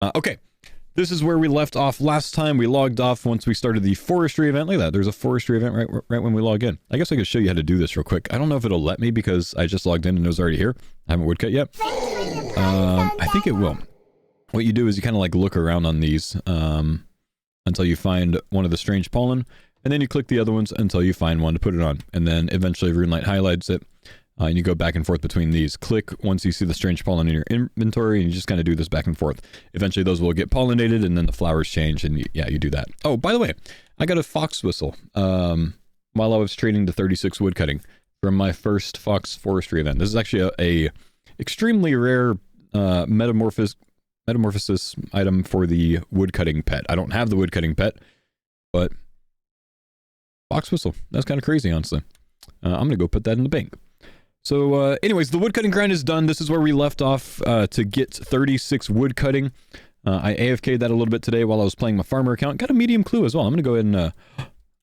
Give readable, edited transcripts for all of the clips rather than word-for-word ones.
Okay, this is where we left off last time. We logged off once we started the forestry event. Look at that, there's a forestry event right when we log in. I guess I could show you how to do this real quick. I don't know if it'll let me because I just logged in and it was already here. I haven't woodcut yet. I think it will. What you do is you kind of like look around on these until you find one of the strange pollen, and then you click the other ones until you find one to put it on, and then eventually RuneLite highlights it. And you go back and forth between these. Click once you see the strange pollen in your inventory, and you just kind of do this back and forth. Eventually those will get pollinated, and then the flowers change, and you do that. Oh, by the way, I got a fox whistle while I was trading to 36 woodcutting from my first fox forestry event. This is actually a extremely rare metamorphosis item for the woodcutting pet. I don't have the woodcutting pet, but fox whistle. That's kind of crazy, honestly. I'm going to go put that in the bank. So anyways, the woodcutting grind is done. This is where we left off to get 36 woodcutting. I AFK'd that a little bit today while I was playing my farmer account. Got a medium clue as well. I'm going to go ahead and...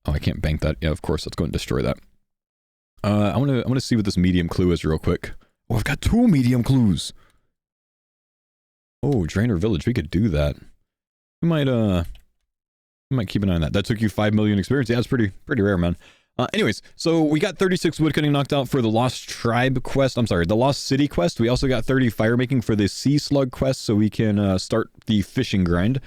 oh, I can't bank that. Yeah, of course. Let's go and destroy that. I want to see what this medium clue is real quick. Oh, I've got 2 medium clues. Oh, Drainer Village. We could do that. We might keep an eye on that. That took you 5 million experience. Yeah, it's pretty rare, man. Anyways, so we got 36 woodcutting knocked out for the Lost Tribe quest. I'm sorry, the Lost City quest. We also got 30 fire making for the Sea Slug quest, so we can start the fishing grind.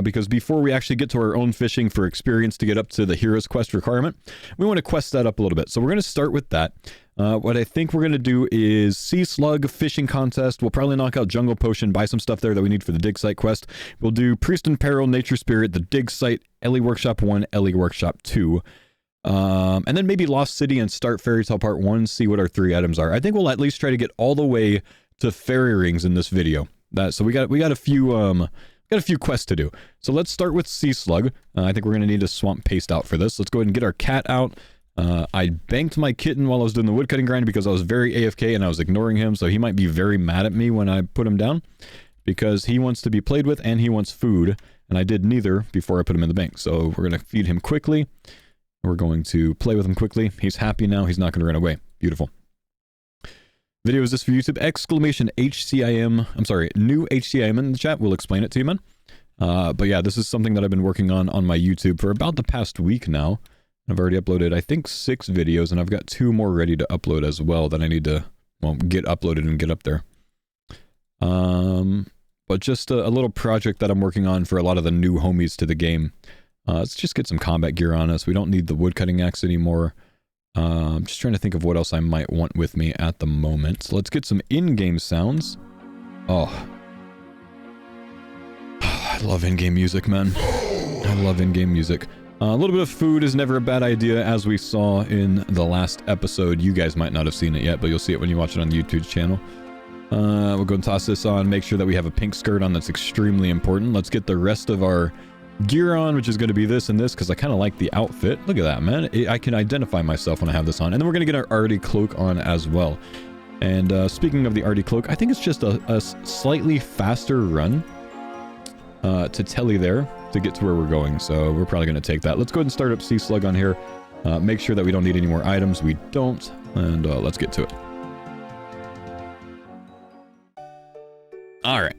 Because before we actually get to our own fishing for experience to get up to the Heroes quest requirement, we want to quest that up a little bit. So we're going to start with that. What I think we're going to do is Sea Slug fishing contest. We'll probably knock out Jungle Potion, buy some stuff there that we need for the Digsite quest. We'll do Priest and Peril, Nature Spirit, the Digsite, Ellie Workshop 1, Ellie Workshop 2. And then maybe Lost City and start Fairy Tale Part 1, see what our 3 items are. I think we'll at least try to get all the way to fairy rings in this video. So we got a few quests to do. So let's start with Sea Slug. I think we're going to need a swamp paste out for this. Let's go ahead and get our cat out. I banked my kitten while I was doing the woodcutting grind because I was very AFK and I was ignoring him, so he might be very mad at me when I put him down because he wants to be played with and he wants food, and I did neither before I put him in the bank. So we're going to feed him quickly. We're going to play with him quickly. He's happy now. He's not going to run away. Beautiful. Video is this for YouTube? Exclamation HCIM. I'm sorry, new HCIM in the chat. We'll explain it to you, man. But yeah, this is something that I've been working on my YouTube for about the past week now. I've already uploaded, I think, 6 videos, and I've got 2 more ready to upload as well that I need to, well, get uploaded and get up there. But just a little project that I'm working on for a lot of the new homies to the game. Let's just get some combat gear on us. We don't need the woodcutting axe anymore. I'm just trying to think of what else I might want with me at the moment. So let's get some in-game sounds. Oh. I love in-game music, man. I love in-game music. A little bit of food is never a bad idea, as we saw in the last episode. You guys might not have seen it yet, but you'll see it when you watch it on the YouTube channel. We'll go and toss this on, make sure that we have a pink skirt on. That's extremely important. Let's get the rest of our gear on, which is going to be this and this, because I kind of like the outfit. Look at that, man. I can identify myself when I have this on. And then we're going to get our arty cloak on as well. And speaking of the arty cloak, I think it's just a slightly faster run to Telly there to get to where we're going. So we're probably going to take that. Let's go ahead and start up Sea Slug on here. Make sure that we don't need any more items. We don't. And let's get to it. All right.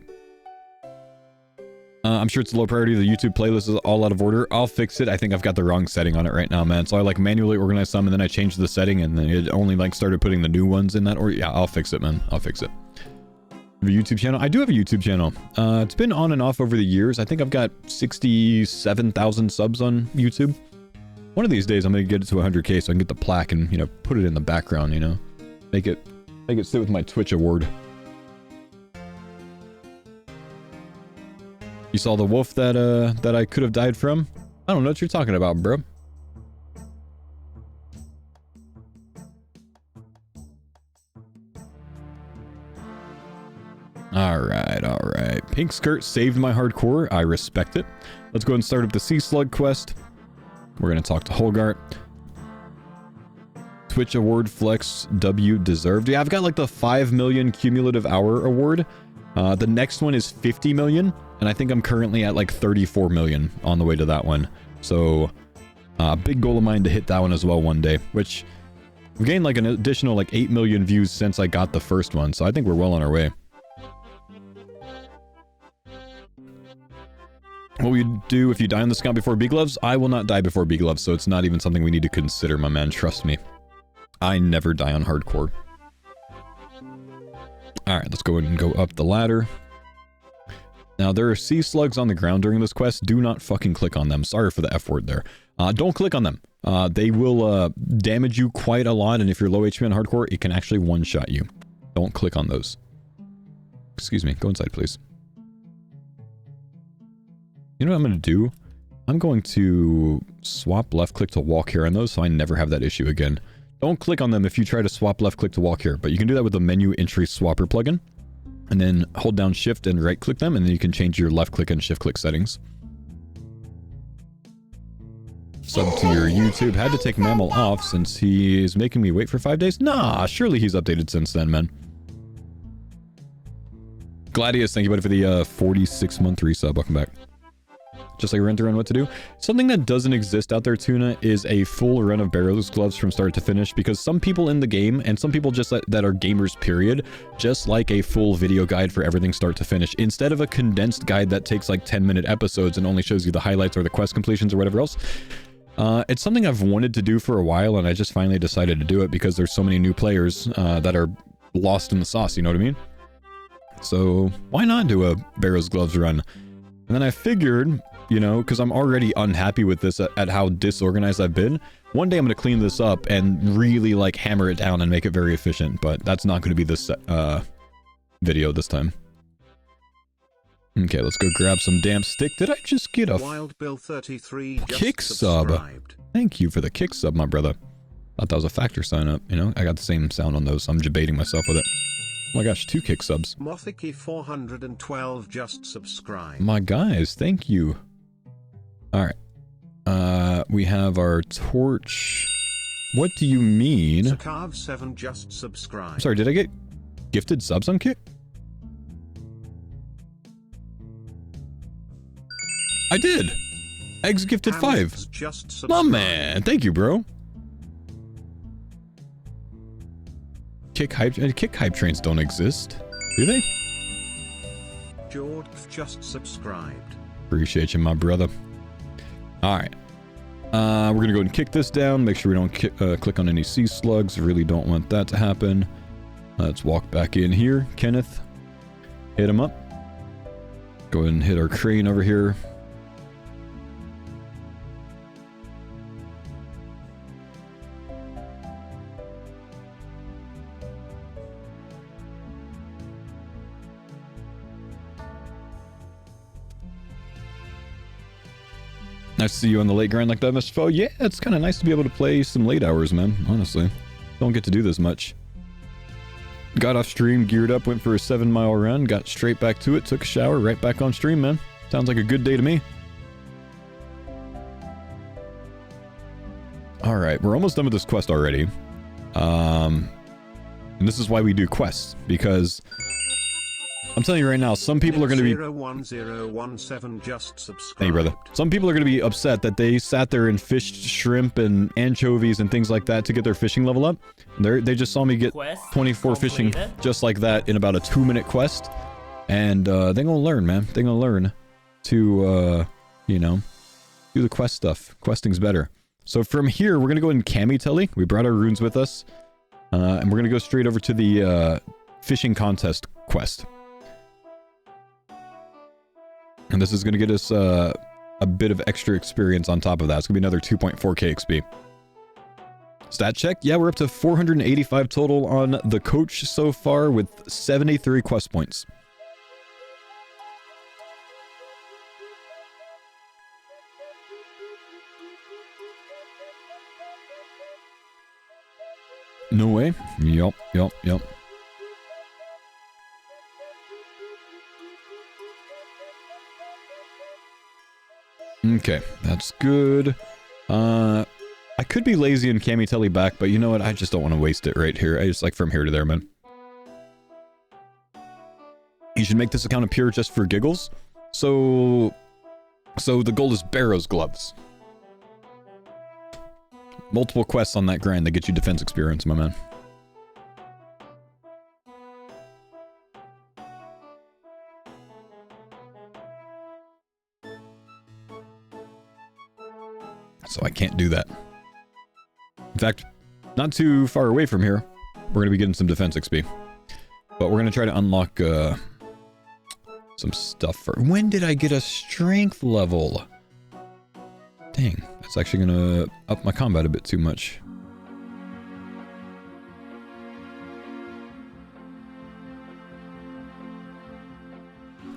I'm sure it's low priority. The YouTube playlist is all out of order. I'll fix it. I think I've got the wrong setting on it right now, man. So I like manually organized some, and then I changed the setting, and then it only like started putting the new ones in that order. Yeah, I'll fix it, man. I'll fix it. Have a YouTube channel? I do have a YouTube channel. It's been on and off over the years. I think I've got 67,000 subs on YouTube. One of these days, I'm gonna get it to 100K so I can get the plaque and, you know, put it in the background. You know, make it sit with my Twitch award. You saw the wolf that I could have died from? I don't know what you're talking about, bro. Alright. Pink skirt saved my hardcore. I respect it. Let's go ahead and start up the Sea Slug quest. We're going to talk to Holgart. Twitch award flex W deserved. Yeah, I've got like the 5 million cumulative hour award. The next one is 50 million. And I think I'm currently at like 34 million on the way to that one. So, big goal of mine to hit that one as well one day. Which, we've gained like an additional like 8 million views since I got the first one. So I think we're well on our way. What will you do if you die on this account before B gloves? I will not die before B gloves, so it's not even something we need to consider, my man. Trust me. I never die on hardcore. Alright, let's go ahead and go up the ladder. Now, there are sea slugs on the ground during this quest. Do not fucking click on them. Sorry for the F word there. Don't click on them. They will damage you quite a lot, and if you're low HP on hardcore, it can actually one-shot you. Don't click on those. Excuse me. Go inside, please. You know what I'm going to do? I'm going to swap left-click to walk here on those, so I never have that issue again. Don't click on them if you try to swap left-click to walk here, but you can do that with the menu entry swapper plugin. And then hold down shift and right click them, and then you can change your left click and shift click settings. Sub to your YouTube. Had to take Mammal off since he is making me wait for 5 days. Nah, surely he's updated since then, man. Gladius, thank you buddy for the 46-month resub. Welcome back. Just like a rent to run what to do. Something that doesn't exist out there, Tuna, is a full run of Barrows gloves from start to finish, because some people in the game, and some people just that are gamers period, just like a full video guide for everything start to finish, instead of a condensed guide that takes like 10-minute episodes and only shows you the highlights or the quest completions or whatever else. It's something I've wanted to do for a while, and I just finally decided to do it because there's so many new players that are lost in the sauce, you know what I mean? So why not do a Barrows gloves run? And then I figured, you know, because I'm already unhappy with this at how disorganized I've been. One day I'm going to clean this up and really, like, hammer it down and make it very efficient. But that's not going to be this video this time. Okay, let's go grab some damp stick. Did I just get a Wild Bill 33 kick sub? Thank you for the kick sub, my brother. Thought that was a factor sign up, you know? I got the same sound on those, so I'm debating myself with it. Oh my gosh, 2 kick subs. Mothiki 412 just subscribed. My guys, thank you. Alright. We have our torch. What do you mean? Sakarv 7 just subscribed. I'm sorry, did I get gifted subs on Kick? I did! Eggs gifted 5. Just My man, thank you, bro. Kick hype trains don't exist, do they? George just subscribed. Appreciate you, my brother. Alright. We're gonna go ahead and kick this down. Make sure we don't click on any sea slugs. Really don't want that to happen. Let's walk back in here. Kenneth, hit him up. Go ahead and hit our crane over here. Nice to see you on the late grind like that, Mr. Foe. Yeah, it's kind of nice to be able to play some late hours, man. Honestly. Don't get to do this much. Got off stream, geared up, went for a 7-mile run, got straight back to it, took a shower, right back on stream, man. Sounds like a good day to me. Alright, we're almost done with this quest already. And this is why we do quests, because I'm telling you right now, some people are going to be... 01017 just subscribed. Hey, brother. Some people are going to be upset that they sat there and fished shrimp and anchovies and things like that to get their fishing level up. They just saw me get 24 fishing just like that in about a 2-minute quest. And they're going to learn, man. They're going to learn to, you know, do the quest stuff. Questing's better. So from here, we're going to go in Cami Telly. We brought our runes with us. And we're going to go straight over to the fishing contest quest. And this is going to get us a bit of extra experience on top of that. It's going to be another 2.4k XP. Stat check. Yeah, we're up to 485 total on the coach so far with 73 quest points. No way. Yup. Okay, that's good. I could be lazy and Cami Telly back, but you know what? I just don't want to waste it right here. I just like from here to there, man. You should make this account appear just for giggles. So the goal is Barrows gloves. Multiple quests on that grind that get you defense experience, my man. So I can't do that. In fact, not too far away from here, we're going to be getting some defense XP. But we're going to try to unlock some stuff for... When did I get a strength level? Dang, that's actually going to up my combat a bit too much.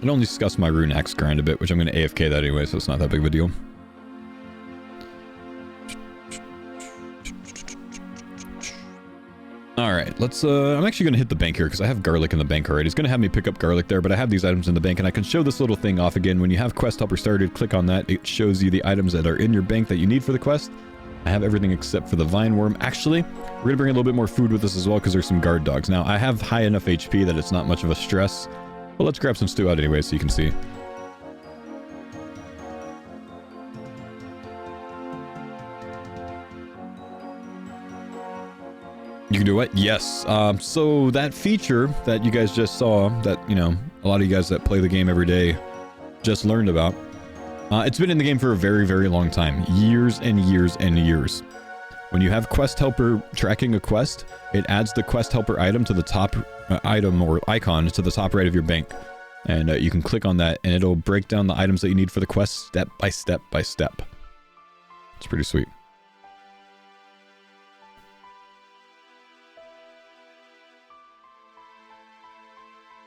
I only discuss my Rune Axe grind a bit, which I'm going to AFK that anyway, so it's not that big of a deal. Alright, let's, I'm actually going to hit the bank here because I have garlic in the bank already. It's going to have me pick up garlic there, but I have these items in the bank and I can show this little thing off again. When you have Quest Helper started, click on that. It shows you the items that are in your bank that you need for the quest. I have everything except for the vine worm. Actually, we're going to bring a little bit more food with us as well because there's some guard dogs. Now, I have high enough HP that it's not much of a stress. But let's grab some stew out anyway so you can see. You can do what? Yes. So that feature that you guys just saw, that, you know, a lot of you guys that play the game every day just learned about, it's been in the game for a very, very long time. Years and years and years. When you have Quest Helper tracking a quest, it adds the Quest Helper item to the top item or icon to the top right of your bank. And you can click on that and it'll break down the items that you need for the quest step by step by step. It's pretty sweet.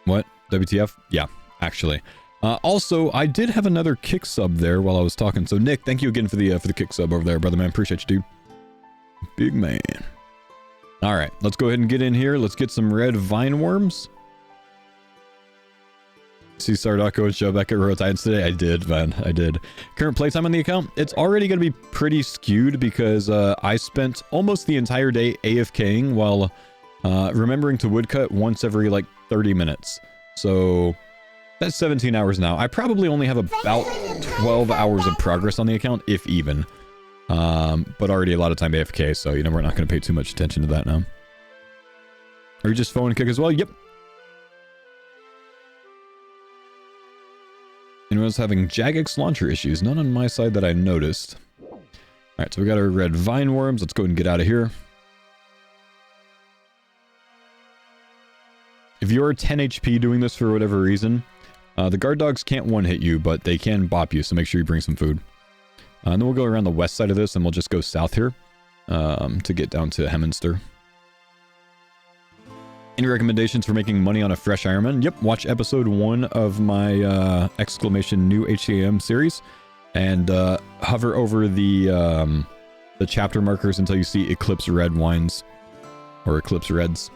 What? WTF? Yeah, actually. Also, I did have another kick sub there while I was talking. So Nick, thank you again for the kick sub over there, brother man. Appreciate you, dude. Big man. All right, let's go ahead and get in here. Let's get some red vine worms. See Sardaco and show back at Royal Titans today? I did, man. I did. Current playtime on the account? It's already going to be pretty skewed because I spent almost the entire day AFKing while remembering to woodcut once every like 30 minutes. So that's 17 hours now. I probably only have about 12 hours of progress on the account, if even. But already a lot of time AFK, so you know we're not going to pay too much attention to that now. Are you just phone kick as well? Yep. Anyone's having Jagex launcher issues? None on my side that I noticed. Alright, so we got our red vine worms. Let's go ahead and get out of here. If you're 10 HP doing this for whatever reason, the guard dogs can't one-hit you, but they can bop you, so make sure you bring some food. And then we'll go around the west side of this, and we'll just go south here to get down to Hemminster. Any recommendations for making money on a fresh Ironman? Yep, watch episode 1 of my exclamation new HCIM series, and hover over the chapter markers until you see Eclipse Red Wines, or Eclipse Reds.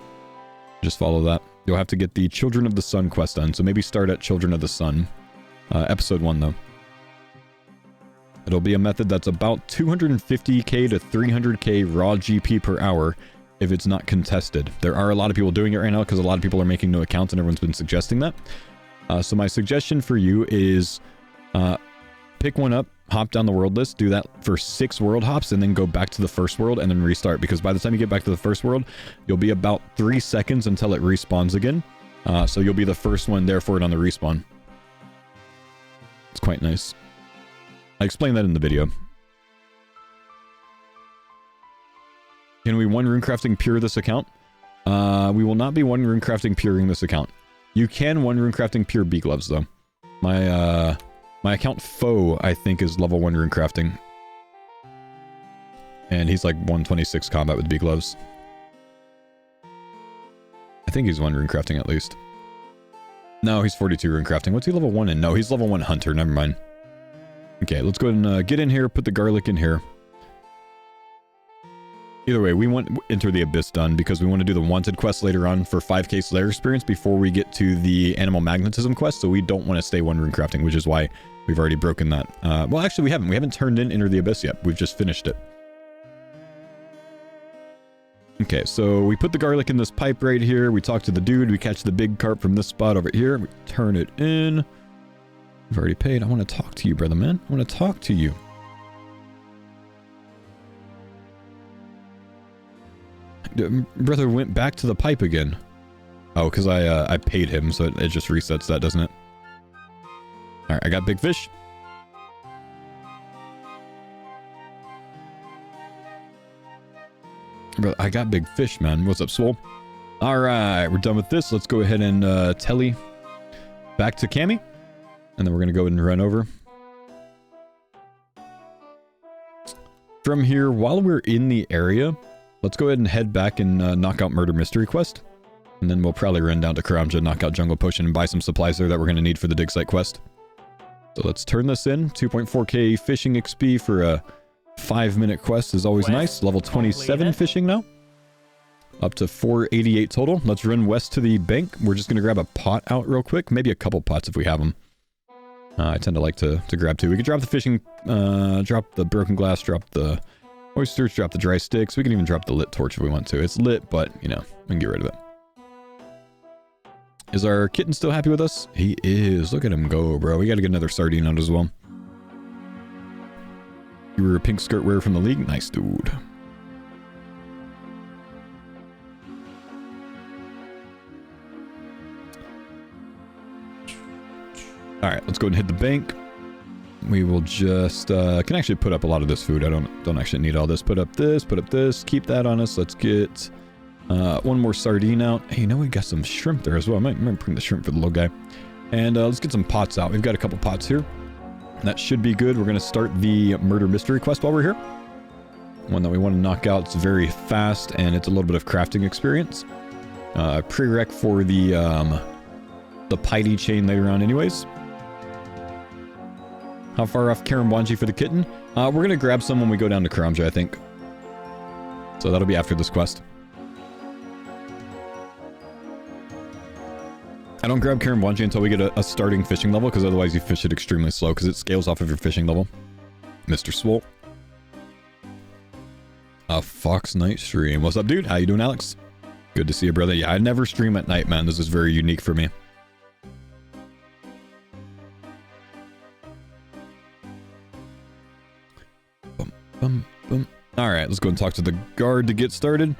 Just follow that. You'll have to get the Children of the Sun quest done, so maybe start at Children of the Sun. Episode 1, though. It'll be a method that's about 250k to 300k raw GP per hour if it's not contested. There are a lot of people doing it right now because a lot of people are making new accounts and everyone's been suggesting that. So my suggestion for you is pick one up, hop down the world list, do that for 6 world hops, and then go back to the first world and then restart. Because by the time you get back to the first world, you'll be about 3 seconds until it respawns again. So you'll be the first one there for it on the respawn. It's quite nice. I explained that in the video. Can we one runecrafting pure this account? We will not be one runecrafting puring this account. You can one runecrafting pure bee gloves though. My account foe I think is level 1 runecrafting. And he's like 126 combat with bee gloves. I think he's 1 runecrafting at least. No, he's 42 runecrafting. What's he level 1 in? No, he's level 1 hunter, never mind. Okay, let's go ahead and get in here, put the garlic in here. Either way, we want Enter the Abyss done because we want to do the wanted quest later on for 5k Slayer experience before we get to the animal magnetism quest, so we don't want to stay 1 runecrafting, which is why we've already broken that. Well, actually, we haven't. We haven't turned in Enter the Abyss yet. We've just finished it. Okay, so we put the garlic in this pipe right here. We talk to the dude. We catch the big carp from this spot over here. We turn it in. We've already paid. I want to talk to you, brother man. I want to talk to you. Brother went back to the pipe again. Oh, because I paid him, so it just resets that, doesn't it? Alright, I got big fish. Bro, I got big fish, man. What's up, Swole? All right, we're done with this. Let's go ahead and telly back to Cammy. And then we're going to go ahead and run over. From here, while we're in the area, let's go ahead and head back and knock out Murder Mystery Quest. And then we'll probably run down to Karamja, knock out Jungle Potion, and buy some supplies there that we're going to need for the Digsite quest. So let's turn this in. 2.4k fishing XP for a 5-minute quest is always nice. Level 27 fishing now. Up to 488 total. Let's run west to the bank. We're just going to grab a pot out real quick. Maybe a couple pots if we have them. I tend to like to grab two. We could drop the fishing, drop the broken glass, drop the oysters, drop the dry sticks. We can even drop the lit torch if we want to. It's lit, but, you know, we can get rid of it. Is our kitten still happy with us? He is. Look at him go, bro. We got to get another sardine out as well. You were a pink skirt wearer from the league? Nice, dude. Alright, let's go and hit the bank. We will just, can actually put up a lot of this food. I don't actually need all this. Put up this, keep that on us. Let's get one more sardine out. Hey, you know, we got some shrimp there as well. I might bring the shrimp for the little guy. And let's get some pots out. We've got a couple pots here. That should be good. We're going to start the Murder Mystery Quest while we're here. One that we want to knock out. It's very fast, and it's a little bit of crafting experience. Prereq for the Piety chain later on anyways. How far off Karamwanji for the kitten? We're going to grab some when we go down to Karamja, I think. So that'll be after this quest. I don't grab Karamwanji until we get a starting fishing level, because otherwise you fish it extremely slow, because it scales off of your fishing level. Mr. Swole. Fox Night Stream. What's up, dude? How you doing, Alex? Good to see you, brother. Yeah, I never stream at night, man. This is very unique for me. Alright, let's go and talk to the guard to get started.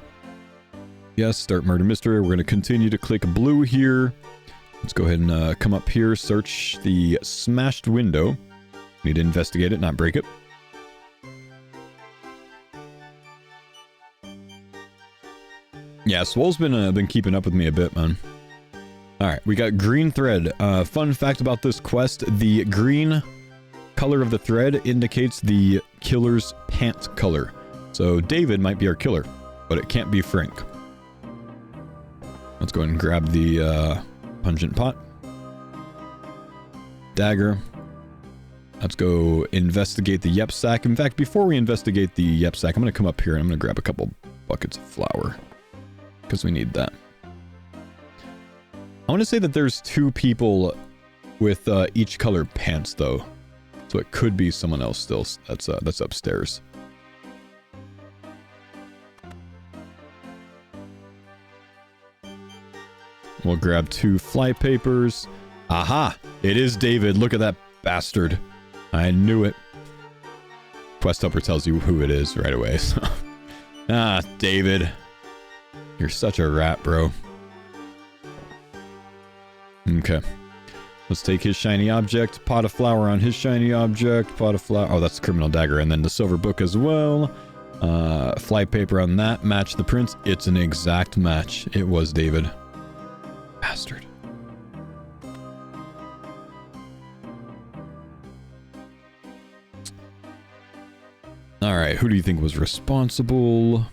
Yes, start Murder Mystery. We're going to continue to click blue here. Let's go ahead and come up here, search the smashed window. Need to investigate it, not break it. Yeah, Swole's been keeping up with me a bit, man. Alright, we got green thread. Fun fact about this quest, the green color of the thread indicates the killer's pant color. So David might be our killer, but it can't be Frank. Let's go ahead and grab the pungent pot. Dagger. Let's go investigate the yep sack. In fact, before we investigate the yep sack, I'm going to come up here and I'm going to grab a couple buckets of flour, because we need that. I want to say that there's 2 people with each color pants, though. So it could be someone else still. That's upstairs. We'll grab 2 fly papers. Aha! It is David. Look at that bastard. I knew it. Quest helper tells you who it is right away. So. Ah, David. You're such a rat, bro. Okay. Let's take his shiny object. Pot of flour on his shiny object. Pot of flour. Oh, that's the criminal dagger. And then the silver book as well. Fly paper on that. Match the prints. It's an exact match. It was David. Bastard. Alright, who do you think was responsible?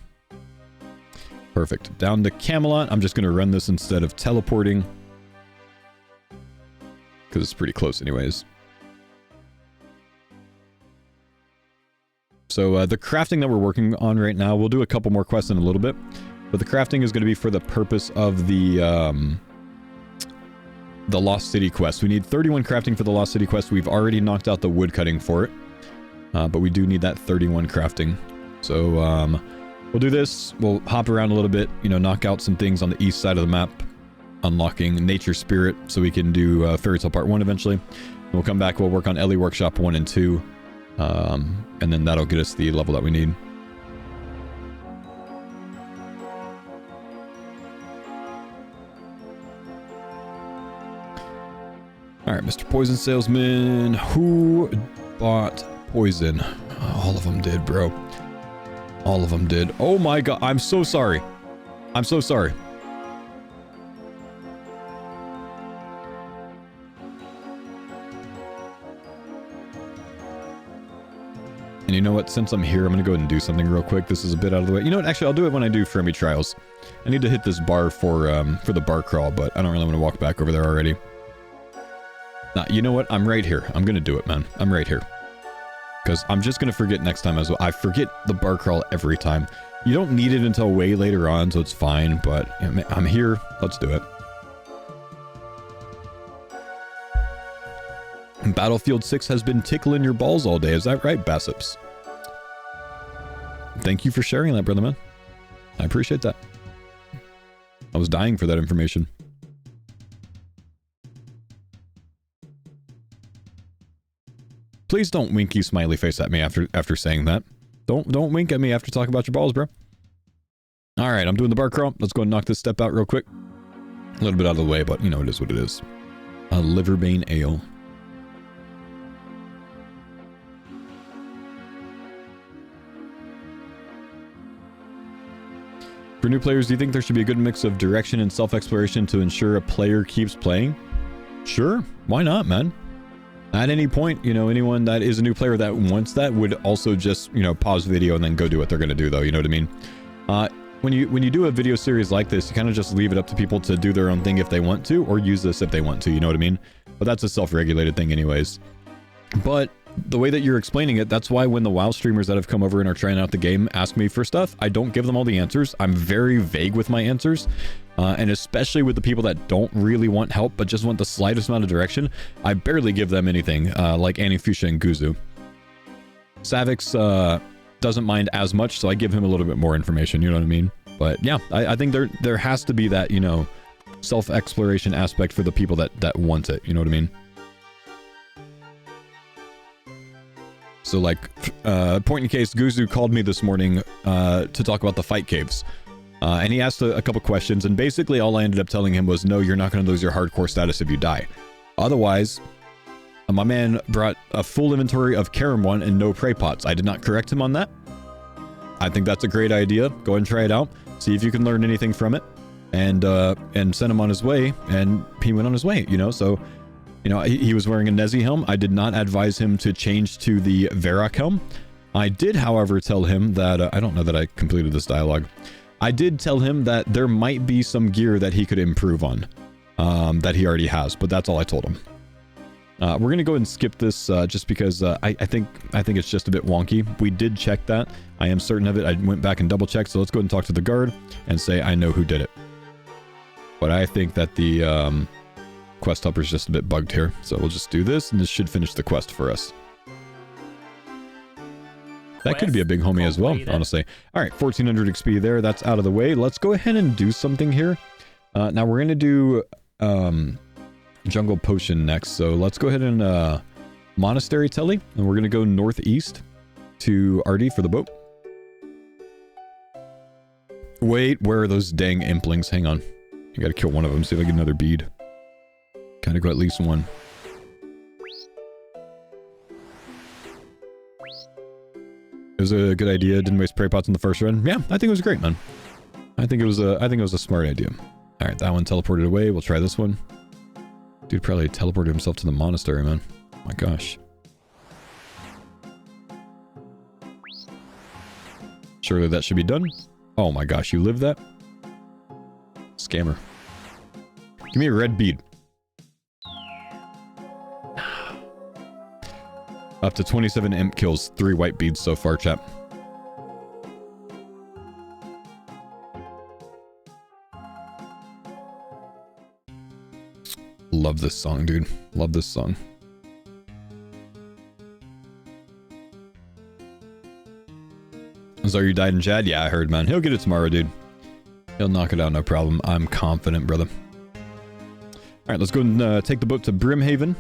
Perfect. Down to Camelot. I'm just going to run this instead of teleporting, because it's pretty close anyways. So the crafting that we're working on right now, we'll do a couple more quests in a little bit, but the crafting is going to be for the purpose of the Lost City quest. We need 31 crafting for the Lost City quest. We've already knocked out the wood cutting for it, but we do need that 31 crafting. So we'll do this. We'll hop around a little bit, you know, knock out some things on the east side of the map, unlocking Nature Spirit, so we can do Fairy Tale Part 1 eventually. And we'll come back, we'll work on Ellie Workshop 1 and 2, and then that'll get us the level that we need. Alright, Mr. Poison Salesman. Who bought poison? All of them did, bro. All of them did. Oh my god, I'm so sorry. I'm so sorry. And you know what? Since I'm here, I'm going to go ahead and do something real quick. This is a bit out of the way. You know what? Actually, I'll do it when I do Fermi Trials. I need to hit this bar for the bar crawl, but I don't really want to walk back over there already. Nah, you know what? I'm right here. I'm going to do it, man. I'm right here. Because I'm just going to forget next time as well. I forget the bar crawl every time. You don't need it until way later on, so it's fine, but you know, I'm here. Let's do it. Battlefield 6 has been tickling your balls all day. Is that right, Bassops? Thank you for sharing that, brother man. I appreciate that. I was dying for that information. Please don't winky smiley face at me after saying that. Don't wink at me after talking about your balls, bro. All right, I'm doing the bar crawl. Let's go and knock this step out real quick. A little bit out of the way, but you know it is what it is. A liverbane ale. For new players, do you think there should be a good mix of direction and self-exploration to ensure a player keeps playing? Sure, why not, man? At any point, you know, anyone that is a new player that wants that would also just, you know, pause the video and then go do what they're going to do, though, you know what I mean? When you do a video series like this, you kind of just leave it up to people to do their own thing if they want to, or use this if they want to, you know what I mean? But that's a self-regulated thing anyways. But the way that you're explaining it, that's why when the WoW streamers that have come over and are trying out the game ask me for stuff, I don't give them all the answers. I'm very vague with my answers. And especially with the people that don't really want help, but just want the slightest amount of direction, I barely give them anything, like Anifusha and Guzu. Savix doesn't mind as much, so I give him a little bit more information, you know what I mean? But yeah, I think there has to be that, you know, self-exploration aspect for the people that want it, you know what I mean? So like, point in case, Guzu called me this morning to talk about the fight caves. And he asked a couple questions, and basically all I ended up telling him was, no, you're not going to lose your hardcore status if you die. Otherwise, my man brought a full inventory of Karam 1 and no prey pots. I did not correct him on that. I think that's a great idea. Go ahead and try it out. See if you can learn anything from it. And send him on his way, and he went on his way, you know, so... You know, he was wearing a Nezi helm. I did not advise him to change to the Varrock helm. I did, however, tell him that... I don't know that I completed this dialogue. I did tell him that there might be some gear that he could improve on. That he already has, but that's all I told him. We're going to go ahead and skip this just because I think it's just a bit wonky. We did check that. I am certain of it. I went back and double-checked, so let's go ahead and talk to the guard and say I know who did it. But I think that the... quest helper's just a bit bugged here, so we'll just do this, and this should finish the quest for us. That could be a big homie as well, honestly. All right, 1400 XP there. That's out of the way. Let's go ahead and do something here. Now we're going to do Jungle Potion next, so let's go ahead and Monastery Telly, and we're going to go northeast to RD for the boat. Wait, where are those dang implings? Hang on. I got to kill one of them, see if I get another bead. Gotta go at least one. It was a good idea. Didn't waste prey pots in the first run. Yeah, I think it was great, man. I think it was a smart idea. All right, that one teleported away. We'll try this one. Dude probably teleported himself to the monastery, man. Oh my gosh. Surely that should be done. Oh my gosh, you lived that? Scammer. Give me a red bead. Up to 27 imp kills, 3 white beads so far, chap. Love this song, dude. Love this song. So you died in Chad? Yeah, I heard, man. He'll get it tomorrow, dude. He'll knock it out, no problem. I'm confident, brother. Alright, let's go and take the boat to Brimhaven.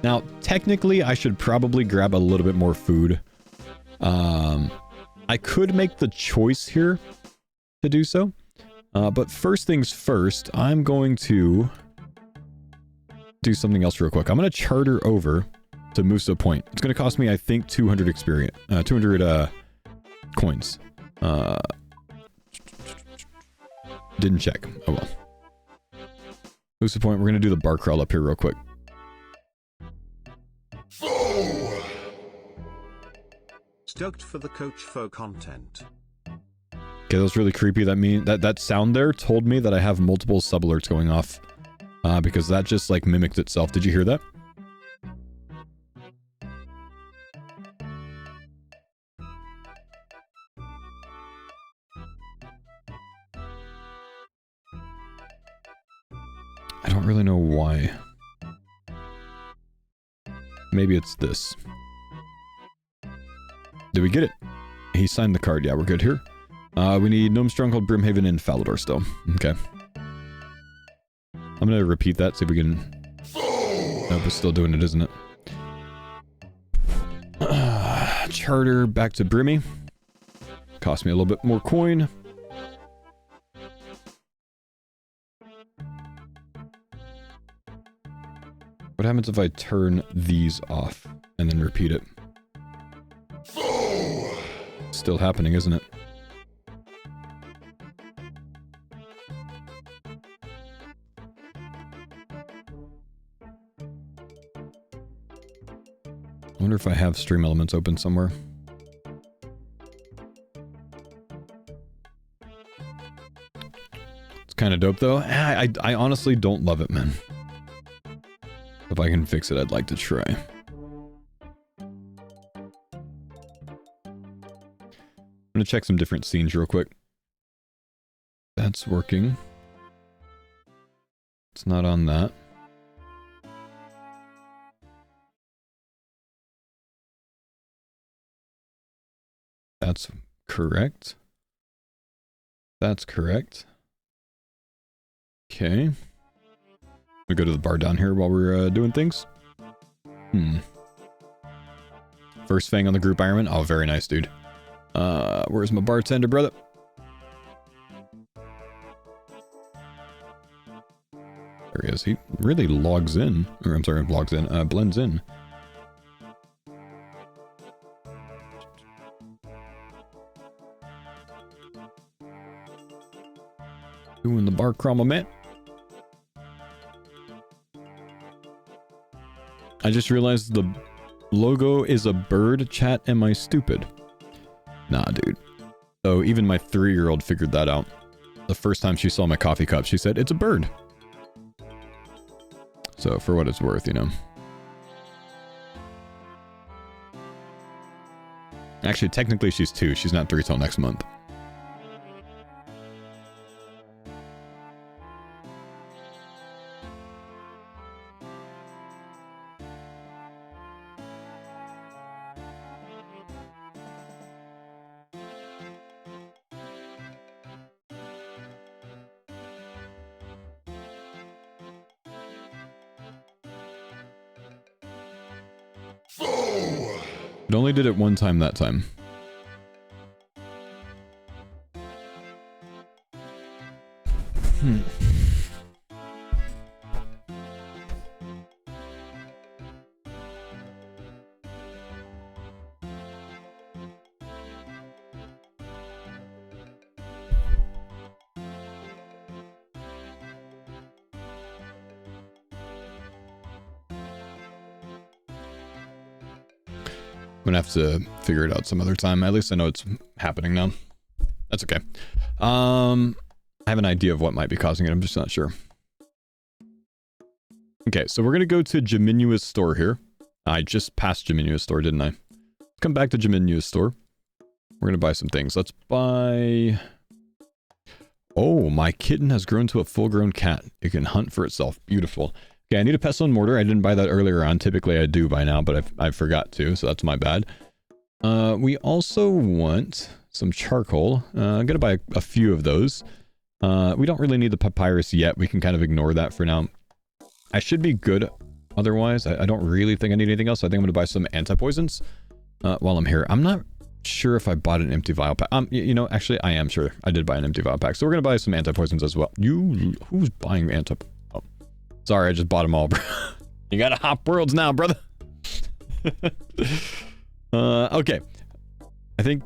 Now, technically, I should probably grab a little bit more food. I could make the choice here to do so. But first things first, I'm going to do something else real quick. I'm going to charter over to Musa Point. It's going to cost me, I think, 200 experience. 200 Coins. Didn't check. Oh well. Who's the point? We're gonna do the bar crawl up here real quick. Stoked for the Coach Fo content. Okay, that was really creepy. That sound there told me that I have multiple sub alerts going off. Because that just like mimicked itself. Did you hear that? I don't really know why. Maybe it's this. Did we get it? He signed the card. Yeah, we're good here. We need Gnome Stronghold, Brimhaven, and Falador still. Okay. I'm gonna repeat that, see if we can... Nope, it's still doing it, isn't it? Charter back to Brimmy. Cost me a little bit more coin. What happens if I turn these off and then repeat it? Still happening, isn't it? I wonder if I have stream elements open somewhere. It's kind of dope though. I honestly don't love it, man. If I can fix it, I'd like to try. I'm gonna check some different scenes real quick. That's working. It's not on that. That's correct. That's correct. Okay. We go to the bar down here while we're doing things. First Fang on the group Ironman. Oh, very nice, dude. Where's my bartender, brother? There he is. He really logs in. Or I'm sorry, logs in. Blends in. Doing the Barcrawl man. I just realized the logo is a bird. Chat, am I stupid? Nah, dude. So even my 3-year-old figured that out. The first time she saw my coffee cup, she said, it's a bird. So for what it's worth, you know. Actually, technically she's 2. She's not 3 till next month. It only did it one time that time. I'm gonna have to figure it out some other time. At least I know it's happening now. That's okay. I have an idea of what might be causing it. I'm just not sure. Okay, so we're gonna go to Jiminua's store here. I just passed Jiminua's store, didn't I? Let's come back to Jiminua's store. We're gonna buy some things. Let's buy... Oh, my kitten has grown to a full-grown cat. It can hunt for itself. Beautiful. Okay, I need a pestle and mortar. I didn't buy that earlier on. Typically I do by now, but I forgot to, so that's my bad. We also want some charcoal. I'm gonna buy a few of those. We don't really need the papyrus yet. We can kind of ignore that for now. I should be good otherwise. I don't really think I need anything else. I think I'm gonna buy some anti-poisons while I'm here. I'm not sure if I bought an empty vial pack. You know, actually I am sure I did buy an empty vial pack. So we're gonna buy some anti-poisons as well. Who's buying anti... Oh. Sorry, I just bought them all, bro. You gotta hop worlds now, brother. Okay. I think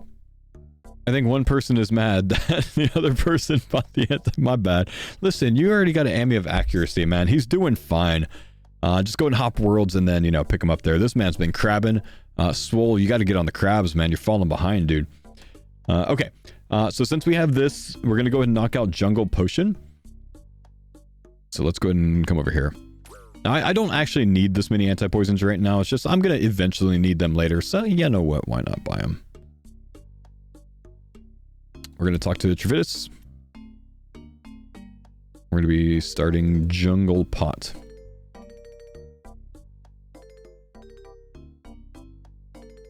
I think one person is mad that the other person bought the my bad. Listen, you already got an Ammy of accuracy, man. He's doing fine. Just go and hop worlds and then, you know, pick him up there. This man's been crabbing. Swole, you got to get on the crabs, man. You're falling behind, dude. Okay. So since we have this, we're going to go ahead and knock out Jungle Potion. So let's go ahead and come over here. Now, I don't actually need this many anti-poisons right now. It's just I'm going to eventually need them later. So, you know what? Why not buy them? We're going to talk to Trevitus. We're going to be starting Jungle Pot.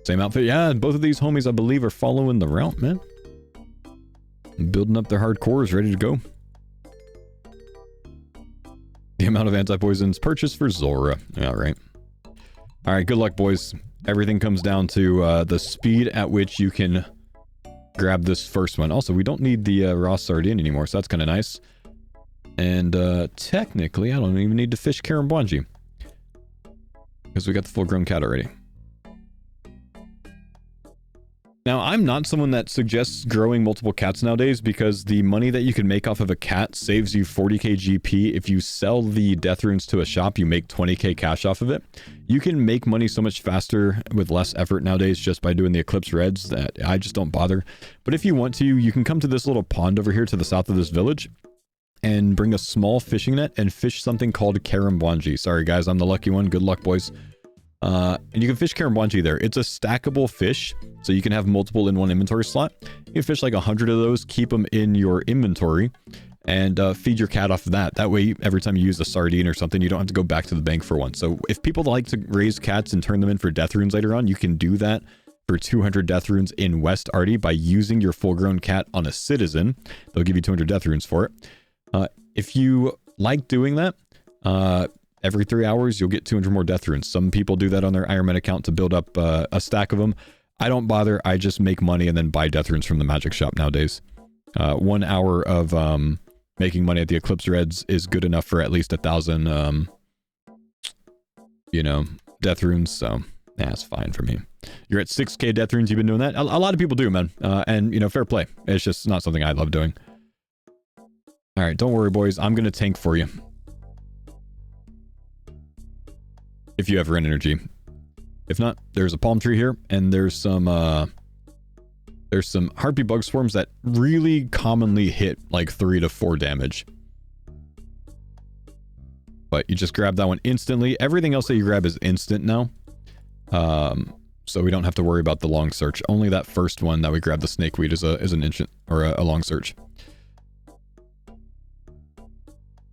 Same outfit. Yeah, both of these homies, I believe, are following the route, man. Building up their hardcores, ready to go. The amount of anti-poisons purchased for Zora. Yeah, right. All right, good luck, boys. Everything comes down to the speed at which you can grab this first one. Also, we don't need the raw sardine anymore, so that's kind of nice. And technically, I don't even need to fish Karambwanji, because we got the full-grown cat already. Now, I'm not someone that suggests growing multiple cats nowadays because the money that you can make off of a cat saves you 40k GP. If you sell the death runes to a shop, you make 20k cash off of it. You can make money so much faster with less effort nowadays just by doing the Eclipse Reds that I just don't bother. But if you want to, you can come to this little pond over here to the south of this village and bring a small fishing net and fish something called Karambwanji. Sorry, guys, I'm the lucky one. Good luck, boys. And you can fish Karambwanji there. It's a stackable fish, so you can have multiple in one inventory slot. You can fish like 100 of those, keep them in your inventory, and feed your cat off of that. That way, every time you use a sardine or something, you don't have to go back to the bank for one. So if people like to raise cats and turn them in for death runes later on, you can do that for 200 death runes in West Arty by using your full-grown cat on a citizen. They'll give you 200 death runes for it. If you like doing that, every 3 hours, you'll get 200 more death runes. Some people do that on their Ironman account to build up a stack of them. I don't bother. I just make money and then buy death runes from the magic shop nowadays. 1 hour of making money at the Eclipse Reds is good enough for at least 1,000, you know, death runes. So, yeah, it's fine for me. You're at 6k death runes. You've been doing that. A lot of people do, man. And, you know, fair play. It's just not something I love doing. All right, don't worry, boys. I'm going to tank for you. If you have Ren energy. If not, there's a palm tree here, and there's some harpy bug swarms that really commonly hit like 3 to 4 damage. But you just grab that one instantly. Everything else that you grab is instant now. So we don't have to worry about the long search. Only that first one that we grabbed, the snakeweed, is an instant or a long search.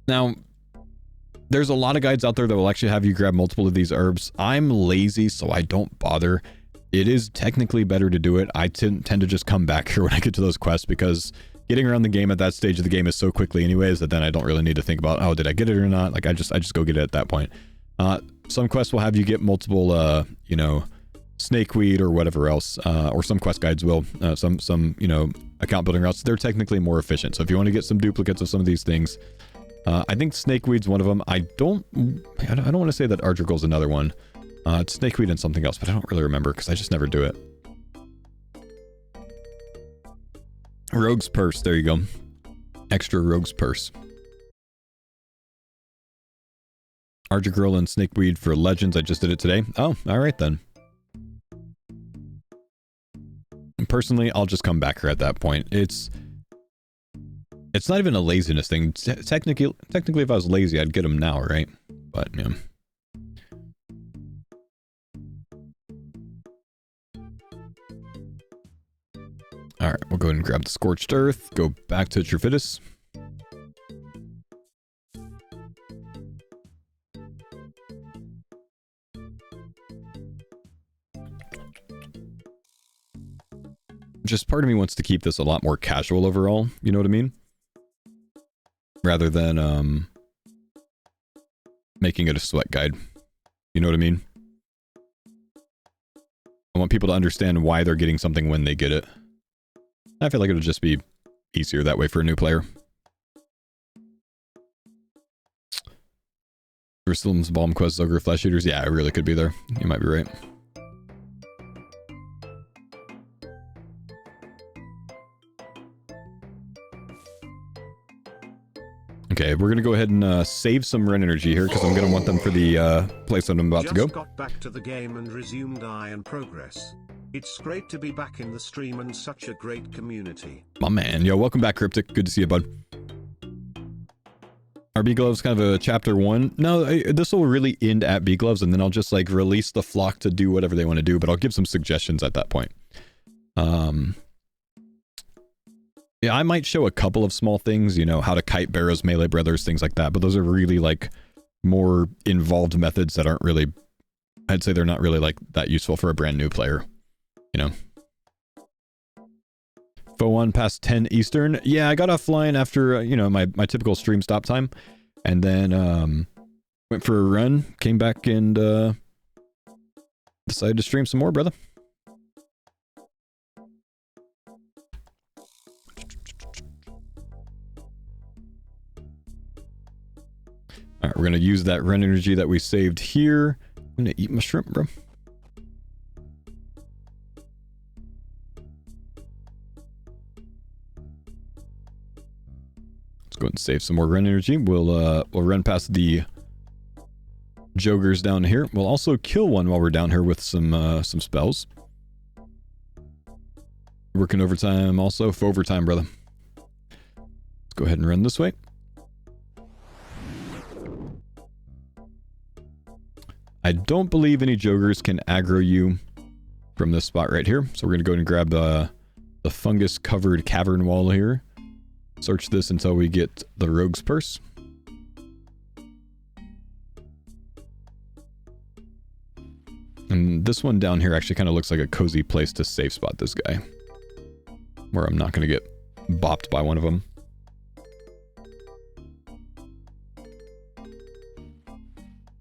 Now, there's a lot of guides out there that will actually have you grab multiple of these herbs. I'm lazy, so I don't bother. It is technically better to do it. I tend to just come back here when I get to those quests because getting around the game at that stage of the game is so quickly anyways that then I don't really need to think about, oh, did I get it or not? Like, I just go get it at that point. Some quests will have you get multiple, you know, snakeweed or whatever else, or some quest guides will. Some, you know, account building routes, they're technically more efficient. So if you want to get some duplicates of some of these things, I think snakeweed's one of them. I don't want to say that Ardrigal's another one. It's snakeweed and something else, but I don't really remember because I just never do it. Rogue's Purse, there you go. Extra Rogue's Purse. Ardrigal and snakeweed for legends. I just did it today. Oh, all right then. Personally, I'll just come back here at that point. It's not even a laziness thing. Technically, if I was lazy, I'd get them now, right? But, yeah. Alright, we'll go ahead and grab the Scorched Earth, go back to Trevitus. Just part of me wants to keep this a lot more casual overall, you know what I mean? Rather than, making it a sweat guide. You know what I mean? I want people to understand why they're getting something when they get it. I feel like it'll just be easier that way for a new player. Jerusalem's Balm Quest, Ogre Flesh Eaters. Yeah, it really could be there. You might be right. Okay, we're gonna go ahead and save some Rune energy here because I'm gonna want them for the place that I'm about to go. Just got back to the game and resumed Iron Progress. It's great to be back in the stream and such a great community. My man, yo, welcome back, Cryptic. Good to see you, bud. Are bee gloves kind of a chapter 1? No, this will really end at bee gloves, and then I'll just like release the flock to do whatever they want to do, but I'll give some suggestions at that point. Yeah, I might show a couple of small things, you know, how to kite Barrows, melee brothers, things like that, but those are really like more involved methods that aren't really, I'd say they're not really like that useful for a brand new player, you know. Fo 1 past 10 Eastern. Yeah, I got offline after, you know, my typical stream stop time, and then went for a run, came back and decided to stream some more, brother. Alright, we're gonna use that run energy that we saved here. I'm gonna eat my shrimp, bro. Let's go ahead and save some more run energy. We'll run past the Jogers down here. We'll also kill one while we're down here with some spells. Working overtime also. For overtime, brother. Let's go ahead and run this way. I don't believe any Jogers can aggro you from this spot right here. So we're going to go ahead and grab the fungus-covered cavern wall here. Search this until we get the Rogue's Purse. And this one down here actually kind of looks like a cozy place to safe spot this guy. Where I'm not going to get bopped by one of them.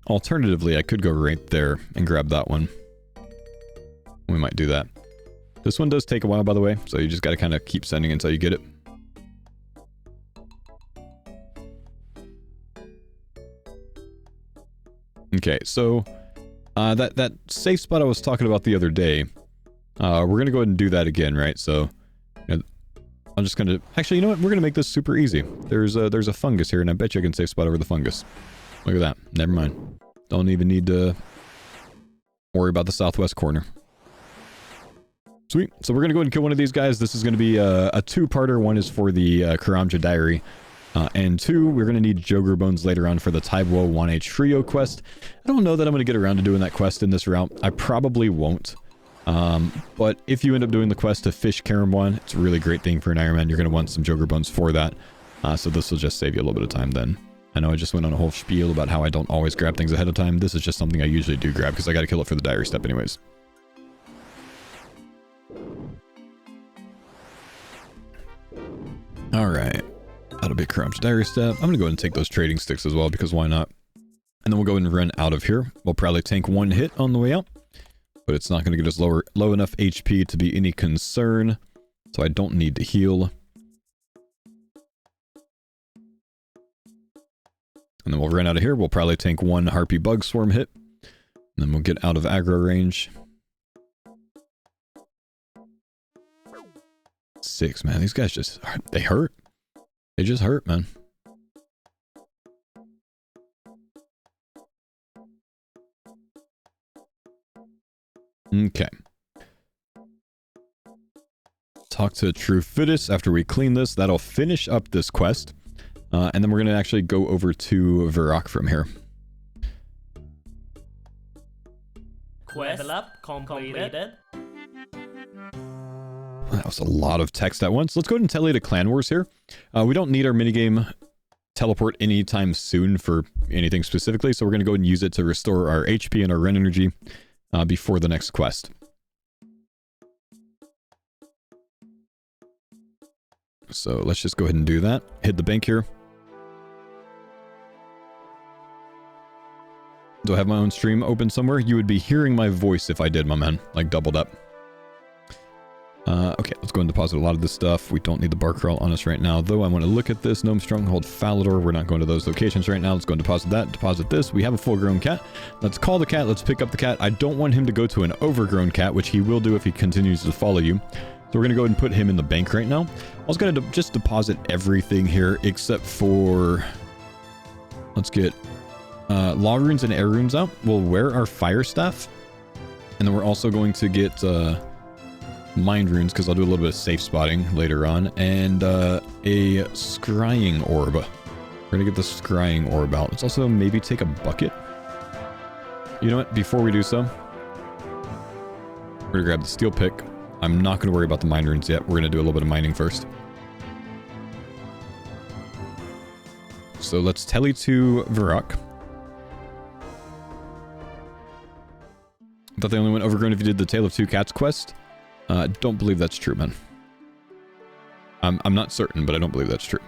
Alternatively, I could go right there and grab that one. We might do that. This one does take a while, by the way, so you just got to kind of keep sending until you get it. Okay, so that safe spot I was talking about the other day, we're going to go ahead and do that again, right? So you know, I'm just going to... Actually, you know what? We're going to make this super easy. There's a fungus here, and I bet you I can safe spot over the fungus. Look at that. Never mind. Don't even need to worry about the southwest corner. Sweet. So we're going to go ahead and kill one of these guys. This is going to be a two-parter. One is for the Karamja Diary. And two, we're going to need Joger Bones later on for the Taibo 1H Trio quest. I don't know that I'm going to get around to doing that quest in this route. I probably won't. But if you end up doing the quest to fish Karamwan, it's a really great thing for an Ironman. You're going to want some Joger Bones for that. So this will just save you a little bit of time then. I know I just went on a whole spiel about how I don't always grab things ahead of time. This is just something I usually do grab because I got to kill it for the diary step anyways. Alright. That'll be Karam's diary step. I'm going to go ahead and take those trading sticks as well because why not? And then we'll go ahead and run out of here. We'll probably tank one hit on the way out. But it's not going to get us low enough HP to be any concern. So I don't need to heal. And then we'll run out of here. We'll probably tank one Harpy Bug Swarm hit. And then we'll get out of aggro range. 6, man. These guys just... They hurt. They just hurt, man. Okay. Talk to True Fittest after we clean this. That'll finish up this quest. And then we're going to actually go over to Varrock from here. Quest completed. That was a lot of text at once. Let's go ahead and tell you to Clan Wars here. We don't need our minigame teleport anytime soon for anything specifically, so we're going to go ahead and use it to restore our HP and our Rune energy before the next quest. So let's just go ahead and do that. Hit the bank here. Do I have my own stream open somewhere? You would be hearing my voice if I did, my man. Like doubled up. Okay, let's go and deposit a lot of this stuff. We don't need the Barcrawl on us right now, though. I want to look at this. Gnome Stronghold, Falador. We're not going to those locations right now. Let's go and deposit that. Deposit this. We have a full-grown cat. Let's call the cat. Let's pick up the cat. I don't want him to go to an overgrown cat, which he will do if he continues to follow you. So we're going to go ahead and put him in the bank right now. I was going to just deposit everything here except for Let's get law runes and air runes out. We'll wear our fire staff. And then we're also going to get mind runes, because I'll do a little bit of safe spotting later on. And a scrying orb. We're going to get the scrying orb out. Let's also maybe take a bucket. You know what? Before we do so, we're going to grab the steel pick. I'm not going to worry about the mine runes yet. We're going to do a little bit of mining first. So let's tele to Varrock. I thought they only went overgrown if you did the Tale of Two Cats quest. Don't believe that's true, man. I'm not certain, but I don't believe that's true.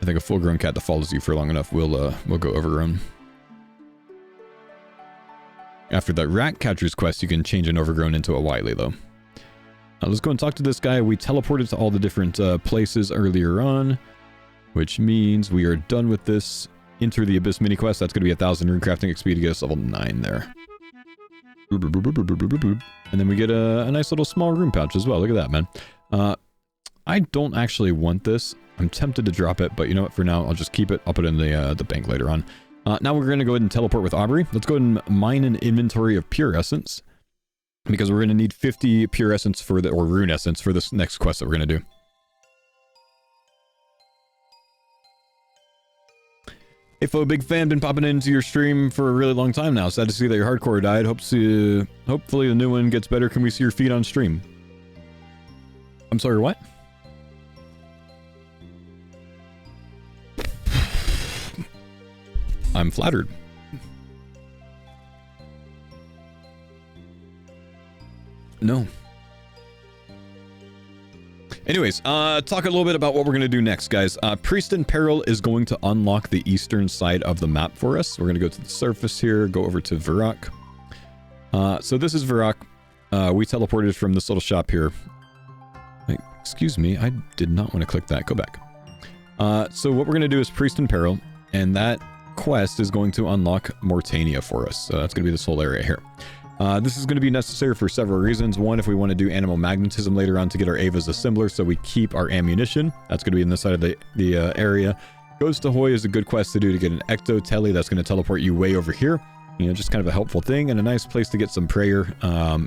I think a full-grown cat that follows you for long enough will go overgrown. After that rat catcher's quest, you can change an overgrown into a wily, though. Let's go and talk to this guy. We teleported to all the different places earlier on, which means we are done with this Enter the Abyss mini quest. That's going to be 1,000 rune crafting XP to get us level 9 there. And then we get a nice little small rune pouch as well. Look at that, man. I don't actually want this. I'm tempted to drop it, but you know what? For now, I'll just keep it. I'll put it in the bank later on. Now we're going to go ahead and teleport with Aubrey. Let's go ahead and mine an inventory of pure essence, because we're going to need 50 pure essence for the, or rune essence for this next quest that we're going to do. Hey, Fo, big fan, been popping into your stream for a really long time now. Sad to see that your hardcore died. Hopefully the new one gets better. Can we see your feet on stream? I'm sorry, what? I'm flattered. No. Anyways, talk a little bit about what we're going to do next, guys. Priest in Peril is going to unlock the eastern side of the map for us. We're going to go to the surface here, go over to Varrock. So this is Varrock. We teleported from this little shop here. Wait, excuse me, I did not want to click that. Go back. So what we're going to do is Priest in Peril, and that quest is going to unlock Morytania for us. So that's going to be this whole area here. This is going to be necessary for several reasons. One, if we want to do animal magnetism later on to get our Ava's assembler, so we keep our ammunition. That's going to be in this side of the area. Ghost Ahoy is a good quest to do to get an ecto tele. That's going to teleport you way over here. You know, just kind of a helpful thing, and a nice place to get some prayer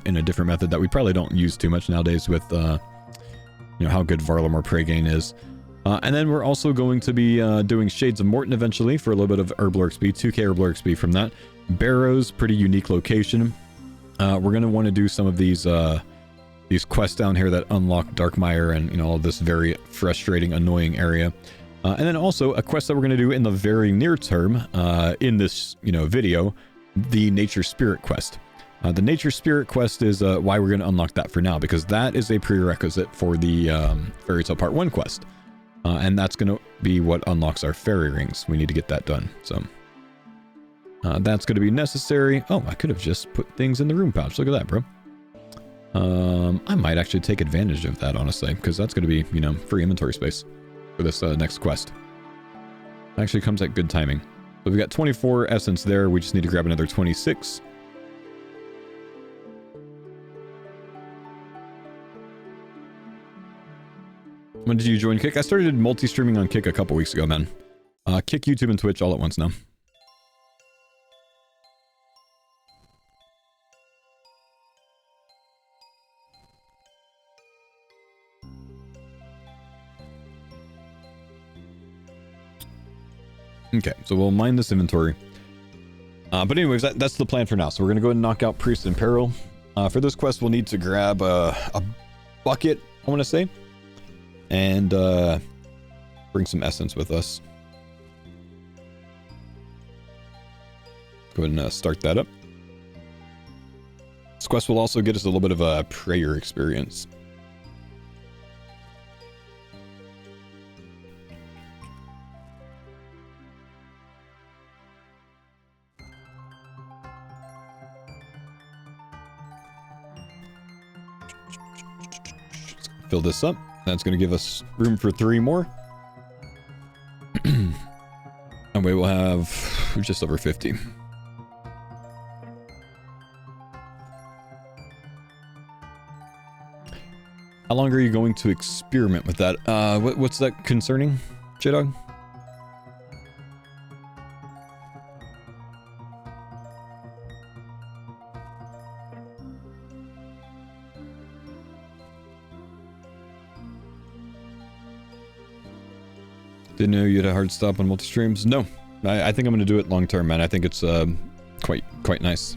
in a different method that we probably don't use too much nowadays with you know, how good Varlamore Prey Gain is. And then we're also going to be doing Shades of Morton eventually for a little bit of Herblore XP, 2k Herblore XP from that. Barrows, pretty unique location. We're going to want to do some of these quests down here that unlock Darkmire and, you know, all this very frustrating, annoying area. And then also a quest that we're going to do in the very near term in this, you know, video, the Nature Spirit quest. The Nature Spirit quest is why we're going to unlock that for now, because that is a prerequisite for the Fairy Tale Part 1 quest. And that's going to be what unlocks our fairy rings. We need to get that done. So that's going to be necessary. Oh, I could have just put things in the room pouch. Look at that, bro. I might actually take advantage of that, honestly, because that's going to be, you know, free inventory space for this next quest. It actually comes at good timing. So we've got 24 essence there. We just need to grab another 26. When did you join Kick? I started multi-streaming on Kick a couple weeks ago, man. Kick, YouTube, and Twitch all at once now. Okay, so we'll mine this inventory. But anyways, that's the plan for now. So we're going to go ahead and knock out Priest in Peril. For this quest, we'll need to grab a bucket, I want to say. And bring some essence with us. Go ahead and start that up. This quest will also get us a little bit of a prayer experience. Fill this up. That's going to give us room for 3 more. And we will have just over 50. How long are you going to experiment with that? What's that concerning, J-Dog? Didn't know you had a hard stop on multi-streams. No, I think I'm going to do it long term, man. I think it's quite nice.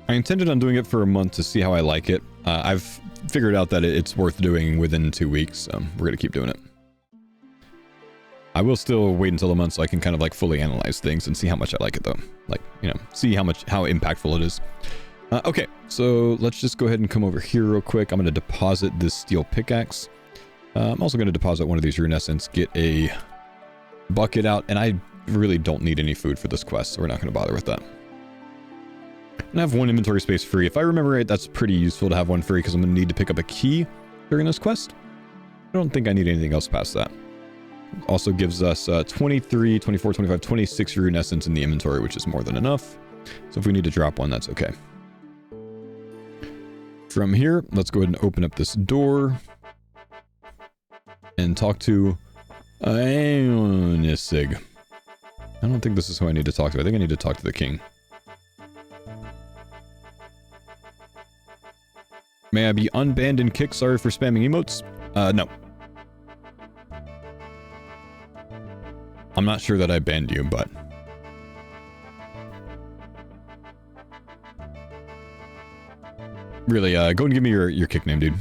I intended on doing it for a month to see how I like it. I've figured out that it's worth doing within 2 weeks, so we're going to keep doing it. I will still wait until a month so I can kind of like fully analyze things and see how much I like it though. Like, you know, see how impactful it is. Okay, so let's just go ahead and come over here real quick. I'm going to deposit this steel pickaxe. I'm also going to deposit one of these rune essence, get a bucket out, and I really don't need any food for this quest, so we're not going to bother with that. And I have one inventory space free. If I remember right, that's pretty useful to have one free because I'm going to need to pick up a key during this quest. I don't think I need anything else past that. Also gives us 23, 24, 25, 26 rune essence in the inventory, which is more than enough. So if we need to drop one, that's okay. From here, let's go ahead and open up this door and talk to Ionisig. I don't think this is who I need to talk to. I think I need to talk to the king. May I be unbanned and kicked? Sorry for spamming emotes. No. I'm not sure that I banned you, but... Really, go and give me your kick name, dude.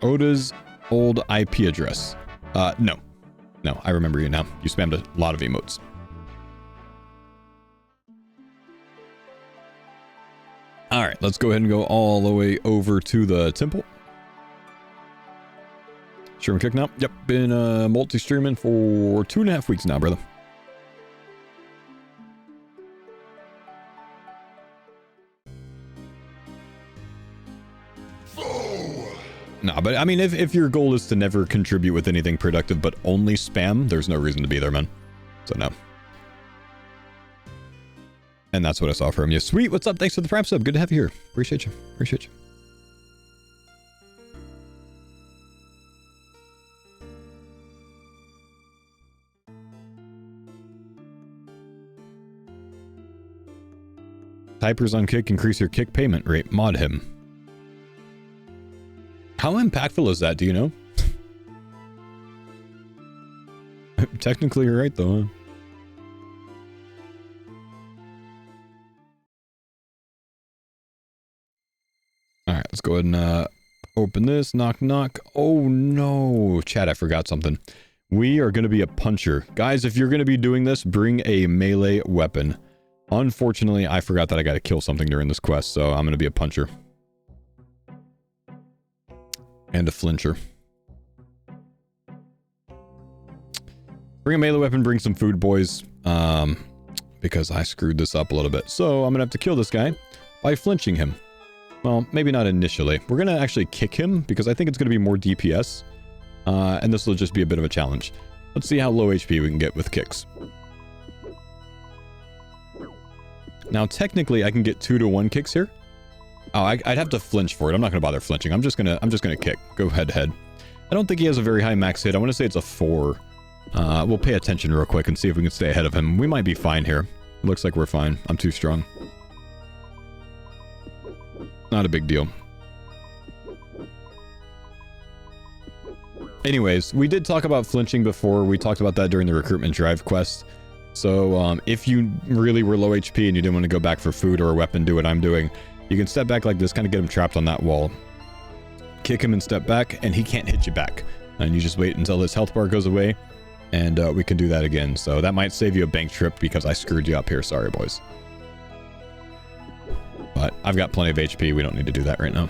Oda's old IP address. No. No, I remember you now. You spammed a lot of emotes. Alright, let's go ahead and go all the way over to the temple. Sure, I'm kicking out. Yep, been multi-streaming for 2.5 weeks now, brother. Nah, but I mean, if your goal is to never contribute with anything productive but only spam, there's no reason to be there, man. So no. And that's what I saw from you. Sweet, what's up? Thanks for the prime sub. Good to have you here. Appreciate you. Appreciate you. Typers on kick increase your kick payment rate. Mod him. How impactful is that? Do you know? Technically, you're right, though. Huh? Alright, let's go ahead and open this. Knock, knock. Oh, no. Chat, I forgot something. We are going to be a puncher. Guys, if you're going to be doing this, bring a melee weapon. Unfortunately, I forgot that I got to kill something during this quest, so I'm going to be a puncher. And a flincher. Bring a melee weapon, bring some food, boys. Because I screwed this up a little bit. So I'm going to have to kill this guy by flinching him. Well, maybe not initially. We're going to actually kick him because I think it's going to be more DPS. And this will just be a bit of a challenge. Let's see how low HP we can get with kicks. Now, technically, I can get 2-to-1 kicks here. Oh, I'd have to flinch for it. I'm not going to bother flinching. I'm just gonna kick. Go head to head. I don't think he has a very high max hit. I want to say it's a 4. We'll pay attention real quick and see if we can stay ahead of him. We might be fine here. Looks like we're fine. I'm too strong. Not a big deal. Anyways, we did talk about flinching before. We talked about that during the recruitment drive quest. So, if you really were low HP and you didn't want to go back for food or a weapon, do what I'm doing. You can step back like this, kind of get him trapped on that wall. Kick him and step back, and he can't hit you back. And you just wait until his health bar goes away, and we can do that again. So that might save you a bank trip because I screwed you up here. Sorry, boys. But I've got plenty of HP. We don't need to do that right now.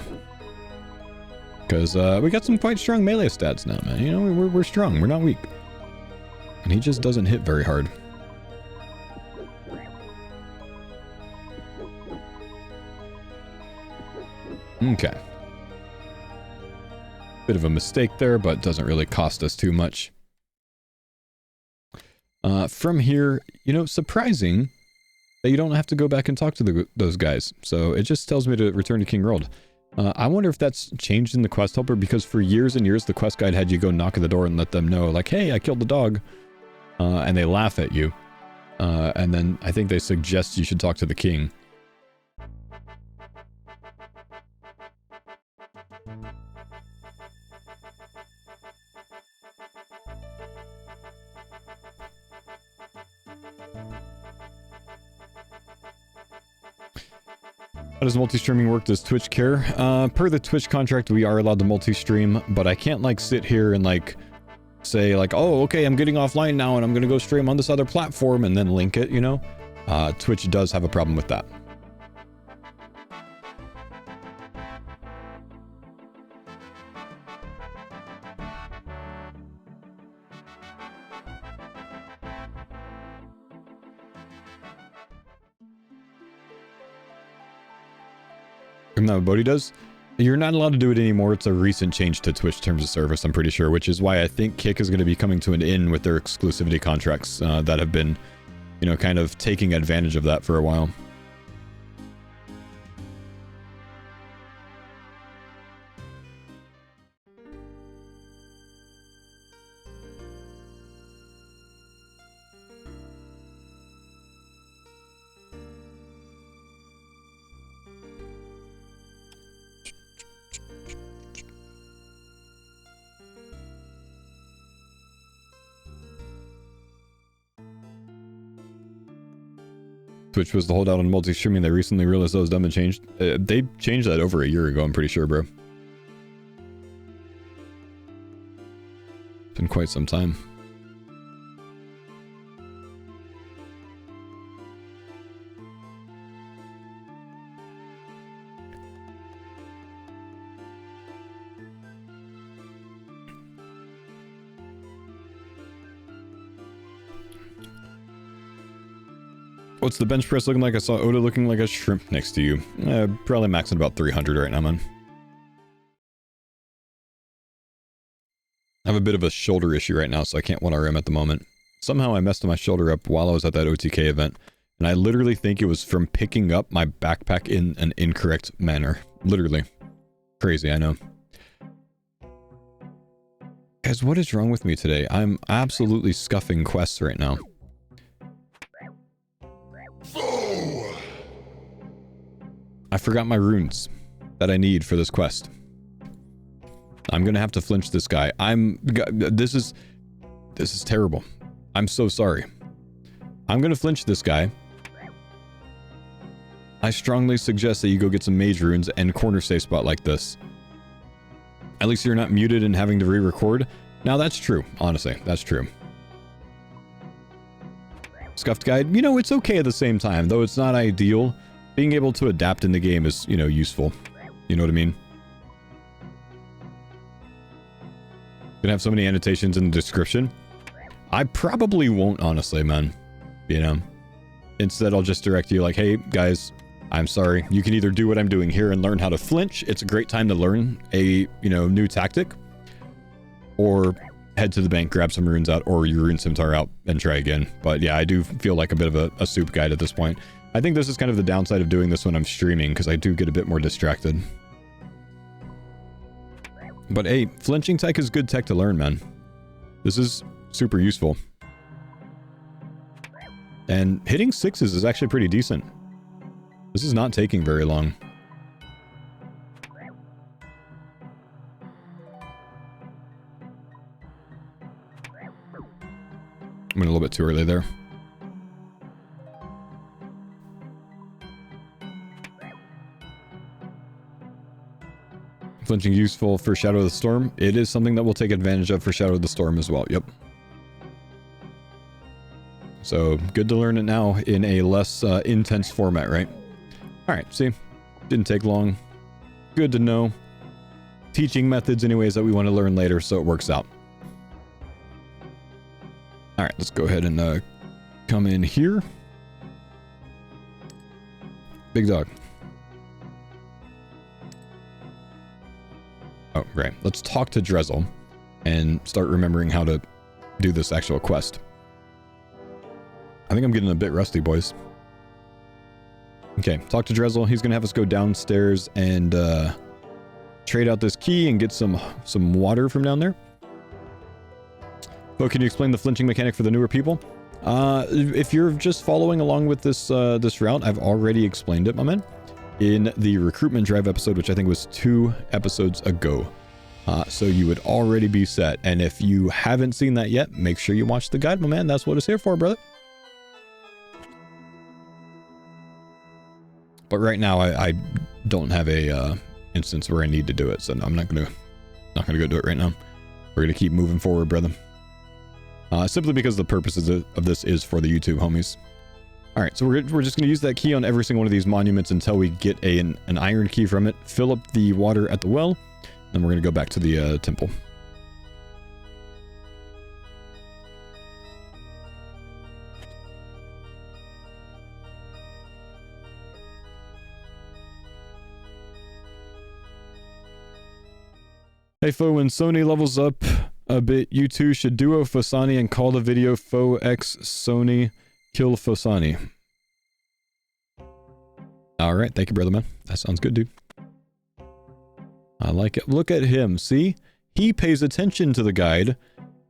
Because we got some quite strong melee stats now, man. You know, we're strong. We're not weak. And he just doesn't hit very hard. Okay. Bit of a mistake there, but doesn't really cost us too much. From here, you know, surprising that you don't have to go back and talk to those guys. So it just tells me to return to King Rold. I wonder if that's changed in the quest helper, because for years and years the quest guide had you go knock at the door and let them know, like, hey, I killed the dog. And they laugh at you. And then I think they suggest you should talk to the king. How does multi-streaming work? Does Twitch care? Per the Twitch contract, we are allowed to multi-stream, but I can't, like, sit here and, like, say, like, oh, okay, I'm getting offline now and I'm gonna go stream on this other platform and then link it, you know? Twitch does have a problem with that. Isn't that what Bodhi does? You're not allowed to do it anymore. It's a recent change to Twitch terms of service, I'm pretty sure, which is why I think Kick is going to be coming to an end with their exclusivity contracts that have been, you know, kind of taking advantage of that for a while. Twitch was the holdout on multi-streaming. They recently realized that was dumb and changed. They changed that over a year ago, I'm pretty sure, bro. It's been quite some time. What's the bench press looking like? I saw Oda looking like a shrimp next to you. Probably maxing about 300 right now, man. I have a bit of a shoulder issue right now, so I can't 1RM at the moment. Somehow I messed my shoulder up while I was at that OTK event, and I literally think it was from picking up my backpack in an incorrect manner. Literally. Crazy, I know. Guys, what is wrong with me today? I'm absolutely scuffing quests right now. I forgot my runes that I need for this quest. I'm gonna have to flinch this guy. This is terrible. I'm so sorry. I'm gonna flinch this guy. I strongly suggest that you go get some mage runes and corner safe spot like this. At least you're not muted and having to re-record. Now that's true, honestly, that's true. Scuffed guide, you know, it's okay at the same time, though it's not ideal. Being able to adapt in the game is, you know, useful. You know what I mean? Gonna have so many annotations in the description. I probably won't, honestly, man. You know? Instead, I'll just direct you like, hey, guys, I'm sorry. You can either do what I'm doing here and learn how to flinch. It's a great time to learn a, you know, new tactic. Or head to the bank, grab some runes out, or your rune scimitar out and try again. But yeah, I do feel like a bit of a soup guide at this point. I think this is kind of the downside of doing this when I'm streaming, because I do get a bit more distracted. But hey, flinching tech is good tech to learn, man. This is super useful. And hitting 6s is actually pretty decent. This is not taking very long. I went a little bit too early there. Flinching useful for Shadow of the Storm. It is something that we'll take advantage of for Shadow of the Storm as well. Yep. So good to learn it now in a less intense format, right? All right. See, didn't take long. Good to know. Teaching methods anyways that we want to learn later, so it works out. All right, let's go ahead and come in here. Big dog. Oh, great. Let's talk to Drezel and start remembering how to do this actual quest. I think I'm getting a bit rusty, boys. Okay, talk to Drezel. He's going to have us go downstairs and trade out this key and get some water from down there. But can you explain the flinching mechanic for the newer people? If you're just following along with this route, I've already explained it, my man, in the recruitment drive episode, which I think was 2 episodes ago. So you would already be set. And if you haven't seen that yet, make sure you watch the guide, my man. That's what it's here for, brother. But right now, I don't have a instance where I need to do it, so I'm not gonna go do it right now. We're gonna keep moving forward, brother. Simply because the purposes of this is for the YouTube homies. All right, so we're just gonna use that key on every single one of these monuments until we get an iron key from it. Fill up the water at the well, then we're gonna go back to the temple. Hey Fo, when Sony levels up a bit, you two should duo Fosani and call the video Fo x Sony kill Fosani. Alright, thank you, brother man. That sounds good, dude. I like it. Look at him, see? He pays attention to the guide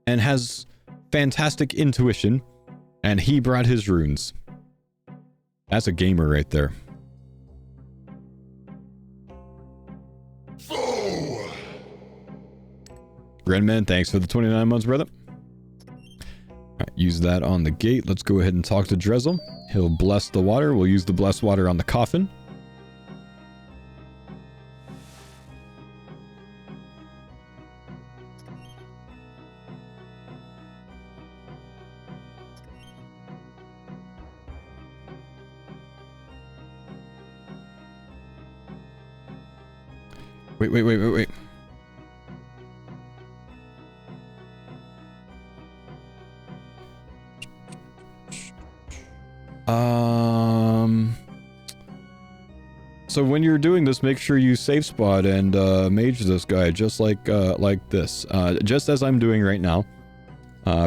and has fantastic intuition, and he brought his runes. That's a gamer right there. Renman, thanks for the 29 months, brother. Alright, use that on the gate. Let's go ahead and talk to Drezel. He'll bless the water. We'll use the blessed water on the coffin. Wait. So when you're doing this, make sure you save spot and mage this guy just like this. Just as I'm doing right now.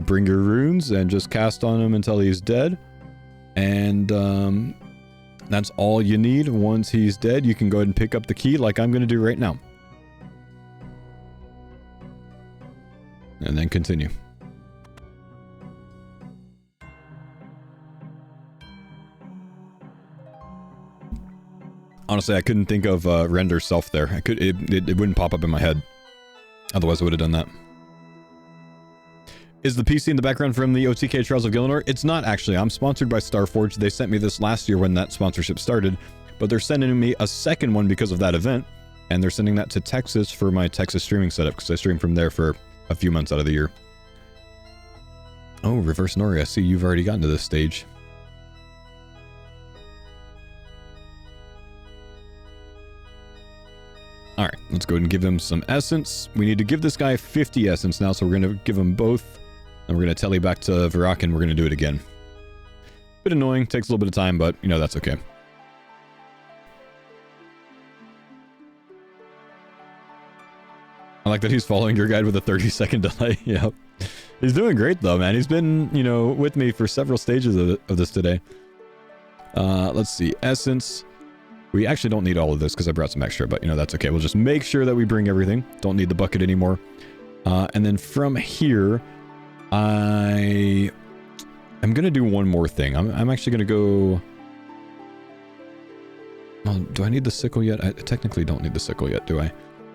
Bring your runes and just cast on him until he's dead. And that's all you need. Once he's dead, you can go ahead and pick up the key like I'm going to do right now. And then continue. Honestly, I couldn't think of render self there. It wouldn't pop up in my head. Otherwise, I would have done that. Is the PC in the background from the OTK Trials of Gillinor? It's not actually. I'm sponsored by Starforge. They sent me this last year when that sponsorship started, but they're sending me a second one because of that event, and they're sending that to Texas for my Texas streaming setup because I stream from there for a few months out of the year. Oh, Reverse Nori, I see you've already gotten to this stage. Alright, let's go ahead and give him some essence. We need to give this guy 50 essence now, so we're going to give him both. And we're going to tele back to Virak, and we're going to do it again. Bit annoying, takes a little bit of time, but, you know, that's okay. I like that he's following your guide with a 30-second delay. Yep. He's doing great, though, man. He's been, you know, with me for several stages of this today. Let's see. Essence. We actually don't need all of this because I brought some extra, but, you know, that's okay. We'll just make sure that we bring everything. Don't need the bucket anymore. And then from here, I'm going to do one more thing. I'm actually going to go... Well, do I need the sickle yet? I technically don't need the sickle yet, do I?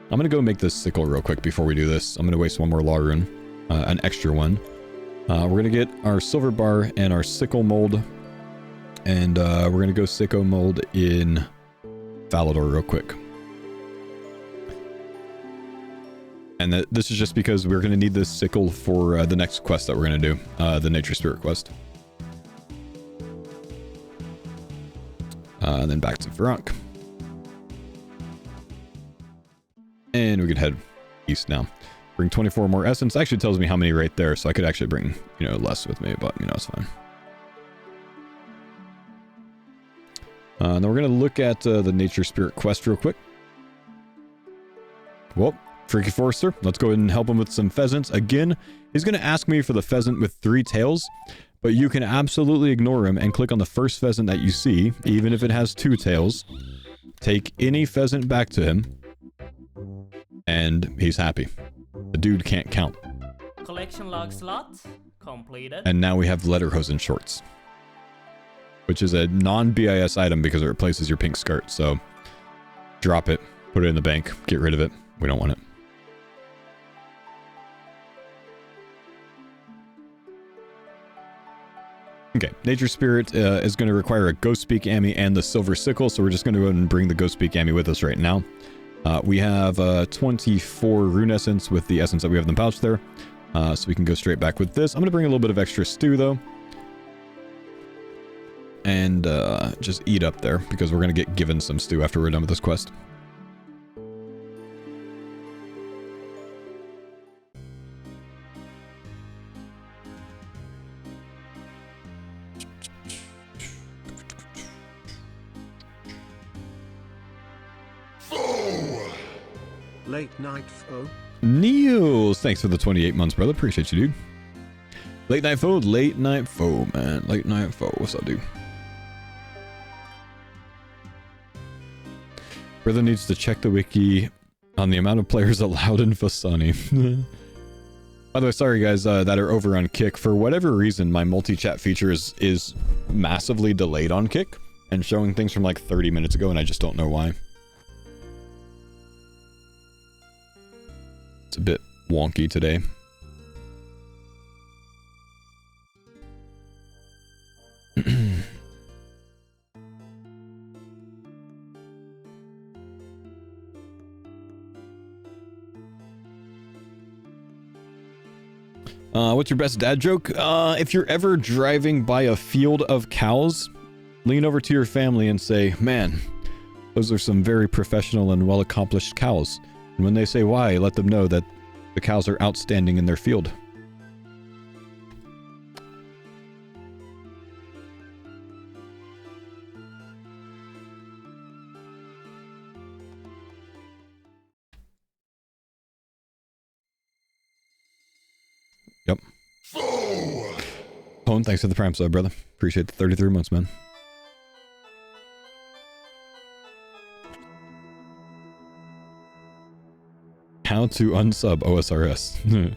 I'm going to go make this sickle real quick before we do this. I'm going to waste one more law rune. An extra one. We're going to get our silver bar and our sickle mold. And we're going to go sicko mold in Falador real quick. And this is just because we're going to need this sickle for the next quest that we're going to do. The Nature Spirit quest. And then back to Virak. And we can head east now. Bring 24 more essence. Actually tells me how many right there, so I could actually bring, you know, less with me, but, you know, it's fine. Then we're going to look at the Nature Spirit quest real quick. Well, Freaky Forester, let's go ahead and help him with some pheasants. Again, he's going to ask me for the pheasant with 3 tails, but you can absolutely ignore him and click on the first pheasant that you see, even if it has 2 tails. Take any pheasant back to him. and he's happy. The dude can't count. Collection log slot completed. And now we have lederhosen shorts, which is a non-BIS item because it replaces your pink skirt. So drop it, put it in the bank, get rid of it. We don't want it. Okay, Nature Spirit is going to require a Ghost Speak Ami and the Silver Sickle, so we're just going to go ahead and bring the Ghost Speak Ami with us right now. We have 24 Rune Essence with the essence that we have in the pouch there, so we can go straight back with this. I'm going to bring a little bit of extra stew, though, and just eat up there, because we're going to get given some stew after we're done with this quest. Late night foe. Niels, thanks for the 28 months, brother. Appreciate you, dude. Late night foe, man. Late night foe. What's up, dude? Brother needs to check the wiki on the amount of players allowed in Fasani. By the way, sorry guys that are over on Kick. For whatever reason, my multi-chat feature is massively delayed on Kick and showing things from like 30 minutes ago, and I just don't know why. It's a bit wonky today. What's your best dad joke? If you're ever driving by a field of cows, lean over to your family and say, "Man, those are some very professional and well-accomplished cows." And when they say why, let them know that the cows are outstanding in their field. Yep. Pone, thanks for the prime sub, brother. Appreciate the 33 months, man. How to unsub OSRS.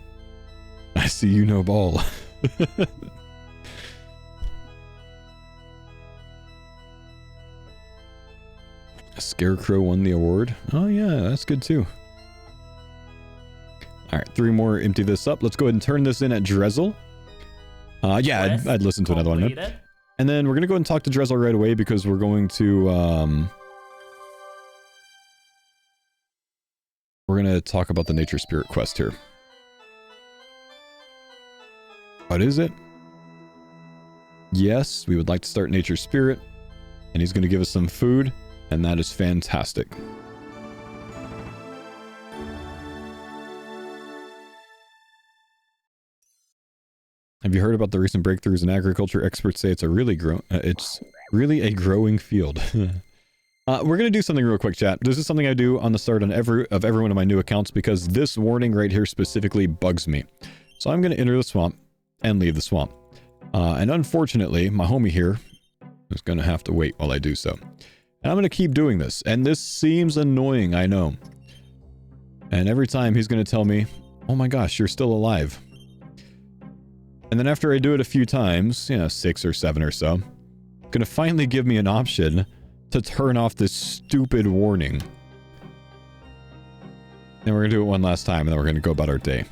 I see you know ball. A Scarecrow won the award. Oh yeah, that's good too. Alright, 3 more, empty this up. Let's go ahead and turn this in at Drezel. Yeah, I'd listen to another one. Right? And then we're going to go ahead and talk to Drezel right away because we're going to... We're going to talk about the Nature Spirit quest here. What is it? Yes, we would like to start Nature Spirit. And he's going to give us some food. And that is fantastic. Have you heard about the recent breakthroughs in agriculture? Experts say it's really a growing field. We're going to do something real quick, chat. This is something I do on the start on every one of my new accounts because this warning right here specifically bugs me. So I'm going to enter the swamp and leave the swamp. And unfortunately, my homie here is going to have to wait while I do so. And I'm going to keep doing this. And this seems annoying, I know. And every time he's going to tell me, "Oh my gosh, you're still alive." And then after I do it a few times, 6 or 7 or so, going to finally give me an option to turn off this stupid warning. And we're going to do it one last time, and then we're going to go about our day.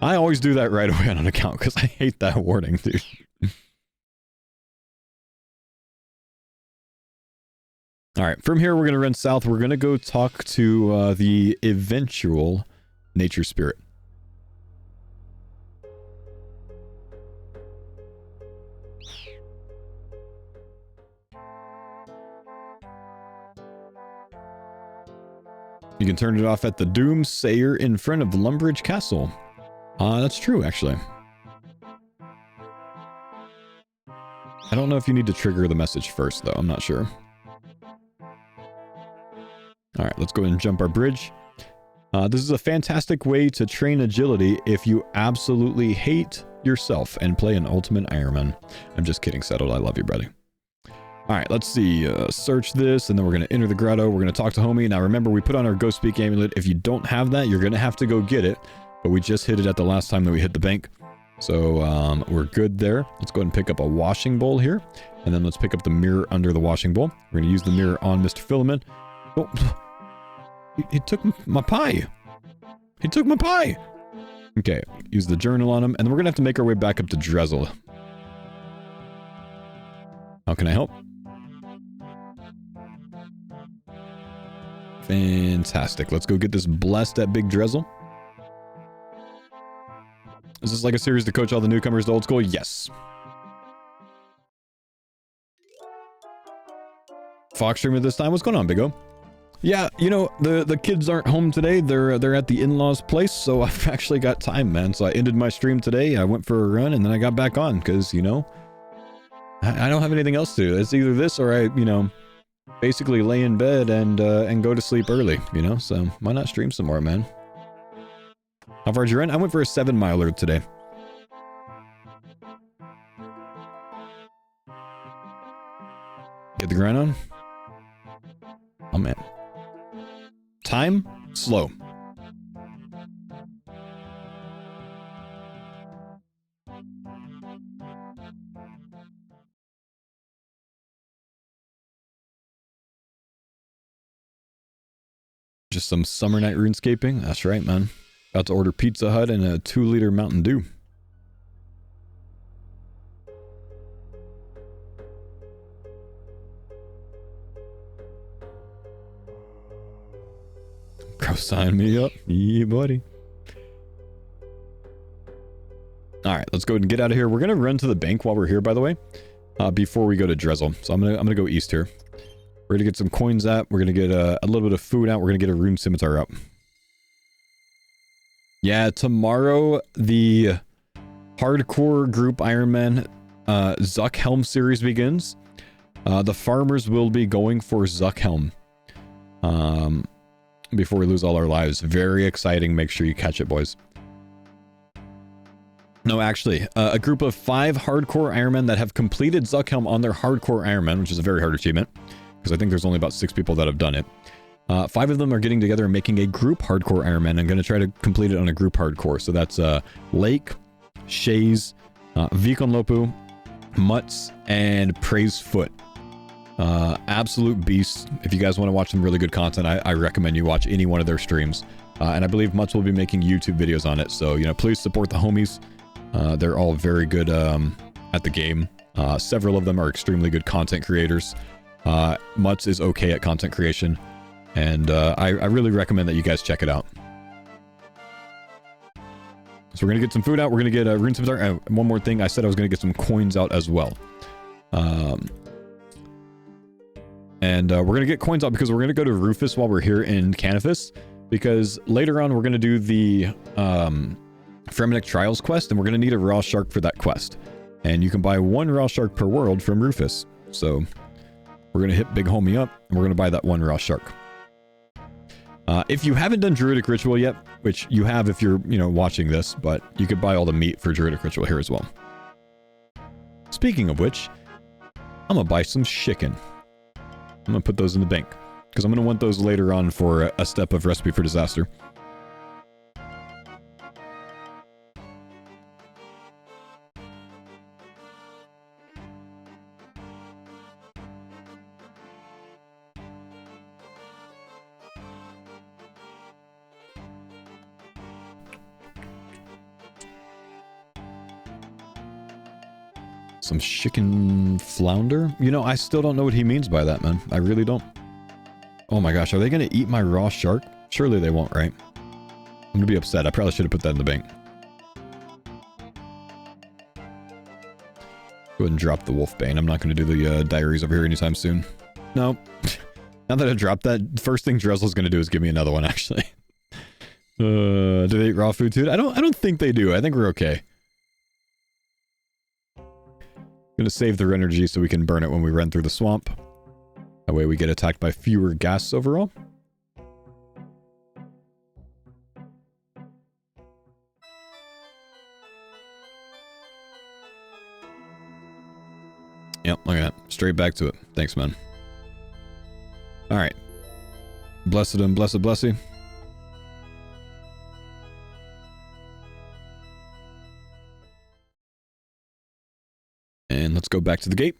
I always do that right away on an account, because I hate that warning, dude. Alright, from here we're going to run south. We're going to go talk to the eventual Nature Spirit. You can turn it off at the Doomsayer in front of Lumbridge Castle. That's true, actually. I don't know if you need to trigger the message first, though. I'm not sure. Alright, let's go ahead and jump our bridge. This is a fantastic way to train agility if you absolutely hate yourself and play an ultimate Ironman. I'm just kidding, Settled. I love you, buddy. All right, let's see. Search this, and then we're going to enter the grotto. We're going to talk to homie. Now, remember, we put on our Ghost Speak amulet. If you don't have that, you're going to have to go get it. But we just hit it at the last time that we hit the bank. So we're good there. Let's go ahead and pick up a washing bowl here. And then let's pick up the mirror under the washing bowl. We're going to use the mirror on Mr. Philemon. Oh, he took my pie. He took my pie. Okay, use the journal on him. And then we're going to have to make our way back up to Drizzle. How can I help? Fantastic. Let's go get this blessed at Big Drizzle. Is this like a series to coach all the newcomers to old school? Yes. Fox streamer this time. What's going on, Big O? Yeah, you know, the kids aren't home today. They're at the in-laws' place, so I've actually got time, man. So I ended my stream today. I went for a run, and then I got back on, because, you know, I don't have anything else to do. It's either this or I, you know, basically lay in bed and go to sleep early, you know? So why not stream some more, man? How far did you run? I went for a 7-miler today. Get the grind on? Oh, man. Time? Slow. Just some summer night runescaping. That's right, man. About to order Pizza Hut and a 2-liter Mountain Dew. Go sign me up. Yeah, buddy. Alright, let's go ahead and get out of here. We're gonna run to the bank while we're here, by the way. Before we go to Drizzle. So I'm gonna go east here. We're gonna get some coins out. We're gonna get a little bit of food out. We're gonna get a rune scimitar out. Yeah, tomorrow the hardcore group Ironman Zuckhelm series begins. The farmers will be going for Zuckhelm. Before we lose all our lives. Very exciting. Make sure you catch it, boys. No, actually, a group of 5 hardcore Ironmen that have completed Zuckhelm on their hardcore Ironman, which is a very hard achievement, because I think there's only about 6 people that have done it. 5 of them are getting together and making a group hardcore Ironman. I'm going to try to complete it on a group hardcore. So that's Lake, Shays, Vikonlopu, Mutz, and Praise Foot. Absolute beasts. If you guys want to watch some really good content, I recommend you watch any one of their streams. And I believe Mutz will be making YouTube videos on it. So, you know, please support the homies. They're all very good at the game. Several of them are extremely good content creators. Mutz is okay at content creation. And I really recommend that you guys check it out. So we're going to get some food out. We're going to get a rune scimitar. One more thing. I said I was going to get some coins out as well. And we're going to get coins out because we're going to go to Rufus while we're here in Canifis. Because later on, we're going to do the Fremenic Trials quest. And we're going to need a raw shark for that quest. And you can buy 1 raw shark per world from Rufus. So we're going to hit Big Homie up. And we're going to buy that 1 raw shark. If you haven't done Druidic Ritual yet, which you have if you're, you know, watching this, but you could buy all the meat for Druidic Ritual here as well. Speaking of which, I'm going to buy some chicken. I'm going to put those in the bank, because I'm going to want those later on for a step of Recipe for Disaster. Some chicken flounder? You know, I still don't know what he means by that, man. I really don't. Oh my gosh, are they going to eat my raw shark? Surely they won't, right? I'm going to be upset. I probably should have put that in the bank. Go ahead and drop the Wolfbane. I'm not going to do the diaries over here anytime soon. No. Now that I dropped that, first thing Drizzle's going to do is give me another one, actually. Do they eat raw food too? I don't think they do. I think we're okay. Gonna save their energy so we can burn it when we run through the swamp. That way we get attacked by fewer ghasts overall. Yep, look at that. Straight back to it. Thanks, man. Alright. Blessed and blessed, blessy. And let's go back to the gate.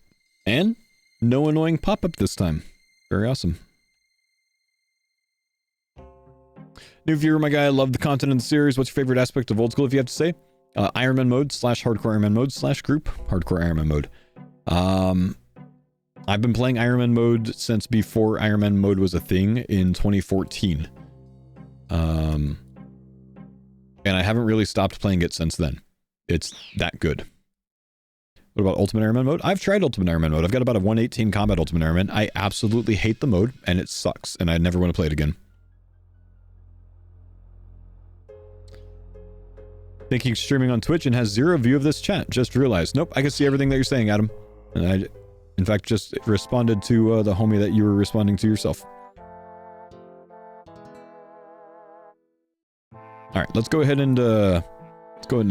And no annoying pop-up this time. Very awesome. New viewer, my guy. I love the content in the series. What's your favorite aspect of old school, if you have to say? Ironman mode / hardcore Ironman mode / group hardcore Ironman mode. I've been playing Ironman mode since before Ironman mode was a thing in 2014. And I haven't really stopped playing it since then. It's that good. What about Ultimate Ironman mode? I've tried Ultimate Ironman mode. I've got about a 118 combat Ultimate Ironman. I absolutely hate the mode, and it sucks, and I never want to play it again. Thinking streaming on Twitch and has 0 view of this chat. Just realized. Nope, I can see everything that you're saying, Adam. And I, in fact, just responded to the homie that you were responding to yourself. All right, let's go ahead and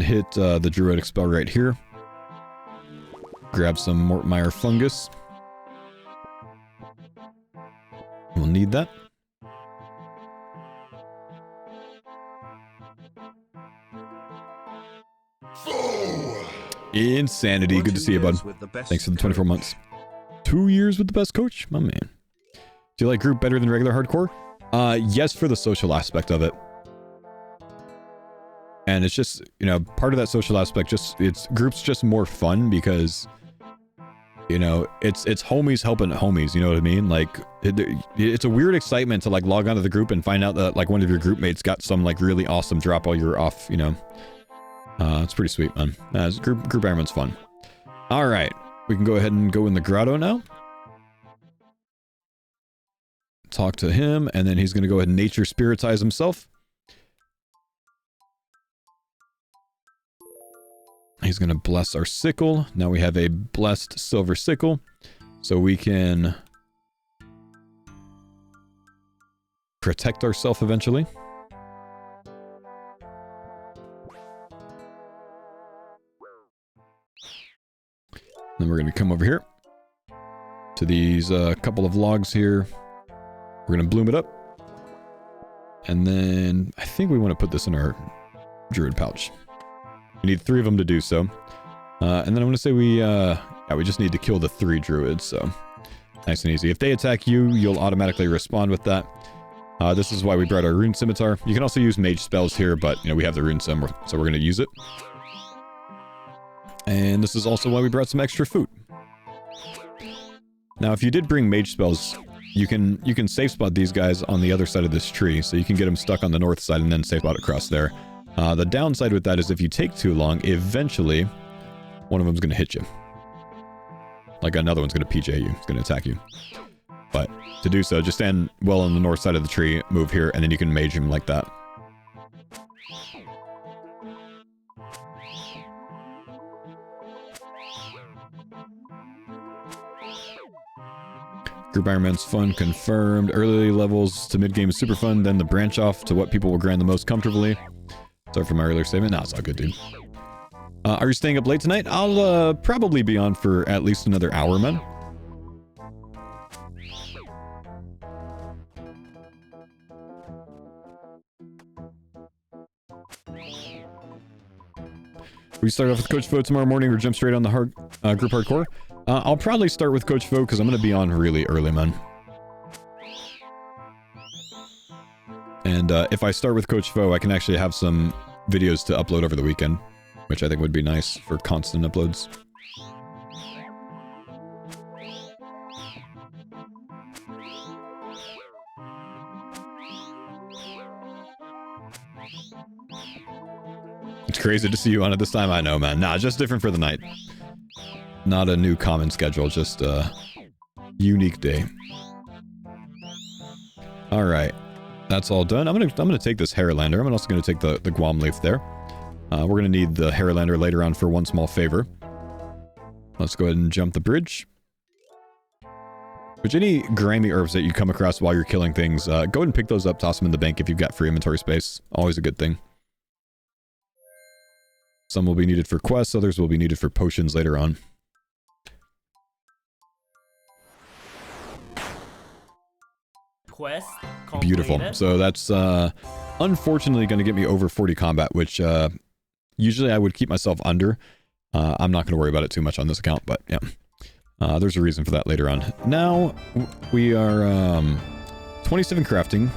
hit the Druidic spell right here. Grab some Mortmire fungus. We'll need that. Insanity. Good to see you, bud. Thanks for the 24 months. 2 years with the best coach? My man. Do you like group better than regular hardcore? Yes, for the social aspect of it. And it's just, you know, part of that social aspect, it's groups just more fun because, you know, it's homies helping homies, you know what I mean? Like, it's a weird excitement to, like, log onto the group and find out that, like, one of your group mates got some, like, really awesome drop while you're off, you know? It's pretty sweet, man. Group Ironman's fun. All right. We can go ahead and go in the grotto now. Talk to him, and then he's going to go ahead and nature spiritize himself. He's going to bless our sickle. Now we have a blessed silver sickle. So we can protect ourselves eventually. Then we're going to come over here to these couple of logs here. We're going to bloom it up. And then I think we want to put this in our druid pouch. We need 3 of them to do so. And then I'm going to say we just need to kill the 3 druids, so nice and easy. If they attack you, you'll automatically respond with that. This is why we brought our rune scimitar. You can also use mage spells here, but, you know, we have the rune sim, so we're going to use it. And this is also why we brought some extra food. Now, if you did bring mage spells, you can safe spot these guys on the other side of this tree, so you can get them stuck on the north side and then safe spot across there. The downside with that is if you take too long, eventually one of them's going to hit you. Like another one's going to PJ you. It's going to attack you. But to do so, just stand well on the north side of the tree, move here, and then you can mage him like that. Group Ironman's fun, confirmed. Early levels to mid-game is super fun, then the branch off to what people will grind the most comfortably. Sorry for my earlier statement. Nah, it's all good, dude. Are you staying up late tonight? I'll probably be on for at least another hour, man. We start off with Coach Fo tomorrow morning or jump straight on the group hardcore? I'll probably start with Coach Fo because I'm going to be on really early, man. And if I start with Coach Fo, I can actually have some videos to upload over the weekend, which I think would be nice for constant uploads. It's crazy to see you on it this time. I know, man. Nah, just different for the night. Not a new common schedule, just a unique day. All right. That's all done. I'm gonna take this Haralander. I'm also gonna take the Guam leaf there. We're gonna need the Haralander later on for one small favor. Let's go ahead and jump the bridge. Which any grimy herbs that you come across while you're killing things, go ahead and pick those up, toss them in the bank if you've got free inventory space. Always a good thing. Some will be needed for quests, others will be needed for potions later on. quest Beautiful. completed. So that's unfortunately going to get me over 40 combat, which usually I would keep myself under. I'm not going to worry about it too much on this account, but yeah. There's a reason for that later on. Now we are 27 crafting,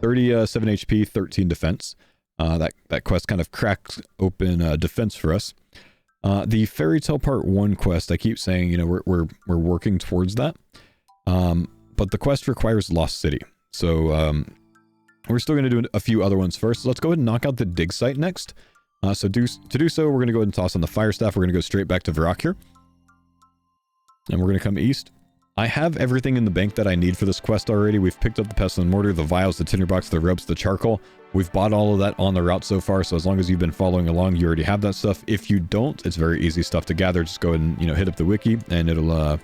37 HP, 13 defense. That quest kind of cracks open defense for us. The Fairy Tale Part 1 quest, I keep saying, you know, we're working towards that. But the quest requires Lost City. So we're still going to do a few other ones first. So let's go ahead and knock out the Digsite next. To do so, we're going to go ahead and toss on the Fire Staff. We're going to go straight back to Varrock here. And we're going to come east. I have everything in the bank that I need for this quest already. We've picked up the Pestle and Mortar, the Vials, the Tinderbox, the Ropes, the Charcoal. We've bought all of that on the route so far, so as long as you've been following along, you already have that stuff. If you don't, it's very easy stuff to gather. Just go ahead and, you know, hit up the wiki, and it'll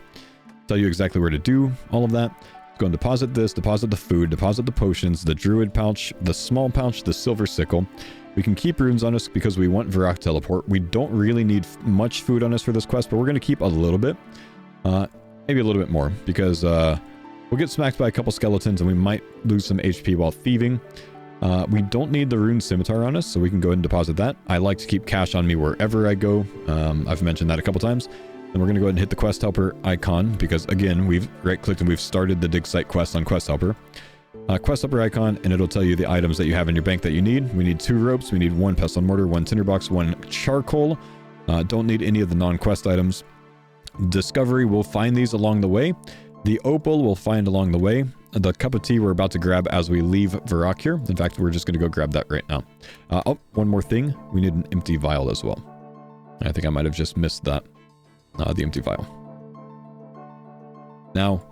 tell you exactly where to do all of that. Go and deposit this, deposit the food, deposit the potions, the Druid pouch, the small pouch, the Silver Sickle. We can keep runes on us because we want Varrock Teleport. We don't really need much food on us for this quest, but we're going to keep a little bit. Maybe a little bit more, because we'll get smacked by a couple skeletons and we might lose some HP while thieving. We don't need the Rune Scimitar on us, so we can go ahead and deposit that. I like to keep cash on me wherever I go. I've mentioned that a couple times. And we're going to go ahead and hit the Quest Helper icon, because again, we've right-clicked and we've started the Digsite quest on Quest Helper. Quest Helper icon, and it'll tell you the items that you have in your bank that you need. We need 2 ropes, we need 1 pestle and mortar, 1 tinderbox, 1 charcoal. Don't need any of the non-quest items. Discovery, we'll find these along the way. The opal we'll find along the way. The cup of tea we're about to grab as we leave Varrock here. In fact, we're just going to go grab that right now. Oh, one more thing. We need an empty vial as well. I think I might have just missed that. The empty vial. Now,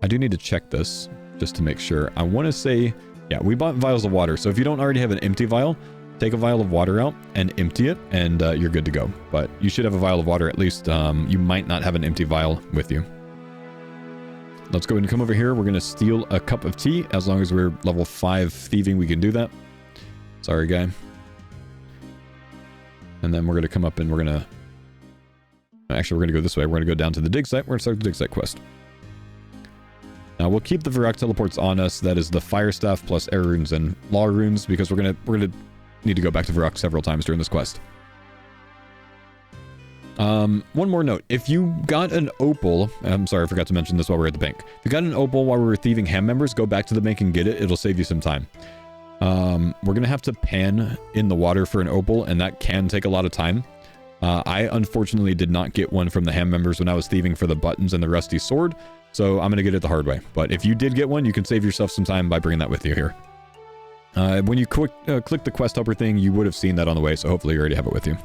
I do need to check this just to make sure. I want to say, yeah, we bought vials of water. So if you don't already have an empty vial, take a vial of water out and empty it, and you're good to go. But you should have a vial of water at least. You might not have an empty vial with you. Let's go ahead and come over here. We're going to steal a cup of tea. As long as we're level 5 thieving, we can do that. Sorry, guy. And then we're going to come up and we're going to... Actually, we're going to go this way. We're going to go down to the Digsite. We're going to start the Digsite quest. Now, we'll keep the Varrock teleports on us. That is the Fire Staff plus Air Runes and Law Runes, because we're gonna need to go back to Varrock several times during this quest. One more note. If you got an opal... I'm sorry, I forgot to mention this while we were at the bank. If you got an opal while we were thieving ham members, go back to the bank and get it. It'll save you some time. We're going to have to pan in the water for an opal, and that can take a lot of time. I unfortunately did not get one from the ham members when I was thieving for the buttons and the rusty sword, so I'm going to get it the hard way. But if you did get one, you can save yourself some time by bringing that with you here. When you click the quest helper thing, you would have seen that on the way, so hopefully you already have it with you.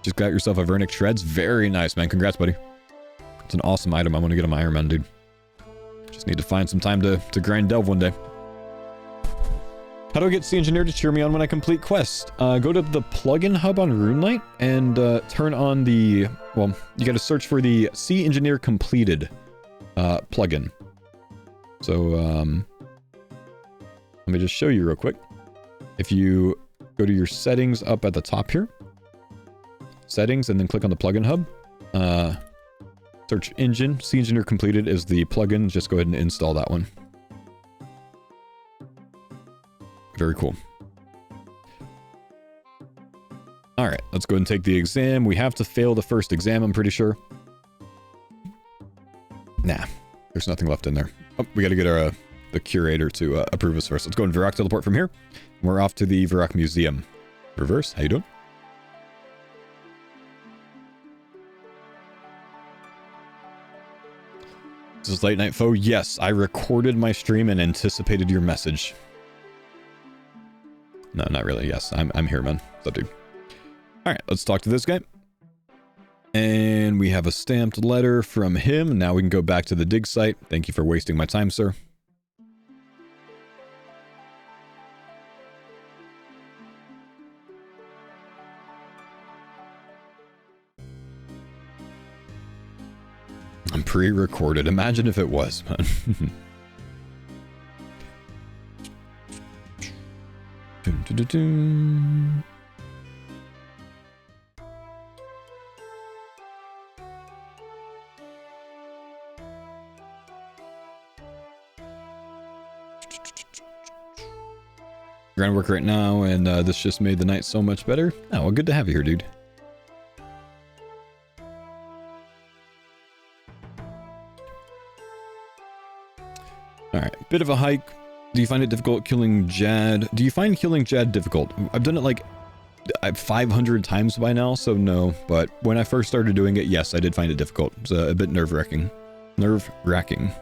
Just got yourself a Vernic Shreds. Very nice, man. Congrats, buddy. It's an awesome item. I want to get on my Iron Man, dude. Just need to find some time to grind Delve one day. How do I get Sea Engineer to cheer me on when I complete quests? Go to the plugin hub on RuneLite and turn on the... Well, you got to search for the Sea Engineer Completed plugin. So, let me just show you real quick. If you go to your settings up at the top here, settings, and then click on the plugin hub, search engine. Sea Engineer Completed is the plugin. Just go ahead and install that one. Very cool. All right, let's go ahead and take the exam. We have to fail the first exam, I'm pretty sure. Nah, there's nothing left in there. Oh, we got to get the curator to approve us first. Let's go and Varrock teleport from here. We're off to the Varrock Museum. Reverse, how you doing? This is Late Night Foe. Yes, I recorded my stream and anticipated your message. No, not really. Yes, I'm here, man. What's up, dude? All right, let's talk to this guy. And we have a stamped letter from him. Now we can go back to the dig site. Thank you for wasting my time, sir. I'm pre-recorded. Imagine if it was, man. Dun, dun, dun, dun. Groundwork right now, and this just made the night so much better. Oh, well, good to have you here, dude. Alright, bit of a hike. Do you find it difficult killing Jad? Do you find killing Jad difficult? I've done it like 500 times by now, so no. But when I first started doing it, yes, I did find it difficult. It's a bit nerve-wracking. Nerve-wracking.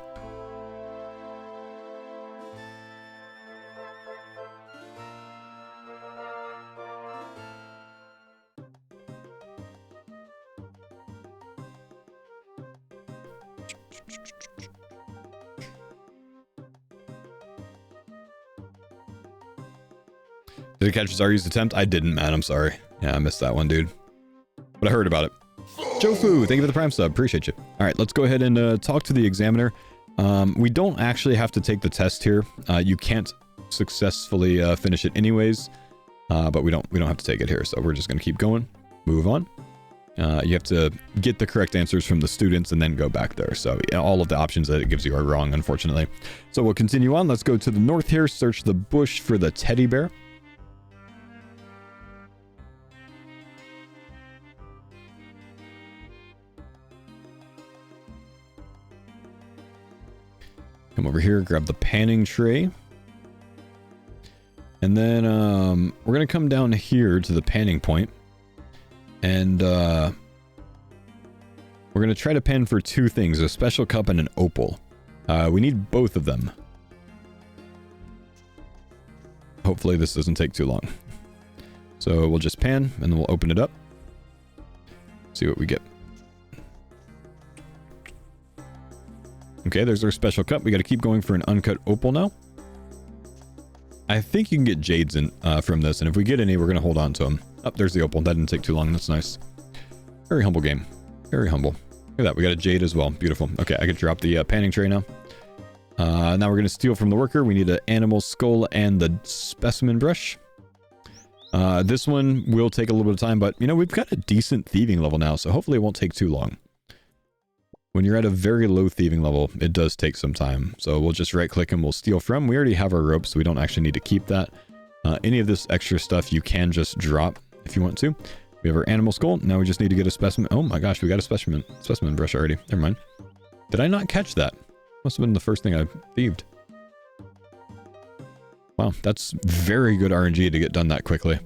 Did it catch Zari's attempt? I didn't, man. I'm sorry. Yeah, I missed that one, dude. But I heard about it. Jofu, thank you for the Prime sub. Appreciate you. All right, let's go ahead and talk to the examiner. We don't actually have to take the test here. You can't successfully finish it anyways, but we don't have to take it here. So we're just gonna keep going. Move on. You have to get the correct answers from the students and then go back there. So yeah, all of the options that it gives you are wrong, unfortunately. So we'll continue on. Let's go to the north here. Search the bush for the teddy bear. Come over here, grab the panning tray. And then we're going to come down here to the panning point. And we're going to try to pan for two things, a special cup and an opal. We need both of them. Hopefully this doesn't take too long. So we'll just pan and then we'll open it up. See what we get. Okay, there's our special cup. We got to keep going for an uncut opal now. I think you can get jades in from this, and if we get any, we're going to hold on to them. Oh, there's the opal. That didn't take too long. That's nice. Very humble game. Very humble. Look at that. We got a jade as well. Beautiful. Okay, I can drop the panning tray now. Now we're going to steal from the worker. We need an animal skull and the specimen brush. This one will take a little bit of time, but, you know, we've got a decent thieving level now, so hopefully it won't take too long. When you're at a very low thieving level, it does take some time. So we'll just right click and we'll steal from. We already have our rope, so we don't actually need to keep that. Any of this extra stuff you can just drop if you want to. We have our animal skull. Now we just need to get a specimen. Oh my gosh, we got a specimen brush already. Never mind. Did I not catch that? Must have been the first thing I thieved. Wow, that's very good RNG to get done that quickly.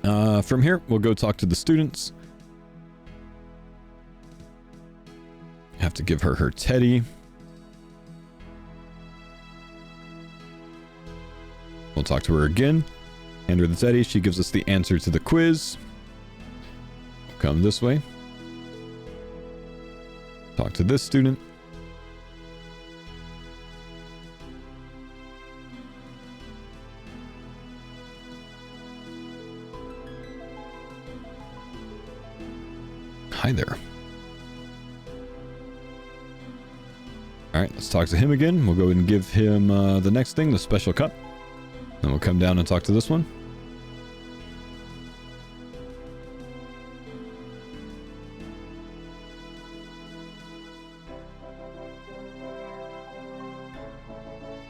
From here, we'll go talk to the students. Have to give her her teddy. We'll talk to her again. Hand her the teddy. She gives us the answer to the quiz. We'll come this way. Talk to this student. Hi there. Alright, let's talk to him again. We'll go ahead and give him the next thing, the special cup. Then we'll come down and talk to this one.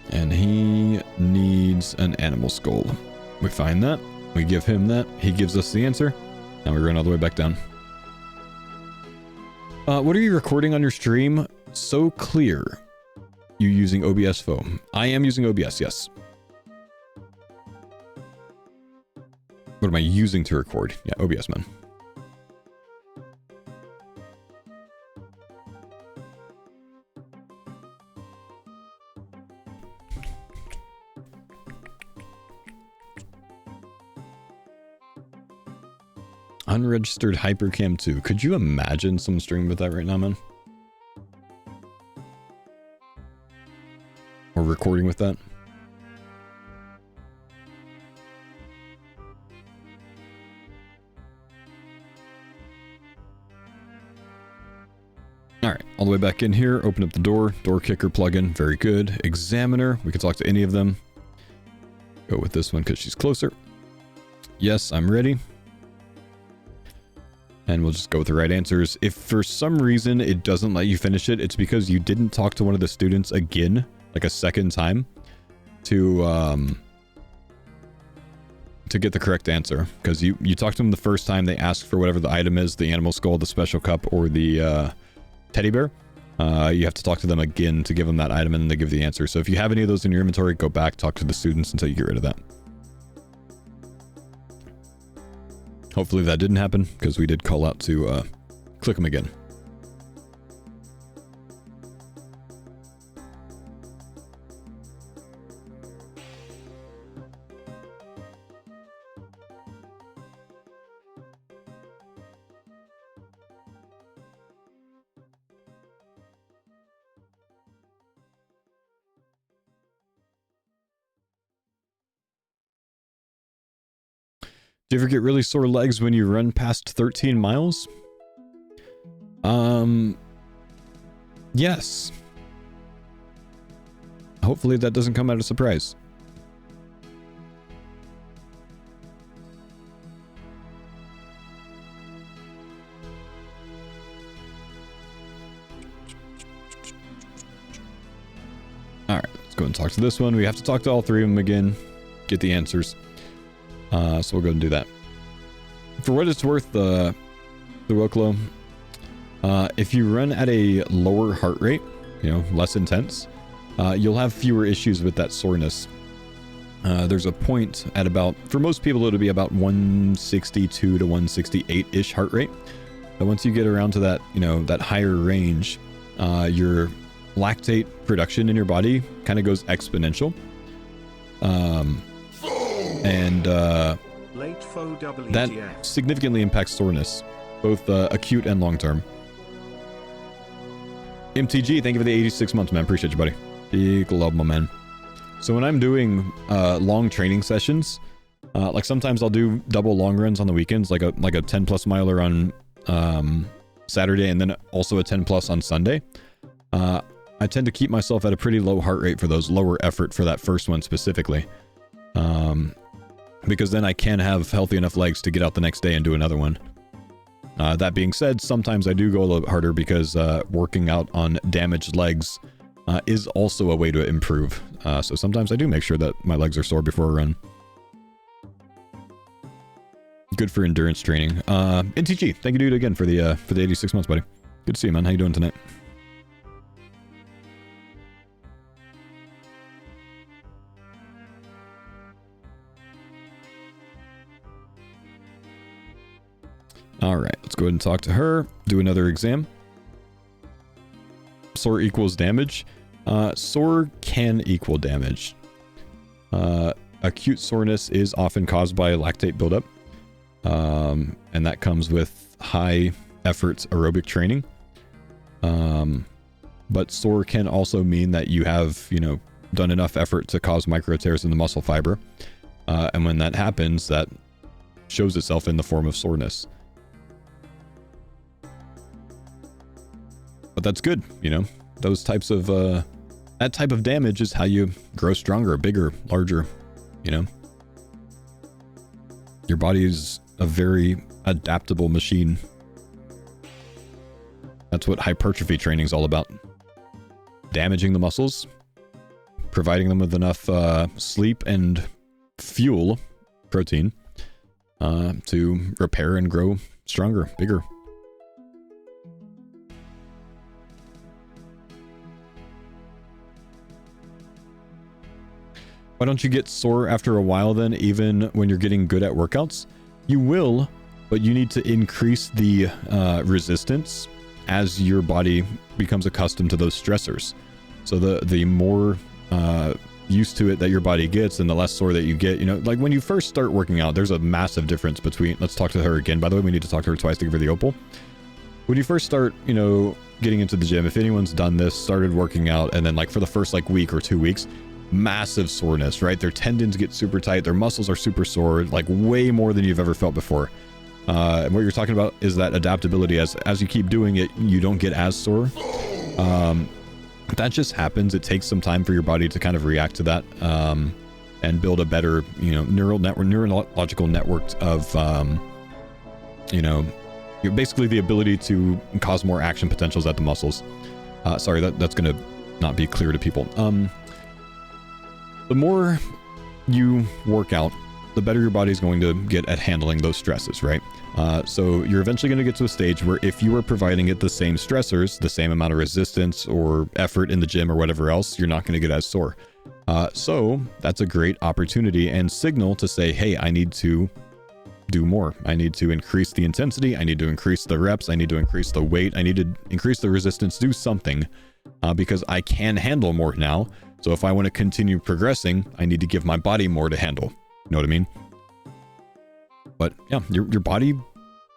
And he needs an animal skull. We find that. We give him that. He gives us the answer. Now we run all the way back down. What are you recording on your stream? So clear. You using OBS foam? I am using OBS, yes. What am I using to record? Yeah, OBS, man. Unregistered Hypercam 2. Could you imagine someone streaming with that right now, man? Or recording with that? Alright, all the way back in here. Open up the door. Door kicker plugin. Very good. Examiner. We can talk to any of them. Go with this one because she's closer. Yes, I'm ready. And we'll just go with the right answers. If for some reason it doesn't let you finish it, it's because you didn't talk to one of the students again, like a second time, to get the correct answer. Because you talked to them the first time, they asked for whatever the item is, the animal skull, the special cup, or the teddy bear. You have to talk to them again to give them that item, and then they give the answer. So if you have any of those in your inventory, go back, talk to the students until you get rid of that. Hopefully that didn't happen, because we did call out to click them again. Do you ever get really sore legs when you run past 13 miles? Yes. Hopefully that doesn't come as a surprise. Alright, let's go and talk to this one. We have to talk to all three of them again, get the answers. So we'll go and do that. For what it's worth, the Woklo, if you run at a lower heart rate, less intense, you'll have fewer issues with that soreness. There's a point at about, for most people, it'll be about 162 to 168-ish heart rate. But once you get around to that, that higher range, your lactate production in your body kind of goes exponential. That significantly impacts soreness, both acute and long-term. MTG, thank you for the 86 months, man. Appreciate you, buddy. Big love, my man. So when I'm doing long training sessions, like sometimes I'll do double long runs on the weekends, like a 10 plus miler on Saturday, and then also a 10 plus on Sunday. I tend to keep myself at a pretty low heart rate for those, lower effort for that first one specifically. Because then I can have healthy enough legs to get out the next day and do another one. That being said, sometimes I do go a little bit harder because working out on damaged legs is also a way to improve. So sometimes I do make sure that my legs are sore before a run. Good for endurance training. NTG, thank you, dude, again for the 86 months, buddy. Good to see you, man. How you doing tonight? All right, let's go ahead and talk to her. Do another exam. Sore equals damage. Sore can equal damage. Acute soreness is often caused by lactate buildup. And that comes with high effort aerobic training. But sore can also mean that you have, done enough effort to cause micro tears in the muscle fiber. And when that happens, that shows itself in the form of soreness. But that's good, those types of, that type of damage is how you grow stronger, bigger, larger, Your body is a very adaptable machine. That's what hypertrophy training is all about. Damaging the muscles, providing them with enough sleep and fuel, protein, to repair and grow stronger, bigger. Why don't you get sore after a while then, even when you're getting good at workouts? You will, but you need to increase the resistance as your body becomes accustomed to those stressors. So the more used to it that your body gets and the less sore that you get, like when you first start working out, there's a massive difference between, let's talk to her again. By the way, we need to talk to her twice to give her the opal. When you first start, getting into the gym, if anyone's done this, started working out, and then like for the first week or 2 weeks, massive soreness, right? Their tendons get super tight, their muscles are super sore, like way more than you've ever felt before. And what you're talking about is that adaptability. As you keep doing it, you don't get as sore. That just happens. It takes some time for your body to kind of react to that, and build a better, neurological network of, basically the ability to cause more action potentials at the muscles. Sorry, that's going to not be clear to people. The more you work out, the better your body's going to get at handling those stresses, right? So you're eventually going to get to a stage where if you are providing it the same stressors, the same amount of resistance or effort in the gym or whatever else, you're not going to get as sore. So that's a great opportunity and signal to say, hey, I need to do more. I need to increase the intensity. I need to increase the reps. I need to increase the weight. I need to increase the resistance, do something because I can handle more now. So if I want to continue progressing, I need to give my body more to handle. You know what I mean? But yeah, your body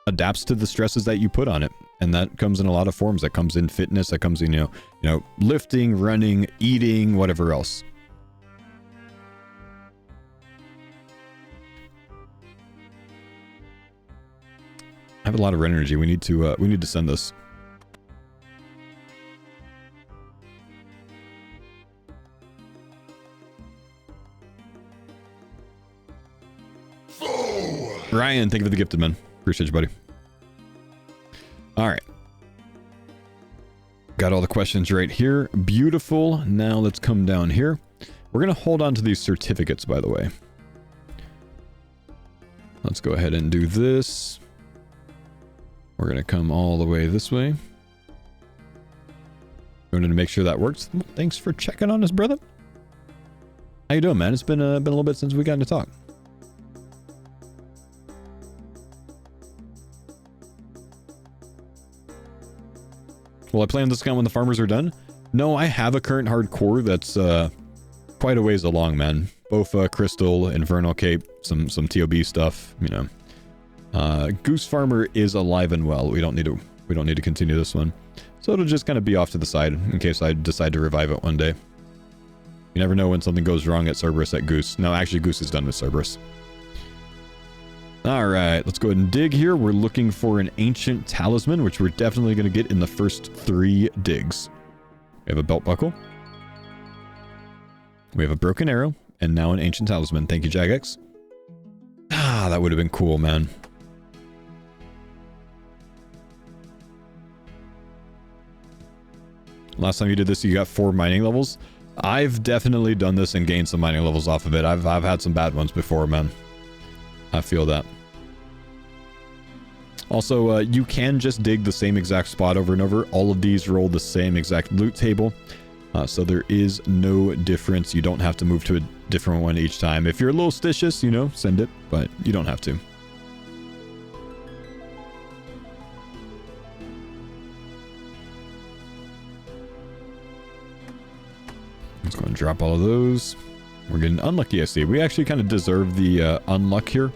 adapts to the stresses that you put on it. And that comes in a lot of forms. That comes in fitness. That comes in, you know, lifting, running, eating, whatever else. I have a lot of red energy. We need to send this. Ryan, thank you for the gifted, man. Appreciate you, buddy. All right. Got all the questions right here. Beautiful. Now let's come down here. We're going to hold on to these certificates, by the way. Let's go ahead and do this. We're going to come all the way this way. Going to make sure that works. Thanks for checking on us, brother. How you doing, man? It's been a little bit since we got to talk. Will I play on this account when the farmers are done? No, I have a current hardcore that's quite a ways along, man. Both Crystal, Infernal Cape, some TOB stuff, you know. Goose Farmer is alive and well. We don't need to continue this one. So it'll just kind of be off to the side in case I decide to revive it one day. You never know when something goes wrong at Cerberus at Goose. No, actually Goose is done with Cerberus. Alright, let's go ahead and dig here. We're looking for an ancient talisman, which we're definitely going to get in the first 3 digs. We have a belt buckle. We have a broken arrow, and now an ancient talisman. Thank you, Jagex. Ah, that would have been cool, man. Last time you did this, you got 4 mining levels. I've definitely done this and gained some mining levels off of it. I've had some bad ones before, man. I feel that. Also, you can just dig the same exact spot over and over. All of these roll the same exact loot table. So there is no difference. You don't have to move to a different one each time. If you're a little stitious, you know, send it, but you don't have to. Let's go and drop all of those. We're getting unlucky, I see. We actually kind of deserve the unluck here.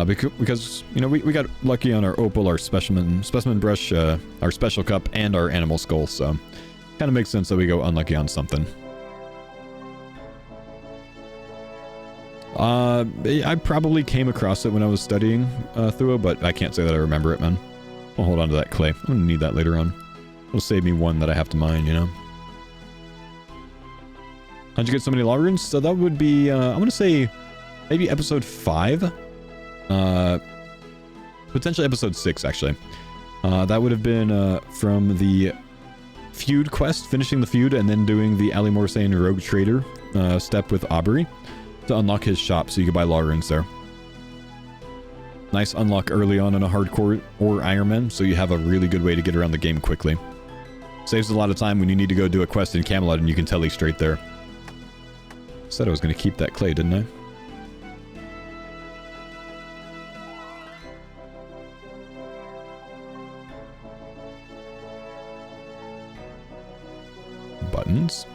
Because, you know, we got lucky on our opal, our specimen brush, our special cup, and our animal skull, so kind of makes sense that we go unlucky on something. I probably came across it when I was studying Thuo, but I can't say that I remember it, man. I'll hold on to that clay. I'm gonna need that later on. It'll save me one that I have to mine, you know? How'd you get so many law runes? So that would be, I'm gonna say maybe episode 5. Potentially episode 6, actually. That would have been from the feud quest, finishing the feud, and then doing the Ali Morsane Rogue Trader step with Aubrey to unlock his shop, so you can buy law runes there. Nice unlock early on in a hardcore or Ironman, so you have a really good way to get around the game quickly. Saves a lot of time when you need to go do a quest in Camelot and you can tele straight there. Said I was going to keep that clay, didn't I? Buttons.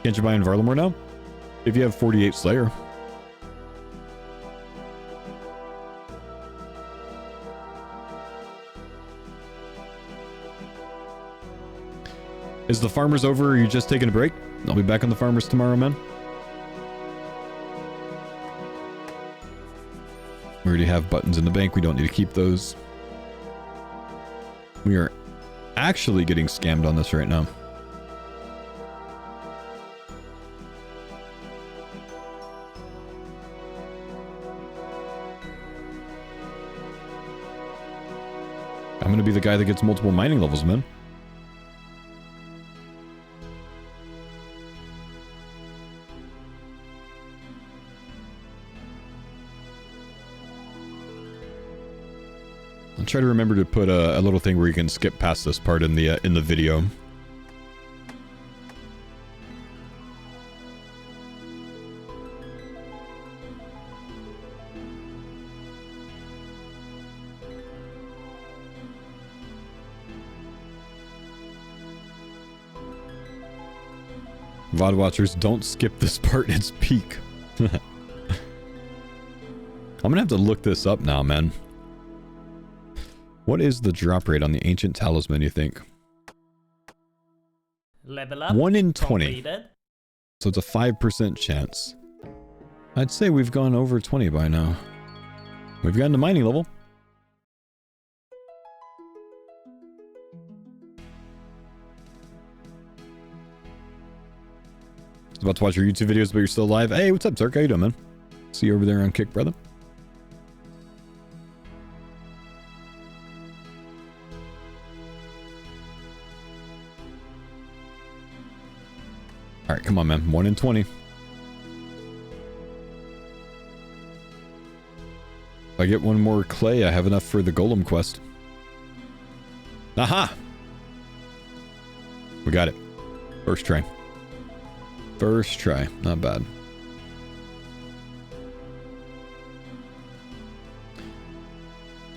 Can't you buy in Varlamore now? If you have 48 Slayer. Is the farmers over or are you just taking a break? I'll be back on the farmers tomorrow, man. We already have buttons in the bank. We don't need to keep those. We are actually getting scammed on this right now. gonna be the guy that gets multiple mining levels, man. I'll try to remember to put a little thing where you can skip past this part in the video. VOD watchers, don't skip this part, it's peak. I'm gonna have to look this up now, man. What is the drop rate on the ancient talisman, you think? Level up. 1 in 20. Completed. So it's a 5% chance. I'd say we've gone over 20 by now. We've gotten to mining level. I was about to watch your YouTube videos, but you're still alive. Hey, what's up, Zerk? How you doing, man? See you over there on Kick, brother. Alright, come on, man. 1 in 20. If I get one more clay, I have enough for the golem quest. Aha! We got it. First try. First try. Not bad.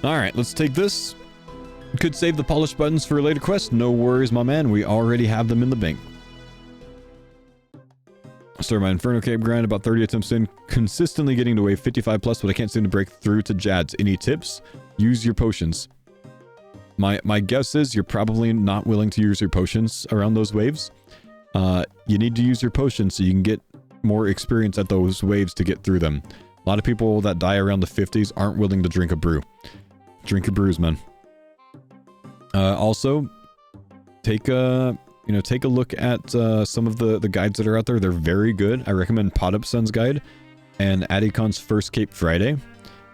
Alright, let's take this. Could save the polish buttons for a later quest. No worries, my man. We already have them in the bank. Started my Inferno Cape grind, about 30 attempts in, consistently getting to wave 55 plus, but I can't seem to break through to Jads. Any tips? Use your potions. My guess is you're probably not willing to use your potions around those waves. You need to use your potions so you can get more experience at those waves to get through them. A lot of people that die around the 50s aren't willing to drink a brew. Drink your brews, man. Also, take a look at some of the guides that are out there. They're very good. I recommend Potupson's guide and Adicon's First Cape Friday.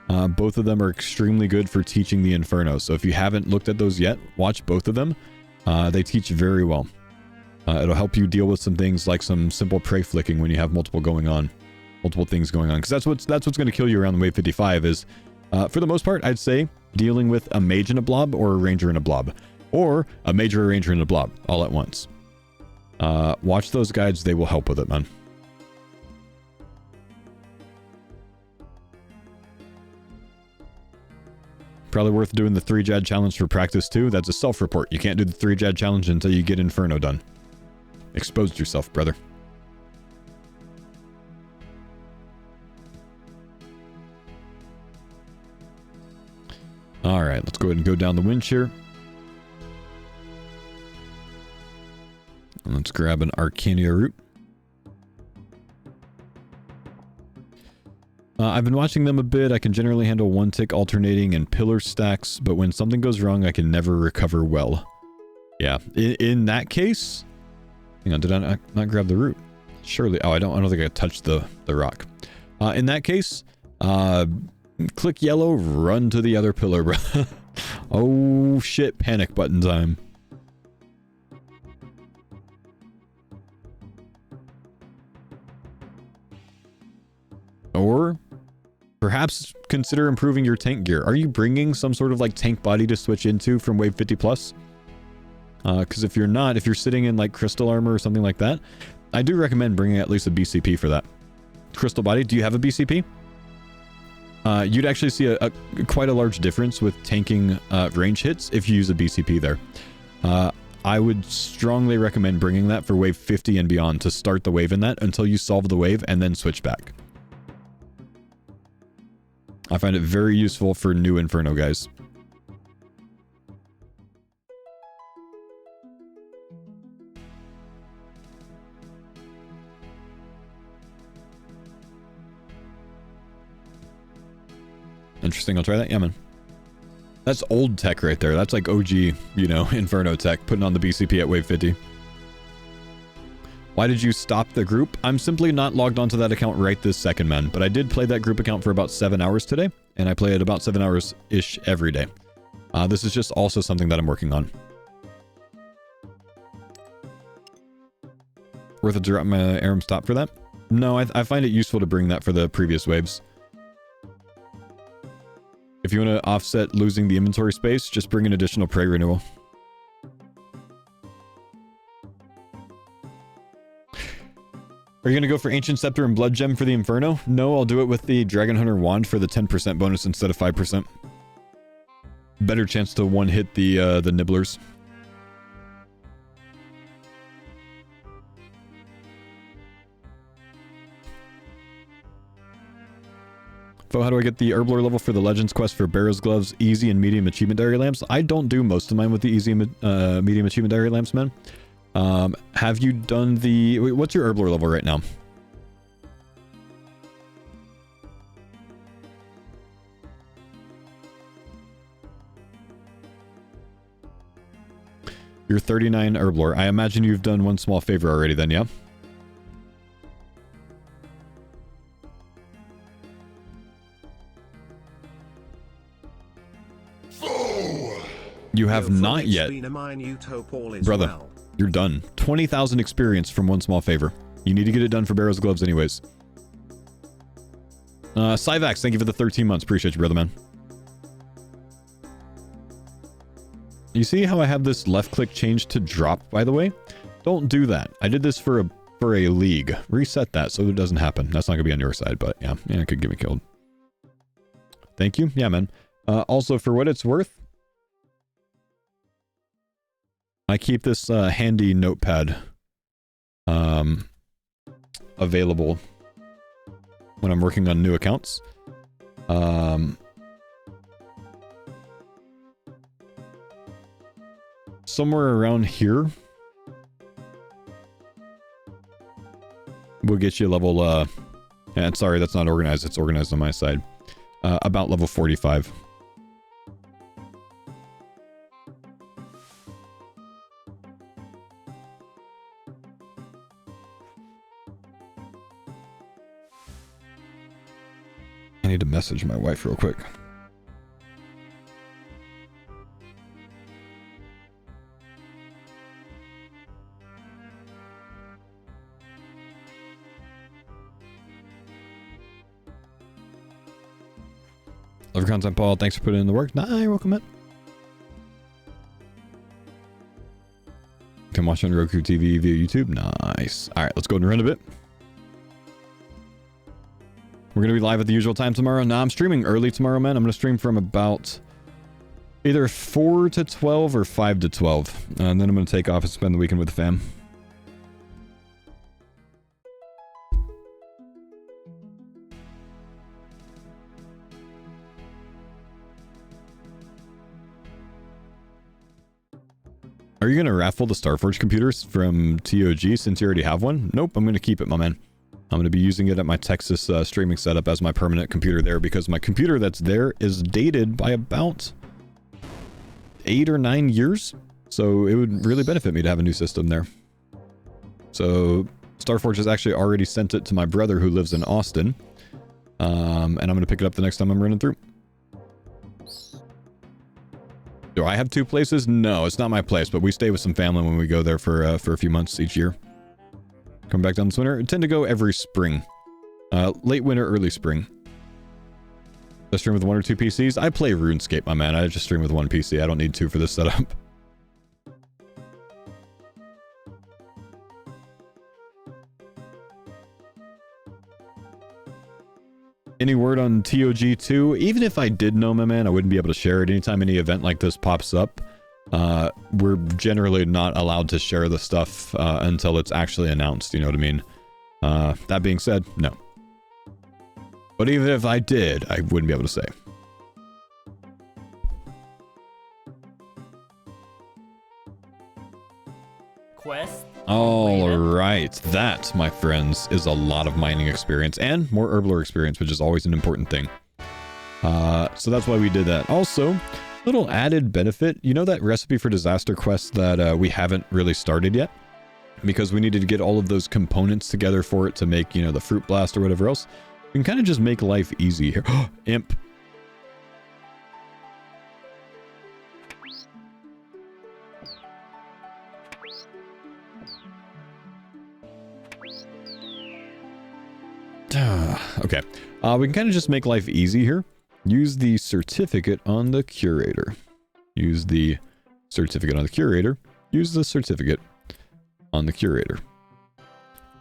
Both of them are extremely good for teaching the Inferno. So if you haven't looked at those yet, watch both of them. They teach very well. It'll help you deal with some things like some simple prey flicking when you have multiple things going on. Because that's what's going to kill you around wave 55 is, for the most part, I'd say dealing with a mage in a blob or a ranger in a blob. Or a major ranger in a blob all at once. Watch those guides, they will help with it, man. Probably worth doing the 3 Jad challenge for practice too. That's a self-report. You can't do the 3 Jad challenge until you get Inferno done. Exposed yourself, brother. Alright, let's go ahead and go down the winch here. And let's grab an Arcania root. I've been watching them a bit. I can generally handle 1-tick alternating and pillar stacks, but when something goes wrong, I can never recover well. Yeah, in that case... Hang on, did I not grab the root? Surely... Oh, I don't think I touched the rock. In that case, click yellow, run to the other pillar, bro. Oh, shit, panic button time. Or perhaps consider improving your tank gear. Are you bringing some sort of like tank body to switch into from wave 50 plus? Because if you're not, if you're sitting in like crystal armor or something like that, I do recommend bringing at least a BCP for that. Crystal body, do you have a BCP? You'd actually see quite a large difference with tanking range hits if you use a BCP there. I would strongly recommend bringing that for wave 50 and beyond to start the wave in that until you solve the wave and then switch back. I find it very useful for new Inferno guys. Interesting, I'll try that. Yeah, man. That's old tech right there. That's like OG, you know, Inferno tech, putting on the BCP at wave 50. Why did you stop the group? I'm simply not logged onto that account right this second, man. But I did play that group account for about 7 hours today. And I play it about 7 hours-ish every day. This is just also something that I'm working on. Worth it to drop my Aram stop for that? No, I find it useful to bring that for the previous waves. If you want to offset losing the inventory space, just bring an additional prey renewal. Are you going to go for Ancient Scepter and Blood Gem for the Inferno? No, I'll do it with the Dragon Hunter Wand for the 10% bonus instead of 5%. Better chance to one-hit the Nibblers. So how do I get the Herblore level for the Legends quest for Barrows gloves, easy and medium achievement diary lamps? I don't do most of mine with the easy and medium achievement diary lamps, man. Have you done the... Wait, what's your Herblore level right now? You're 39 Herblore. I imagine you've done one small favor already then, yeah? You have not yet. Brother, you're done. 20,000 experience from one small favor. You need to get it done for Barrows gloves anyways. Cyvax, thank you for the 13 months. Appreciate you, brother, man. You see how I have this left click change to drop, by the way? Don't do that. I did this for a league. Reset that so it doesn't happen. That's not gonna be on your side, but yeah, it could get me killed. Thank you. Yeah, man. Also, for what it's worth, I keep this handy notepad available when I'm working on new accounts. Somewhere around here will get you level and sorry, that's not organized, it's organized on my side. About level 45. I need to message my wife real quick. Love your content, Paul. Thanks for putting in the work. Nah, you're welcome, man. You can watch on Roku TV via YouTube. Nice. All right, let's go and run a bit. We're going to be live at the usual time tomorrow. Nah, I'm streaming early tomorrow, man. I'm going to stream from about either 4 to 12 or 5 to 12. And then I'm going to take off and spend the weekend with the fam. Are you going to raffle the Starforge computers from TOG since you already have one? Nope, I'm going to keep it, my man. I'm going to be using it at my Texas streaming setup as my permanent computer there because my computer that's there is dated by about 8 or 9 years. So it would really benefit me to have a new system there. So Starforge has actually already sent it to my brother who lives in Austin. And I'm going to pick it up the next time I'm running through. Do I have 2 places? No, it's not my place, but we stay with some family when we go there for a few months each year. Come back down this winter. I tend to go every spring. Late winter, early spring. I stream with 1 or 2 PCs. I play RuneScape, my man. I just stream with 1 PC. I don't need 2 for this setup. Any word on TOG2? Even if I did know, my man, I wouldn't be able to share it. Anytime any event like this pops up, we're generally not allowed to share the stuff until it's actually announced, you know what I mean? That being said, no. But even if I did, I wouldn't be able to say. Quest. All right, that, my friends, is a lot of mining experience and more herblore experience, which is always an important thing. So that's why we did that. Also, little added benefit, you know that recipe for disaster quest that we haven't really started yet? Because we needed to get all of those components together for it to make, you know, the fruit blast or whatever else. We can kind of just make life easy here. Imp. Okay. We can kind of just make life easy here. Use the certificate on the curator. Use the certificate on the curator. Use the certificate on the curator.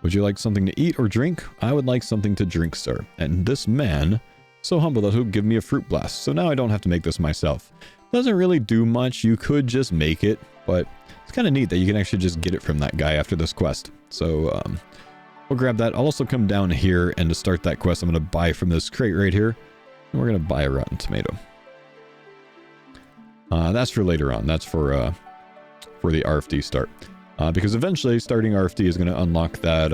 Would you like something to eat or drink? I would like something to drink, sir. And this man, so humble that he'll give me a fruit blast. So now I don't have to make this myself. Doesn't really do much. You could just make it, but it's kind of neat that you can actually just get it from that guy after this quest. So we'll grab that. I'll also come down here, and to start that quest, I'm going to buy from this crate right here. And we're going to buy a rotten tomato. That's for later on. That's for the RFD start. Because eventually starting RFD is going to unlock that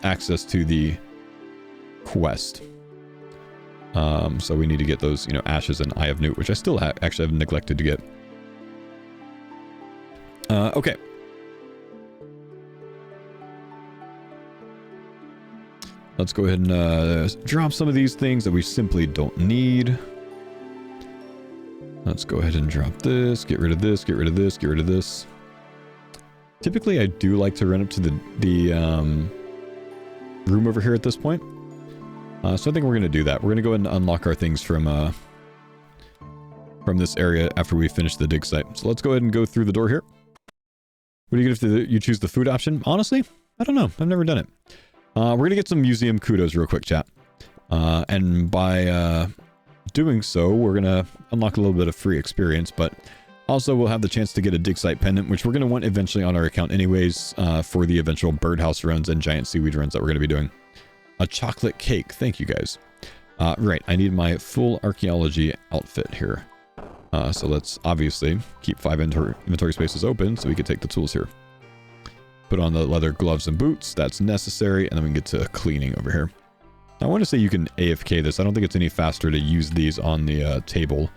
access to the quest. So we need to get those, ashes and Eye of Newt, which I still actually have neglected to get. Okay. Let's go ahead and drop some of these things that we simply don't need. Let's go ahead and drop this, get rid of this, get rid of this, get rid of this. Typically, I do like to run up to the room over here at this point. So I think we're going to do that. We're going to go ahead and unlock our things from this area after we finish the dig site. So let's go ahead and go through the door here. What do you get if you choose the food option? Honestly, I don't know. I've never done it. We're going to get some museum kudos real quick, chat. And by doing so, we're going to unlock a little bit of free experience, but also we'll have the chance to get a Digsite pendant, which we're going to want eventually on our account anyways, for the eventual birdhouse runs and giant seaweed runs that we're going to be doing. A chocolate cake. Thank you, guys. Right, I need my full archaeology outfit here. So let's obviously keep 5 inventory spaces open so we can take the tools here. Put on the leather gloves and boots. That's necessary. And then we can get to cleaning over here. I want to say you can AFK this. I don't think it's any faster to use these on the table.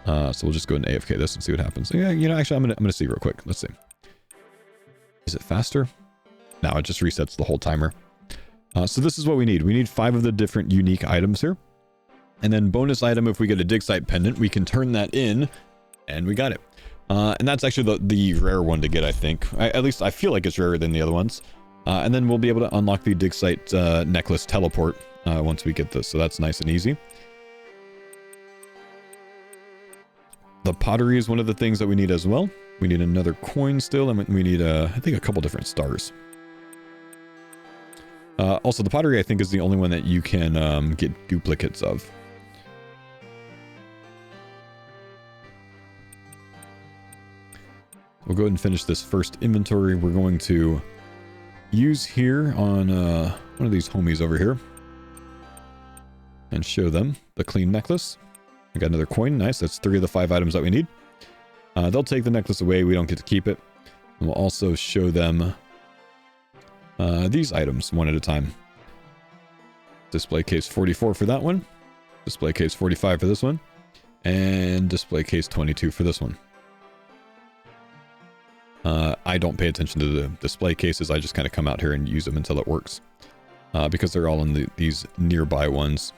So we'll just go ahead and AFK this and see what happens. Yeah, actually, I'm gonna see real quick. Let's see. Is it faster? No, it just resets the whole timer. So this is what we need. We need 5 of the different unique items here. And then bonus item, if we get a Digsite pendant, we can turn that in, and we got it. And that's actually the rare one to get, I think. At least I feel like it's rarer than the other ones. And then we'll be able to unlock the Digsite necklace teleport once we get this. So that's nice and easy. The pottery is one of the things that we need as well. We need another coin still, and we need, I think, a couple different stars. Also, the pottery, I think, is the only one that you can get duplicates of. We'll go ahead and finish this first inventory. We're going to use here on one of these homies over here and show them the clean necklace. We got another coin. Nice. That's 3 of the 5 items that we need. They'll take the necklace away. We don't get to keep it. And we'll also show them these items one at a time. Display case 44 for that one. Display case 45 for this one. And display case 22 for this one. I don't pay attention to the display cases. I just kind of come out here and use them until it works. Because they're all in these nearby ones.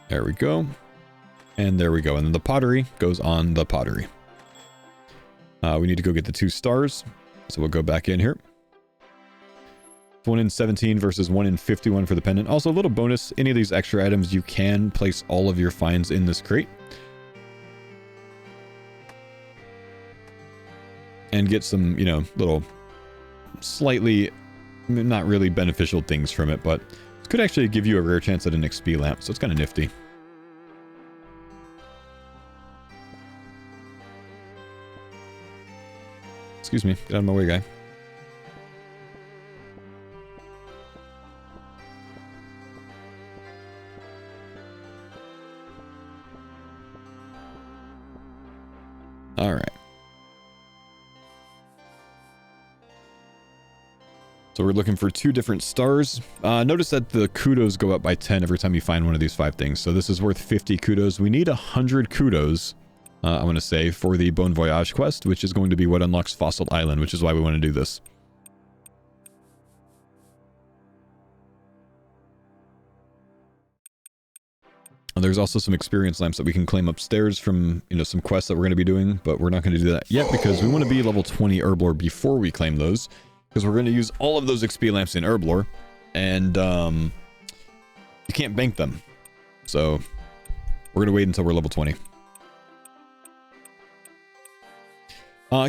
There we go. And there we go. And then the pottery goes on the pottery. We need to go get the 2 stars. So we'll go back in here. 1 in 17 versus 1 in 51 for the pendant. Also, a little bonus. Any of these extra items, you can place all of your finds in this crate. And get some, little slightly not really beneficial things from it, but it could actually give you a rare chance at an XP lamp, so it's kind of nifty. Excuse me, get out of my way, guy. All right. So we're looking for 2 different stars. Notice that the kudos go up by 10 every time you find one of these 5 things. So this is worth 50 kudos. We need 100 kudos, I want to say, for the Bon Voyage quest, which is going to be what unlocks Fossil Island, which is why we want to do this. And there's also some experience lamps that we can claim upstairs from, some quests that we're going to be doing, but we're not going to do that yet because we want to be level 20 herblore before we claim those. Because we're going to use all of those XP lamps in herblore. and you can't bank them. So we're gonna wait until we're level 20.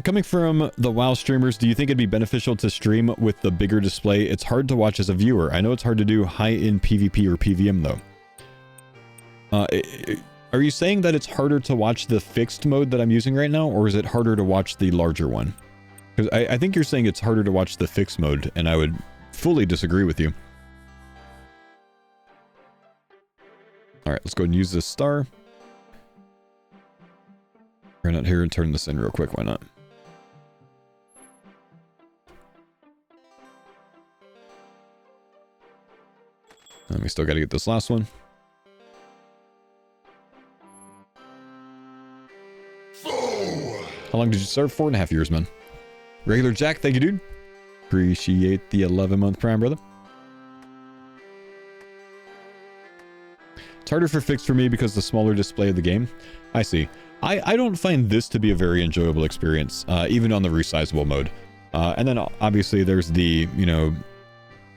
Coming from the WoW streamers, do you think it'd be beneficial to stream with the bigger display? It's hard to watch as a viewer. I know it's hard to do high-end PvP or PVM though. Are you saying that it's harder to watch the fixed mode that I'm using right now, or is it harder to watch the larger one? Because I think you're saying it's harder to watch the fixed mode, and I would fully disagree with you. Alright, let's go ahead and use this star. Run out here and turn this in real quick, why not? And we still got to get this last one. How long did you serve? 4.5 years, man. Regular Jack, thank you, dude. Appreciate the 11-month prime, brother. It's harder for fixed for me because the smaller display of the game. I see. I don't find this to be a very enjoyable experience, even on the resizable mode. And then obviously there's the, you know,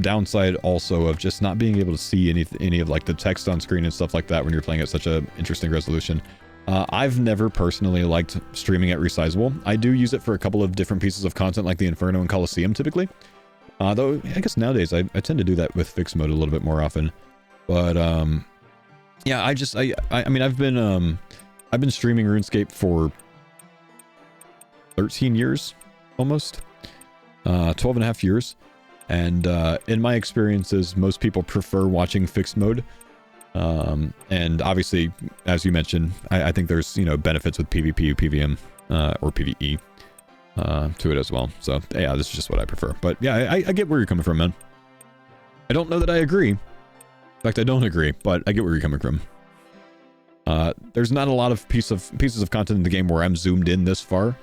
downside also of just not being able to see any of like the text on screen and stuff like that when you're playing at such a interesting resolution. I've never personally liked streaming at resizable. I do use it for a couple of different pieces of content like the Inferno and Coliseum typically. Though I guess nowadays I tend to do that with fixed mode a little bit more often. But yeah, I mean I've been streaming RuneScape for 13 years almost. 12.5 years. And in my experiences, most people prefer watching fixed mode. And obviously, as you mentioned, I think there's, you know, benefits with PvP, PVM, or PvE to it as well. So yeah, this is just what I prefer. But yeah, I get where you're coming from, man. I don't know that I agree. In fact, I don't agree, but I get where you're coming from. There's not a lot of pieces of content in the game where I'm zoomed in this far,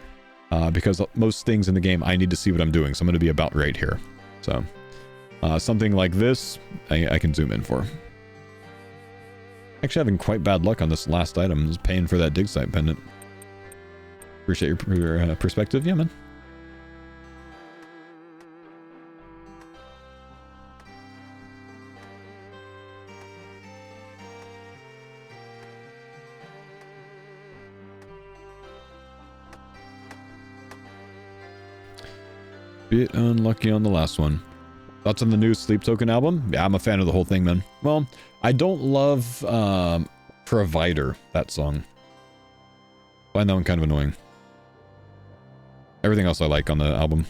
because most things in the game I need to see what I'm doing. So I'm going to be about right here. So something like this, I can zoom in for. Actually having quite bad luck on this last item. Is paying for that Digsite pendant. Appreciate your perspective. Yeah, man. Bit unlucky on the last one. Thoughts on the new Sleep Token album? Yeah, I'm a fan of the whole thing, man. Well, I don't love Provider, that song. I find that one kind of annoying. Everything else I like on the album.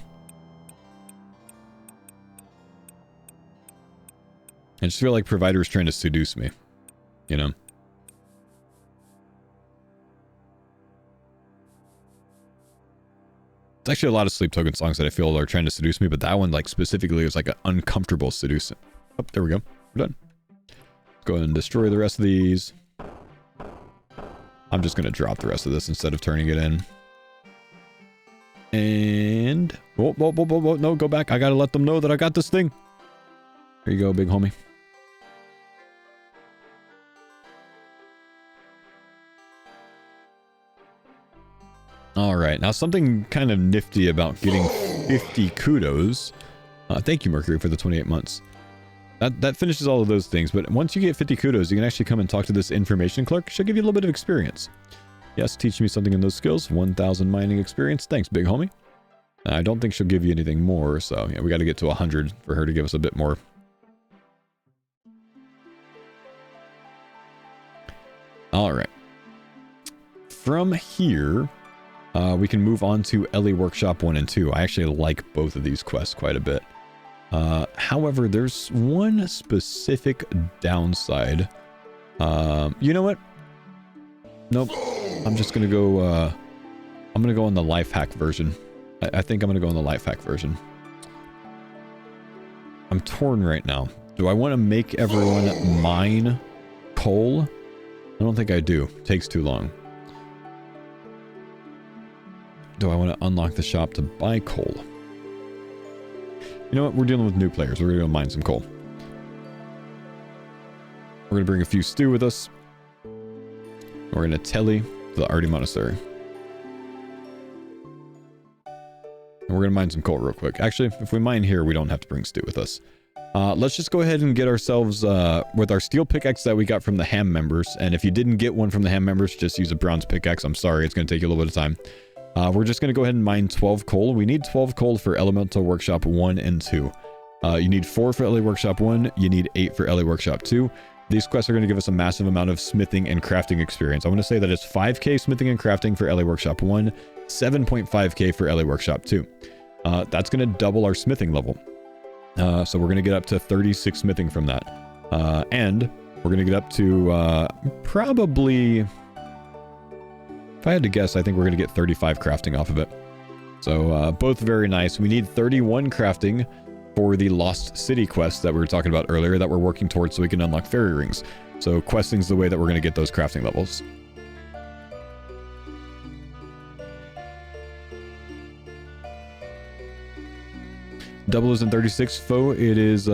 I just feel like Provider is trying to seduce me. You know? It's actually a lot of Sleep Token songs that I feel are trying to seduce me, but that one, like, specifically is like an uncomfortable seducing. Oh, there we go. We're done. Let's go ahead and destroy the rest of these. I'm just going to drop the rest of this instead of turning it in. And... Whoa, whoa, whoa, whoa, whoa. No, go back. I got to let them know that I got this thing. Here you go, big homie. Alright, now something kind of nifty about getting 50 kudos. Thank you, Mercury, for the 28 months. That finishes all of those things, but once you get 50 kudos, you can actually come and talk to this information clerk. She'll give you a little bit of experience. Yes, teach me something in those skills. 1,000 mining experience. Thanks, big homie. I don't think she'll give you anything more, so yeah, we got to get to 100 for her to give us a bit more. Alright. From here... we can move on to Ellie Workshop 1 and 2. I actually like both of these quests quite a bit. However, there's one specific downside. You know what? Nope. I'm just gonna go, I'm gonna go on the life hack version. I think I'm gonna go on the life hack version. I'm torn right now. Do I want to make everyone mine coal? I don't think I do. It takes too long. Do I want to unlock the shop to buy coal? You know what? We're dealing with new players. We're going to mine some coal. We're going to bring a few stew with us. We're going to telly to the Arty Monastery. And we're going to mine some coal real quick. Actually, if we mine here, we don't have to bring stew with us. Let's just go ahead and get ourselves with our steel pickaxe that we got from the ham members. And if you didn't get one from the ham members, just use a bronze pickaxe. I'm sorry, it's going to take you a little bit of time. We're just going to go ahead and mine 12 coal. We need 12 coal for Elemental Workshop 1 and 2. You need 4 for LA Workshop 1. You need 8 for LA Workshop 2. These quests are going to give us a massive amount of smithing and crafting experience. I want to say that it's 5k smithing and crafting for LA Workshop 1, 7.5k for LA Workshop 2. That's going to double our smithing level. So we're going to get up to 36 smithing from that. And we're going to get up to probably, if I had to guess, I think we're going to get 35 crafting off of it. So both very nice. We need 31 crafting for the Lost City quest that we were talking about earlier that we're working towards so we can unlock fairy rings. So questing's the way that we're going to get those crafting levels. Double is in 36. Foe, it is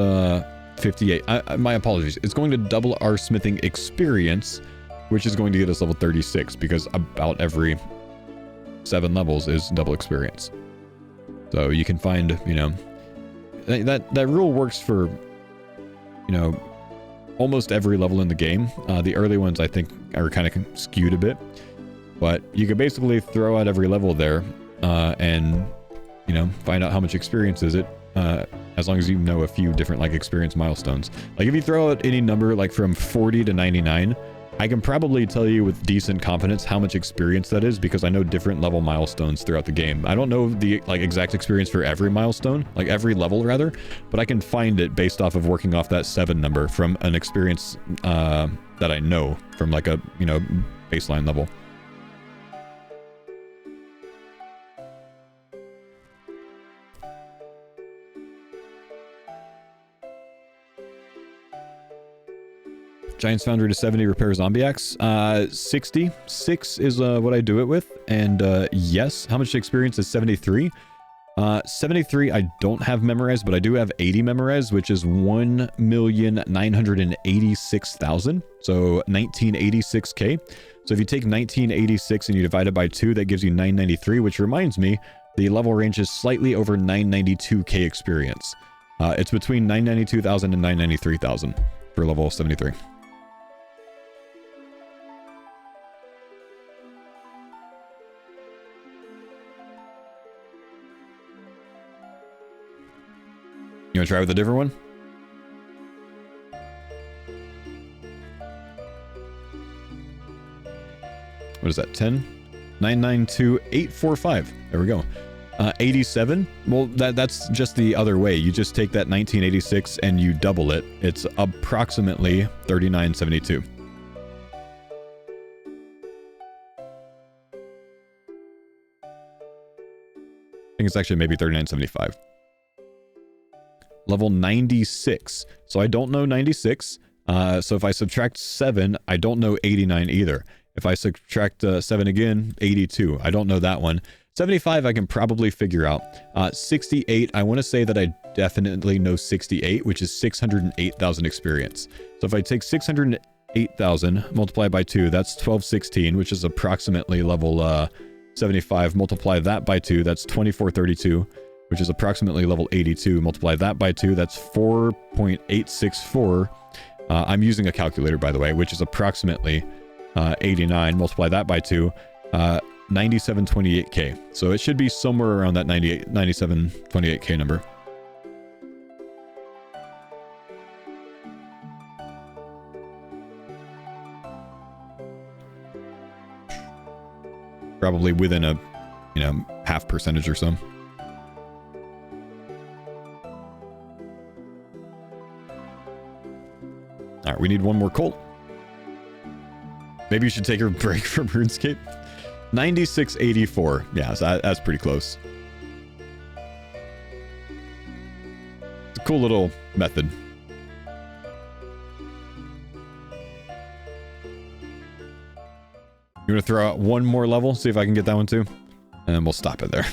58. My apologies. It's going to double our smithing experience, which is going to get us level 36 because about every 7 levels is double experience. So you can find, you know, that rule works for, you know, almost every level in the game. The early ones I think are kind of skewed a bit, but you could basically throw out every level there and, you know, find out how much experience is it. As long as you know a few different like experience milestones. Like if you throw out any number like from 40 to 99, I can probably tell you with decent confidence how much experience that is because I know different level milestones throughout the game. I don't know the like exact experience for every milestone, like every level rather, but I can find it based off of working off that 7 number from an experience that I know from like a, you know, baseline level. Giant's Foundry to 70 repair zombie axe. 66 is what I do it with. And yes, how much experience is 73? 73 I don't have memorized, but I do have 80 memorized, which is 1,986,000. So 1986k. So if you take 1986 and you divide it by 2, that gives you 993, which reminds me, the level range is slightly over 992k experience. It's between 992,000 and 993,000 for level 73. You want to try with a different one? What is that? 10? 992,845. There we go. 87. Well, that's just the other way. You just take that 1986 and you double it. It's approximately 3972. I think it's actually maybe 3975. Level 96. So I don't know 96. So if I subtract 7, I don't know 89 either. If I subtract 7 again, 82. I don't know that one. 75 I can probably figure out. 68, I want to say that I definitely know 68, which is 608,000 experience. So if I take 608,000 multiplied by 2, that's 1216, which is approximately level 75. Multiply that by 2, that's 2432. Which is approximately level 82. Multiply that by 2, that's 4.864. I'm using a calculator, by the way, which is approximately 89. Multiply that by 2, 9728k. So it should be somewhere around that 9728k number. Probably within a, you know, half percentage or so. All right, we need one more colt. Maybe you should take a break from RuneScape. 9684. Yeah, so that's pretty close. It's a cool little method. You want to throw out one more level? See if I can get that one too? And then we'll stop it there.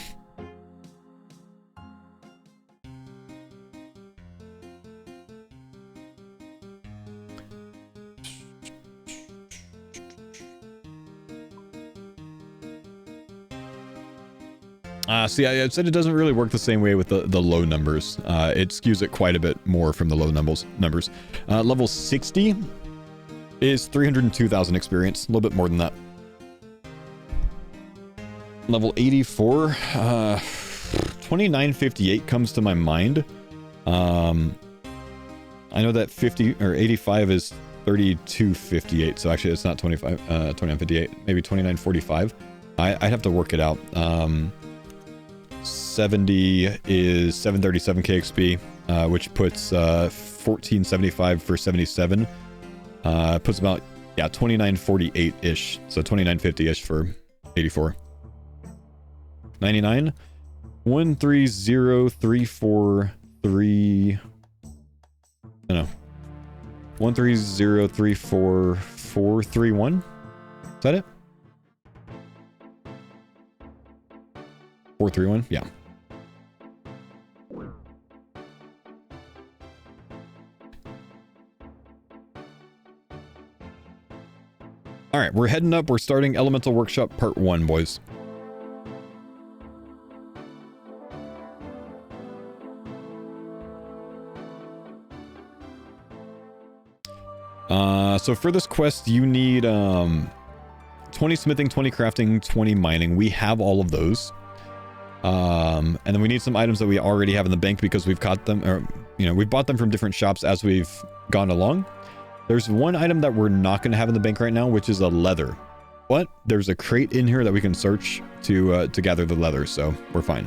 See, I said it doesn't really work the same way with the low numbers. It skews it quite a bit more from the low numbers. Level 60 is 302,000 experience, a little bit more than that. Level 84, 2958 comes to my mind. I know that 50 or 85 is 3258, so actually it's not 2958, maybe 2945. I'd have to work it out. 70 is 737k XP, which puts 1475 for 77. Puts about, yeah, 2948-ish, so 2950-ish for 84. 99, 130343. I don't know. 13034431. Is that it? 431? Yeah. All right, we're heading up. We're starting Elemental Workshop Part 1, boys. So for this quest, you need 20 smithing, 20 crafting, 20 mining. We have all of those. And then we need some items that we already have in the bank because we've caught them, or, you know, we've bought them from different shops as we've gone along. There's one item that we're not going to have in the bank right now, which is a leather. But there's a crate in here that we can search to gather the leather, so we're fine.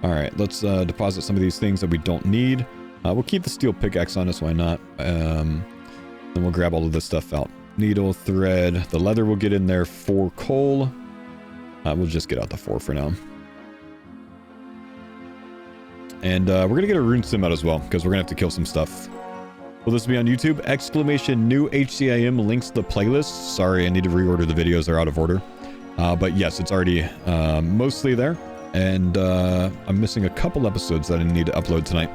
All right, let's deposit some of these things that we don't need. We'll keep the steel pickaxe on us, why not? Then we'll grab all of this stuff out. Needle, thread, the leather will get in there, 4 coal. We'll just get out the 4 for now. And we're going to get a rune sim out as well, because we're going to have to kill some stuff. Will this be on YouTube? Exclamation new HCIM links to the playlist. Sorry, I need to reorder the videos. They're out of order. But yes, it's already mostly there. And I'm missing a couple episodes that I need to upload tonight.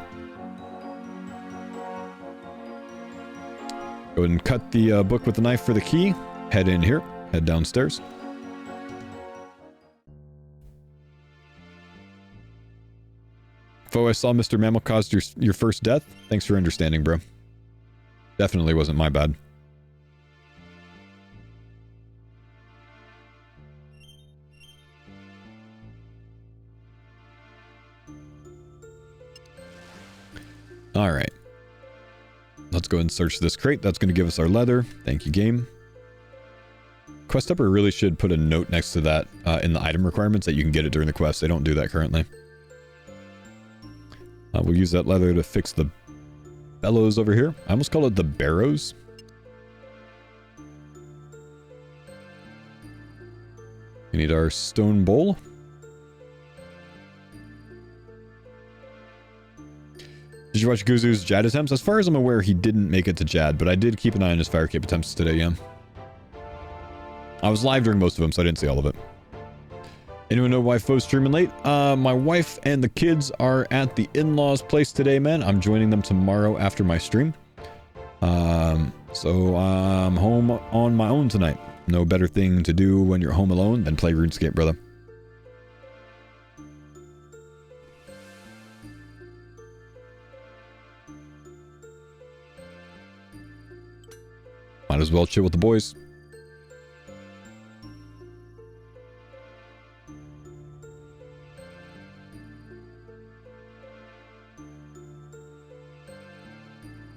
Go ahead and cut the book with the knife for the key. Head in here. Head downstairs. Foe, I saw Mr. Mammal caused your first death. Thanks for understanding, bro. Definitely wasn't my bad. All right. Let's go and search this crate. That's going to give us our leather. Thank you, game. Quest Upper really should put a note next to that in the item requirements that you can get it during the quest. They don't do that currently. We'll use that leather to fix the bellows over here. I almost call it the Barrows. We need our stone bowl. Did you watch Guzu's Jad attempts? As far as I'm aware, he didn't make it to Jad, but I did keep an eye on his fire cape attempts today, yeah. I was live during most of them, so I didn't see all of it. Anyone know why Foe's streaming late? My wife and the kids are at the in-laws' place today, man. I'm joining them tomorrow after my stream. So I'm home on my own tonight. No better thing to do when you're home alone than play RuneScape, brother. Might as well chill with the boys.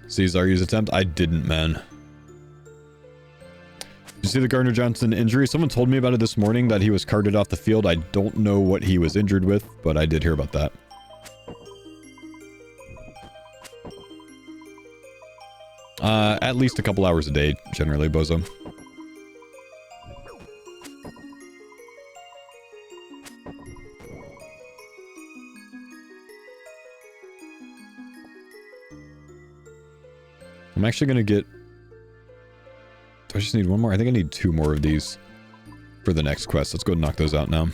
See Zarya's attempt? I didn't, man. Did you see the Gardner Johnson injury? Someone told me about it this morning, that he was carted off the field. I don't know what he was injured with, but I did hear about that. At least a couple hours a day, generally, Bozo. I'm actually going to get... Do I just need one more? I think I need 2 more of these for the next quest. Let's go and knock those out now.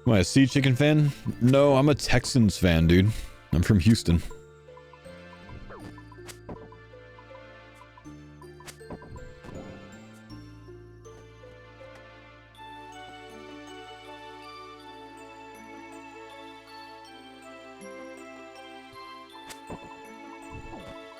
Am I a Sea Chicken fan? No, I'm a Texans fan, dude. I'm from Houston.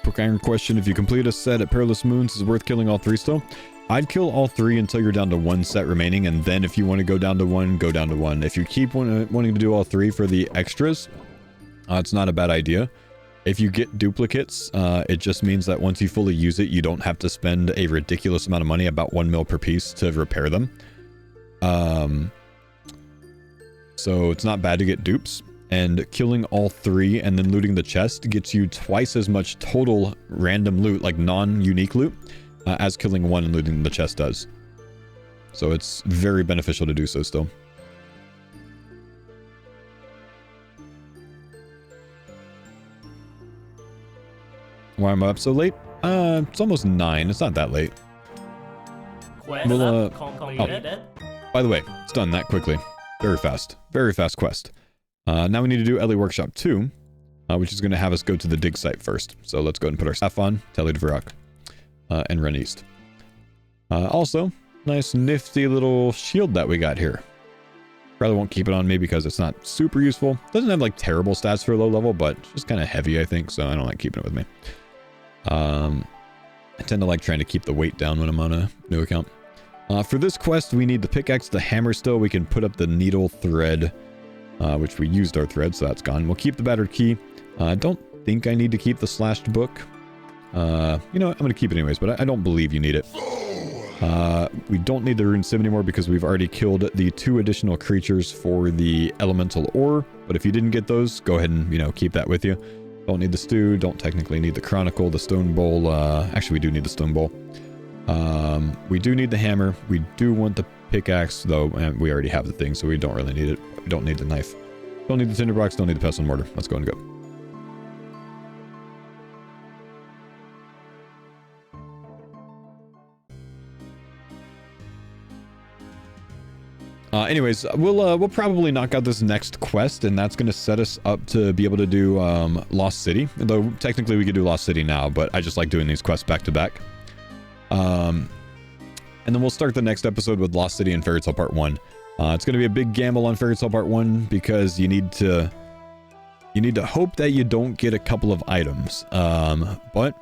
Quick iron question. If you complete a set at Perilous Moons, is it worth killing all 3 still? I'd kill all 3 until you're down to 1 set remaining, and then if you want to go down to 1, go down to 1. If you keep wanting to do all 3 for the extras, it's not a bad idea. If you get duplicates, it just means that once you fully use it, you don't have to spend a ridiculous amount of money, about 1 mil per piece, to repair them. So it's not bad to get dupes. And killing all 3 and then looting the chest gets you twice as much total random loot, like non-unique loot, as killing 1 and looting the chest does. So it's very beneficial to do so still. Why am I up so late? It's almost 9. It's not that late. Quest We'll, completed. By the way, it's done that quickly. Very fast. Very fast quest. Now we need to do Ellie Workshop 2, which is going to have us go to the Digsite first. So let's go ahead and put our staff on, Telly Dvorak, and run east. Also, nice nifty little shield that we got here. Probably won't keep it on me because it's not super useful. Doesn't have like terrible stats for low level, but it's just kind of heavy, I think, so I don't like keeping it with me. I tend to like trying to keep the weight down when I'm on a new account. For this quest, we need the pickaxe, the hammer still. We can put up the needle thread, which we used our thread, so that's gone. We'll keep the battered key. I don't think I need to keep the slashed book. You know what? I'm going to keep it anyways, but I don't believe you need it. We don't need the rune sim anymore because we've already killed the 2 additional creatures for the elemental ore. But if you didn't get those, go ahead and, you know, keep that with you. Don't need the stew. Don't technically need the chronicle, the stone bowl. Actually, we do need the stone bowl. We do need the hammer. We do want the pickaxe, though, and we already have the thing, so we don't really need it. We don't need the knife. Don't need the tinderbox. Don't need the pestle and mortar. Let's go and go. Anyways, we'll probably knock out this next quest, and that's going to set us up to be able to do Lost City. Though technically we could do Lost City now, but I just like doing these quests back to back. And then we'll start the next episode with Lost City and Fairy Tale Part 1. It's going to be a big gamble on Fairy Tale Part 1 because you need to hope that you don't get a couple of items. But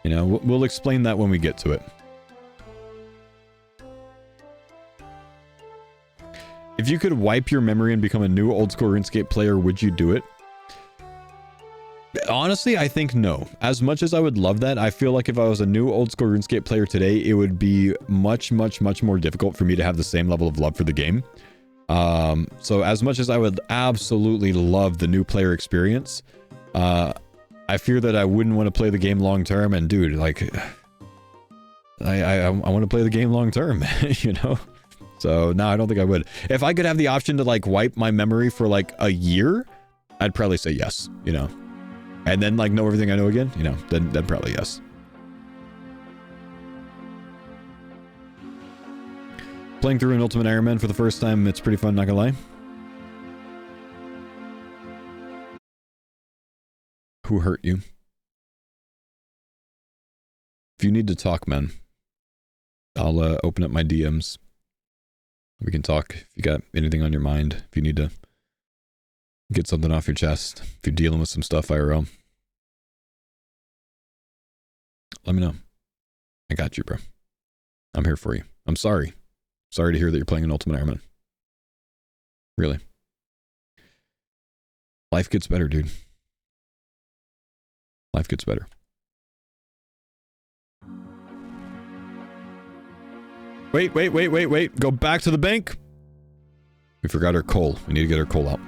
you know, we'll explain that when we get to it. If you could wipe your memory and become a new old school RuneScape player, would you do it? Honestly, I think no. As much as I would love that, I feel like if I was a new old school RuneScape player today, it would be much more difficult for me to have the same level of love for the game. So as much as I would absolutely love the new player experience, I fear that I wouldn't want to play the game long term. And dude, like, I want to play the game long term, you know? So no, I don't think I would. If I could have the option to like wipe my memory for like a year, I'd probably say yes, you know, and then like know everything I know again, you know, then probably yes. Playing through an Ultimate Iron Man for the first time, it's pretty fun, not gonna lie. Who hurt you? If you need to talk, man, I'll open up my DMs. We can talk if you got anything on your mind. If you need to get something off your chest. If you're dealing with some stuff IRL. Let me know. I got you, bro. I'm here for you. I'm sorry. Sorry to hear that you're playing an Ultimate Iron Man. Really. Life gets better, dude. Life gets better. Wait. Go back to the bank. We forgot our coal. We need to get our coal out.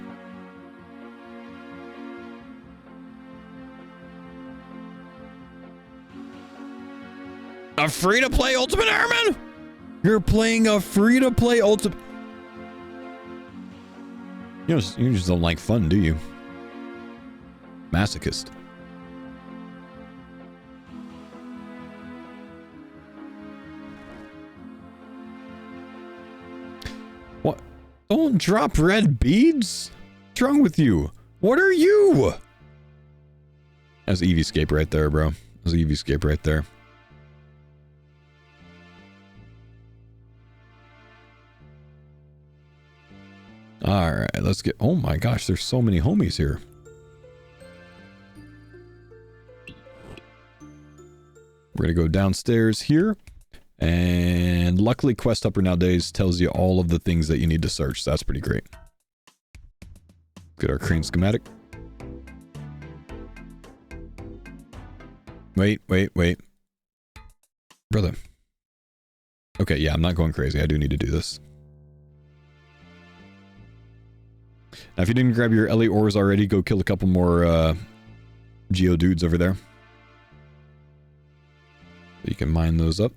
A free-to-play Ultimate Iron Man? You're playing a free-to-play Ultimate... You just don't like fun, do you? Masochist. What? Don't drop red beads. What's wrong with you? What are you? That's Eevee-scape right there, bro. That's Eevee-scape right there. Alright, let's get... Oh my gosh, there's so many homies here. We're gonna go downstairs here. And luckily Quest Upper nowadays tells you all of the things that you need to search. So that's pretty great. Get our crane schematic. Wait. Brother. Okay, yeah, I'm not going crazy. I do need to do this. Now, if you didn't grab your Ellie ores already, go kill a couple more Geodudes over there. So you can mine those up.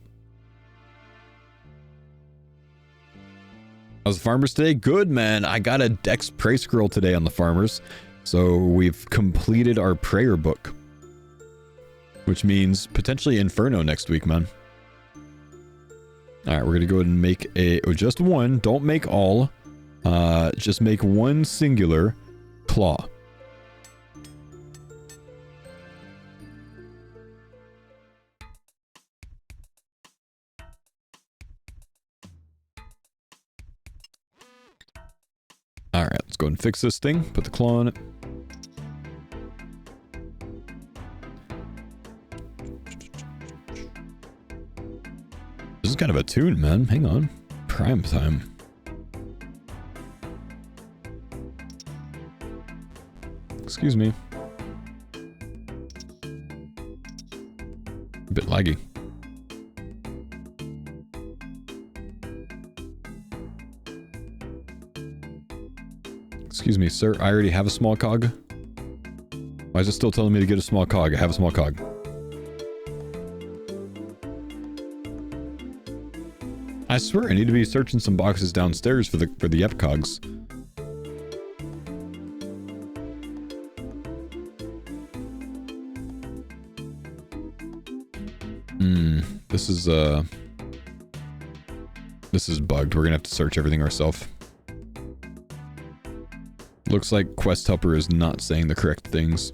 How's the farmers today? Good, man. I got a Dex Prey Scroll today on the farmers. So we've completed our prayer book. Which means potentially Inferno next week, man. Alright, we're going to go ahead and make a... Oh, just one. Don't make all. Just make one singular claw. Alright, let's go ahead and fix this thing. Put the claw on it. This is kind of a tune, man. Hang on. Prime time. Excuse me. A bit laggy. Excuse me, sir. I already have a small cog. Why is it still telling me to get a small cog? I have a small cog. I swear I need to be searching some boxes downstairs for the EPCOGs. This is bugged. We're gonna have to search everything ourselves. Looks like Quest Helper is not saying the correct things.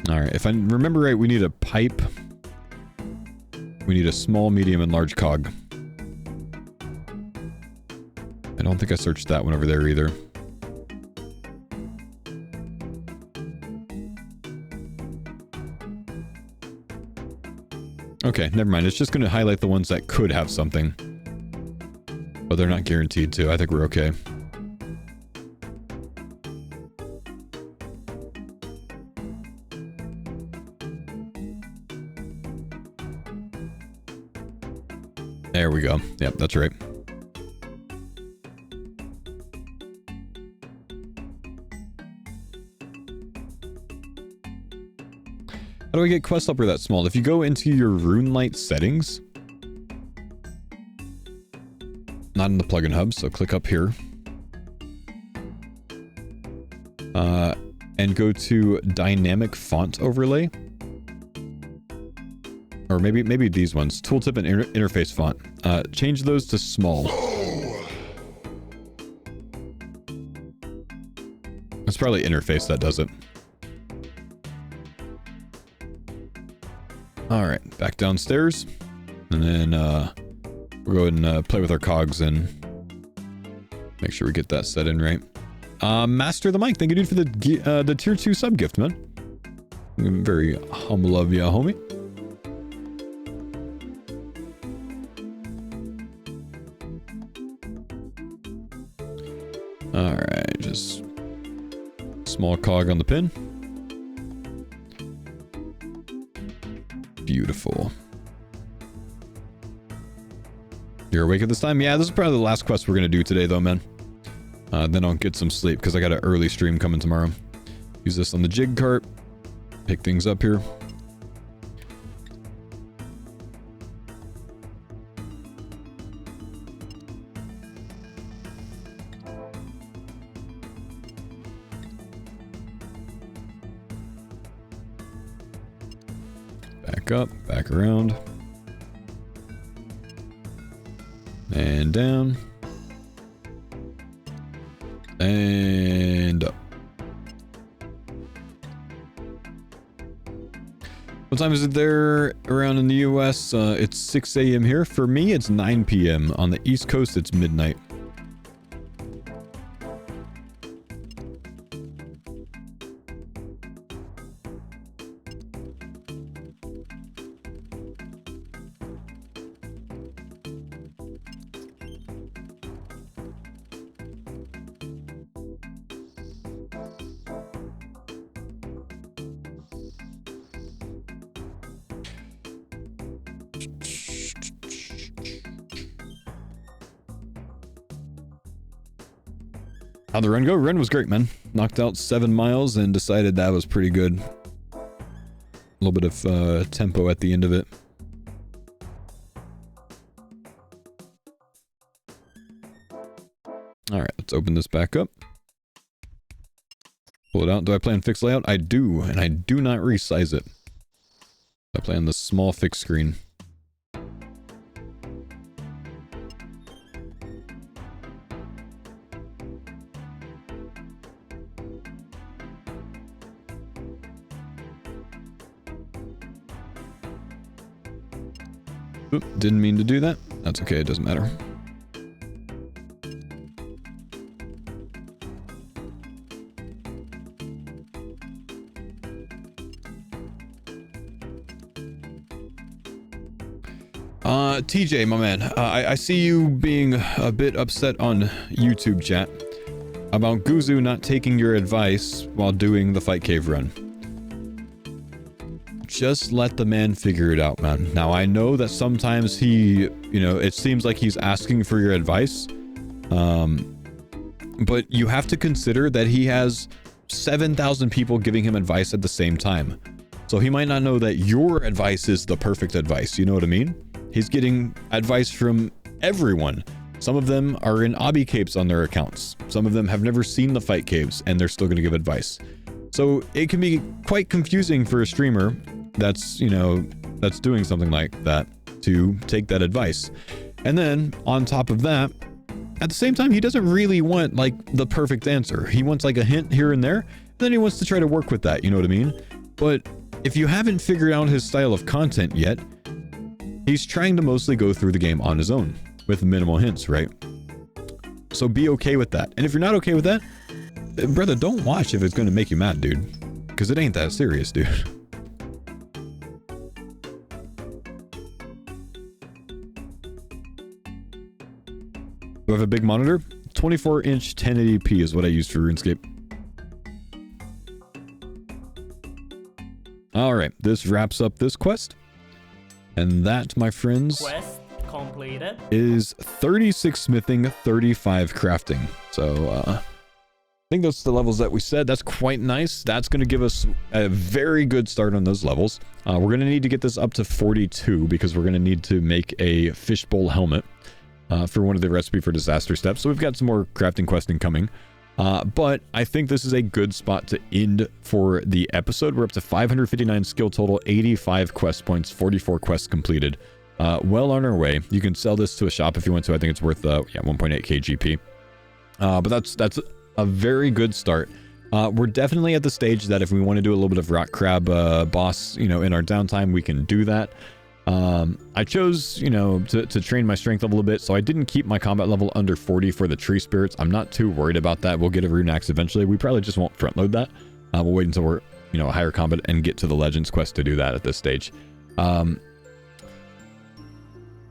Alright, if I remember right, we need a pipe. We need a small, medium, and large cog. I don't think I searched that one over there either. Okay, never mind. It's just going to highlight the ones that could have something. But they're not guaranteed to. I think we're okay. There we go. Yep, that's right. How do I get Quest Helper that small? If you go into your Rune Light settings, not in the plugin hub, so click up here. And go to Dynamic Font Overlay. Or maybe these ones. Tooltip and interface font. Change those to small. It's probably interface that does it. Alright, back downstairs. And then we'll go ahead and play with our cogs and make sure we get that set in right. Master the Mic, thank you dude for the tier 2 sub gift, man. I'm very humble of ya, homie. Alright, just small cog on the pin. Beautiful. You're awake at this time? Yeah, this is probably the last quest we're going to do today, though, man. Then I'll get some sleep, because I got an early stream coming tomorrow. Use this on the jig cart. Pick things up here. Back up, back around. And down. And up. What time is it there around in the US? It's 6 a.m. here. For me, it's 9 p.m. On the East Coast, it's midnight. How'd the run go? Run was great, man. Knocked out 7 miles and decided that was pretty good. A little bit of tempo at the end of it. Alright, let's open this back up. Pull it out. Do I play on fixed layout? I do, and I do not resize it. I play on the small fixed screen. Oop, didn't mean to do that. That's okay, it doesn't matter. TJ, my man, I see you being a bit upset on YouTube chat about Guzu not taking your advice while doing the Fight Cave run. Just let the man figure it out, man. Now, I know that sometimes he, you know, it seems like he's asking for your advice, but you have to consider that he has 7,000 people giving him advice at the same time. So he might not know that your advice is the perfect advice, you know what I mean? He's getting advice from everyone. Some of them are in obby capes on their accounts. Some of them have never seen the fight caves and they're still going to give advice. So it can be quite confusing for a streamer that's, you know, that's doing something like that to take that advice. And then on top of that, at the same time, he doesn't really want like the perfect answer. He wants like a hint here and there, and then he wants to try to work with that, you know what I mean? But if you haven't figured out his style of content yet, he's trying to mostly go through the game on his own with minimal hints, right? So be okay with that. And if you're not okay with that, brother, don't watch if it's going to make you mad, dude. Because it ain't that serious, dude. Do I have a big monitor? 24-inch 1080p is what I use for RuneScape. Alright, this wraps up this quest. And that, my friends, Quest completed. is 36 smithing, 35 crafting. So, I think that's the levels that we said. That's quite nice. That's going to give us a very good start on those levels. We're going to need to get this up to 42 because we're going to need to make a fishbowl helmet for one of the recipe for disaster steps. So we've got some more crafting questing coming. But I think this is a good spot to end for the episode. We're up to 559 skill total, 85 quest points, 44 quests completed. Well on our way. You can sell this to a shop if you want to. I think it's worth 1.8k GP. But that's a very good start. We're definitely at the stage that if we want to do a little bit of rock crab boss, you know, in our downtime, we can do that. I chose, you know, to train my strength a little bit, so I didn't keep my combat level under 40 for the tree spirits. I'm not too worried about that. We'll get a rune axe eventually. We probably just won't front load that. We'll wait until we're, you know, higher combat and get to the legends quest to do that at this stage.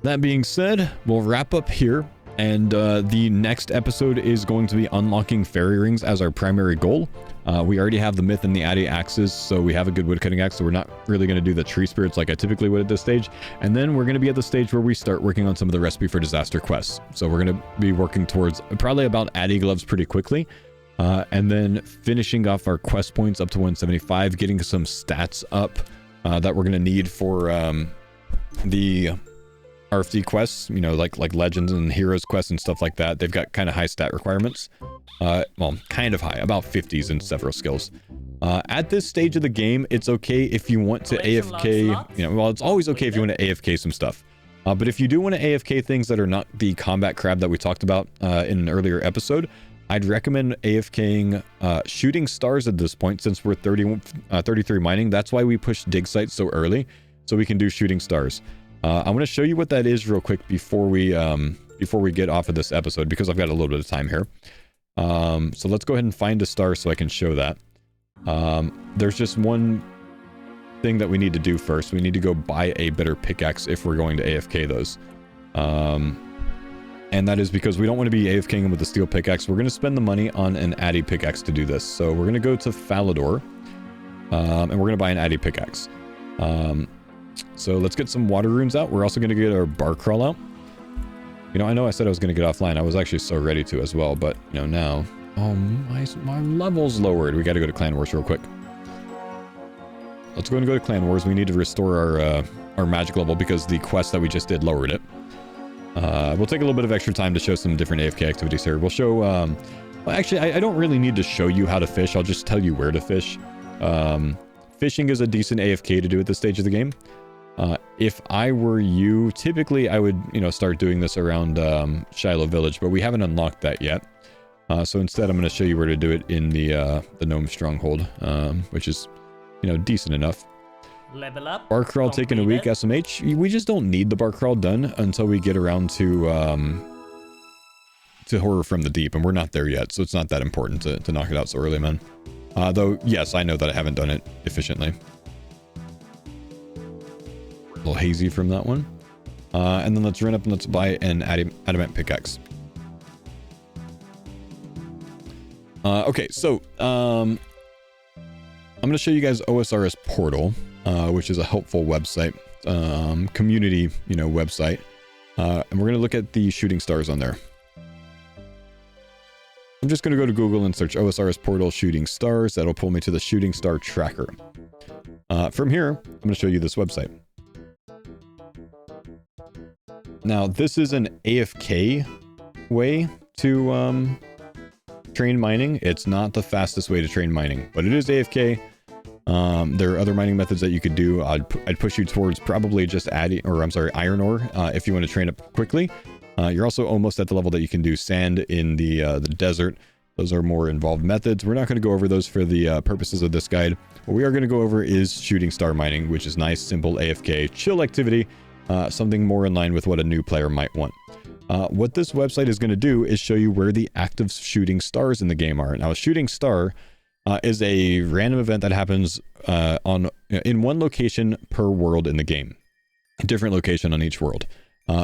That being said, we'll wrap up here, and the next episode is going to be unlocking fairy rings as our primary goal. We already have the myth and the addy axes, so we have a good woodcutting axe, so we're not really going to do the tree spirits like I typically would at this stage. And then we're going to be at the stage where we start working on some of the recipe for disaster quests. So we're going to be working towards probably about addy gloves pretty quickly, and then finishing off our quest points up to 175, getting some stats up that we're going to need for the RFD quests, you know, like legends and heroes quests and stuff like that. They've got kind of high stat requirements. Well, kind of high, about 50s in several skills. At this stage of the game, it's okay if you want to AFK, you know, well, it's always okay if you want to AFK some stuff. But if you do want to AFK things that are not the combat crab that we talked about in an earlier episode, I'd recommend AFKing shooting stars at this point, since we're 33 mining. That's why we pushed Digsite so early, so we can do shooting stars. I'm going to show you what that is real quick before we get off of this episode, because I've got a little bit of time here. So let's go ahead and find a star so I can show that. There's just one thing that we need to do first. We need to go buy a better pickaxe if we're going to AFK those. And that is because we don't want to be AFKing them with the steel pickaxe. We're going to spend the money on an Addy pickaxe to do this. So we're going to go to Falador, and we're going to buy an Addy pickaxe. So let's get some water runes out. We're also going to get our Barcrawl out. You know, I know I said I was going to get offline. I was actually so ready to as well, but you know, now, oh, my level's lowered. We got to go to Clan Wars real quick. Let's go and go to Clan Wars. We need to restore our magic level because the quest that we just did lowered it. We'll take a little bit of extra time to show some different AFK activities here. We'll show, well, actually, I don't really need to show you how to fish. I'll just tell you where to fish. Fishing is a decent AFK to do at this stage of the game. If I were you, typically I would, you know, start doing this around Shiloh Village, but we haven't unlocked that yet. So instead, I'm going to show you where to do it in the Gnome Stronghold, which is, you know, decent enough. Level up. Barcrawl taking a week, SMH. We just don't need the Barcrawl done until we get around to Horror from the Deep, and we're not there yet, so it's not that important to knock it out so early, man. Though, yes, I know that I haven't done it efficiently. A little hazy from that one. And then let's run up and let's buy an adamant pickaxe. Okay, so I'm going to show you guys OSRS Portal, which is a helpful website, community, you know, website. And we're going to look at the shooting stars on there. I'm just going to go to Google and search OSRS Portal shooting stars. That'll pull me to the shooting star tracker. From here, I'm going to show you this website. Now, this is an AFK way to train mining. It's not the fastest way to train mining, but it is AFK. There are other mining methods that you could do. I'd push you towards probably just iron ore if you want to train up quickly. You're also almost at the level that you can do sand in the desert. Those are more involved methods. We're not going to go over those for the purposes of this guide. What we are going to go over is shooting star mining, which is nice, simple AFK, chill activity, something more in line with what a new player might want. What this website is going to do is show you where the active shooting stars in the game are. Now, a shooting star is a random event that happens in one location per world in the game. A different location on each world.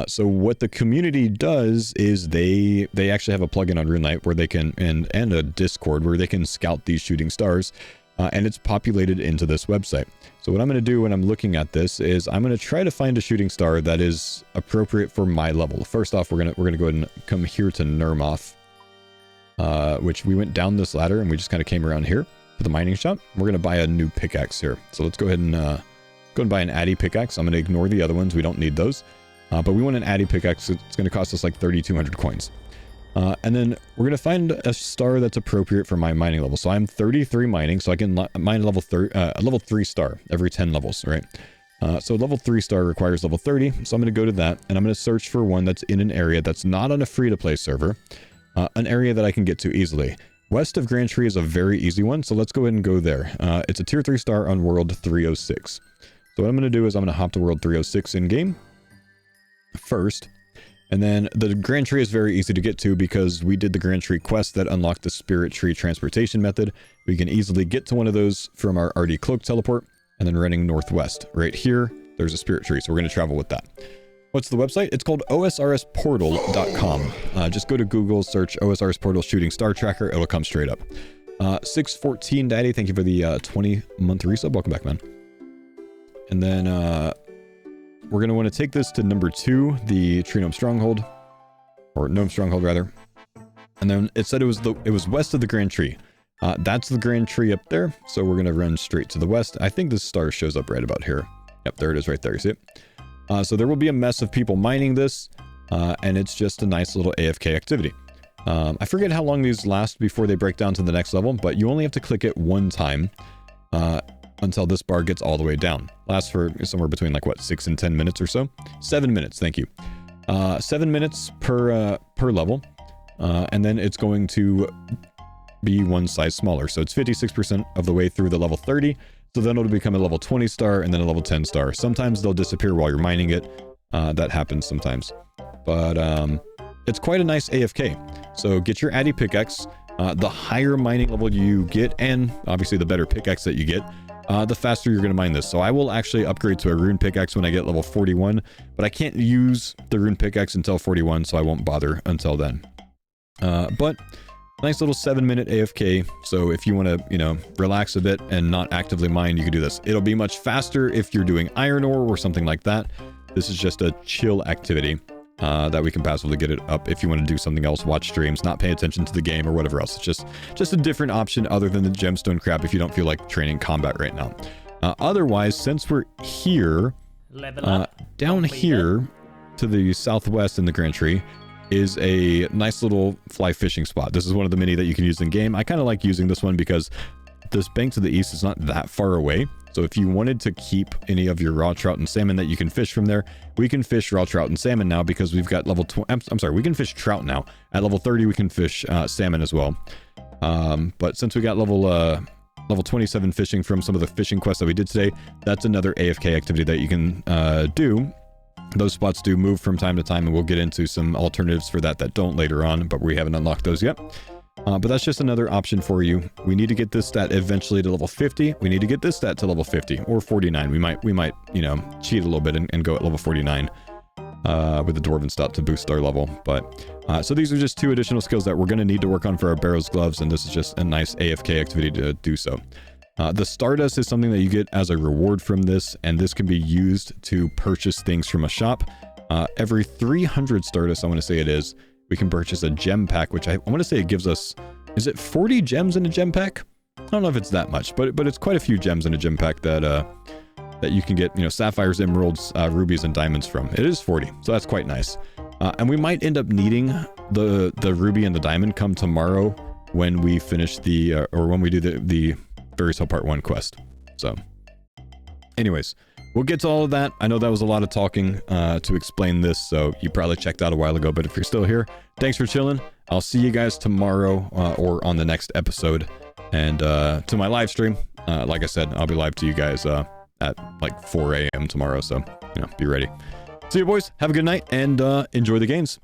So what the community does is they actually have a plugin on RuneLite where they can, and a Discord where they can scout these shooting stars, and it's populated into this website. So what I'm going to do when I'm looking at this is I'm going to try to find a shooting star that is appropriate for my level. First off, we're going to go ahead and come here to Nermoth, which we went down this ladder and we just kind of came around here to the mining shop. We're going to buy a new pickaxe here. So let's go ahead and buy an Addy pickaxe. I'm going to ignore the other ones. We don't need those. But we want an Addy pickaxe. It's going to cost us like 3,200 coins. And then we're going to find a star that's appropriate for my mining level. So I'm 33 mining, so I can mine a level 3 star every 10 levels, right? So level 3 star requires level 30. So I'm going to go to that, and I'm going to search for one that's in an area that's not on a free-to-play server, an area that I can get to easily. West of Grand Tree is a very easy one, so let's go ahead and go there. It's a tier 3 star on world 306. So what I'm going to do is I'm going to hop to world 306 in-game first. And then the Grand Tree is very easy to get to because we did the Grand Tree quest that unlocked the Spirit Tree transportation method. We can easily get to one of those from our RD Cloak teleport and then running northwest. Right here, there's a Spirit Tree, so we're going to travel with that. What's the website? It's called osrsportal.com. Just go to Google, search OSRS Portal Shooting Star Tracker. It'll come straight up. 614 Daddy, thank you for the 20-month resub. Welcome back, man. And then we're going to want to take this to number 2, the Tree Gnome Stronghold, or Gnome Stronghold rather. And then it said it was west of the Grand Tree. That's the Grand Tree up there, so we're going to run straight to the west. I think this star shows up right about here. Yep, there it is right there, you see it? So there will be a mess of people mining this, and it's just a nice little AFK activity. I forget how long these last before they break down to the next level, but you only have to click it one time until this bar gets all the way down. Lasts for somewhere between like what, 6 and 10 minutes or so. 7 minutes, thank you. 7 minutes per level, and then it's going to be one size smaller. So it's 56% of the way through the level 30. So then it'll become a level 20 star and then a level 10 star. Sometimes they'll disappear while you're mining it. That happens sometimes. But it's quite a nice AFK. So get your Addy pickaxe. The higher mining level you get, and obviously the better pickaxe that you get, the faster you're going to mine this. So I will actually upgrade to a rune pickaxe when I get level 41, but I can't use the rune pickaxe until 41, so I won't bother until then. But nice little 7-minute AFK. So if you want to, you know, relax a bit and not actively mine, you can do this. It'll be much faster if you're doing iron ore or something like that. This is just a chill activity that we can passively get it up if you want to do something else, watch streams, not pay attention to the game or whatever else. It's just a different option other than the gemstone crap if you don't feel like training combat right now. Otherwise, since we're here, down here to the southwest in the Grand Tree is a nice little fly fishing spot. This is one of the many that you can use in game. I kind of like using this one because this bank to the east is not that far away. So if you wanted to keep any of your raw trout and salmon that you can fish from there, we can fish raw trout and salmon now because we've got level 20. I'm sorry, we can fish trout now. At level 30, we can fish salmon as well. But since we got level 27 fishing from some of the fishing quests that we did today, that's another AFK activity that you can do. Those spots do move from time to time, and we'll get into some alternatives for that don't later on, but we haven't unlocked those yet. But that's just another option for you. We need to get this stat eventually to level 50. We need to get this stat to level 50 or 49. We might, you know, cheat a little bit and go at level 49 with the dwarven stat to boost our level. But so these are just 2 additional skills that we're going to need to work on for our Barrows gloves, and this is just a nice AFK activity to do so. The Stardust is something that you get as a reward from this, and this can be used to purchase things from a shop. Every 300 Stardust, I want to say it is, we can purchase a gem pack, which I want to say it gives us, is it 40 gems in a gem pack? I don't know if it's that much, but it's quite a few gems in a gem pack that you can get, you know, sapphires, emeralds, rubies, and diamonds from. It is 40, so that's quite nice. And we might end up needing the ruby and the diamond come tomorrow when we finish the, or when we do the Fairy Tale Part 1 quest. So, anyways, we'll get to all of that. I know that was a lot of talking to explain this, so you probably checked out a while ago, but if you're still here, thanks for chilling. I'll see you guys tomorrow or on the next episode. And to my live stream, like I said, I'll be live to you guys at like 4 a.m. tomorrow, so, you know, be ready. See you, boys. Have a good night, and enjoy the games.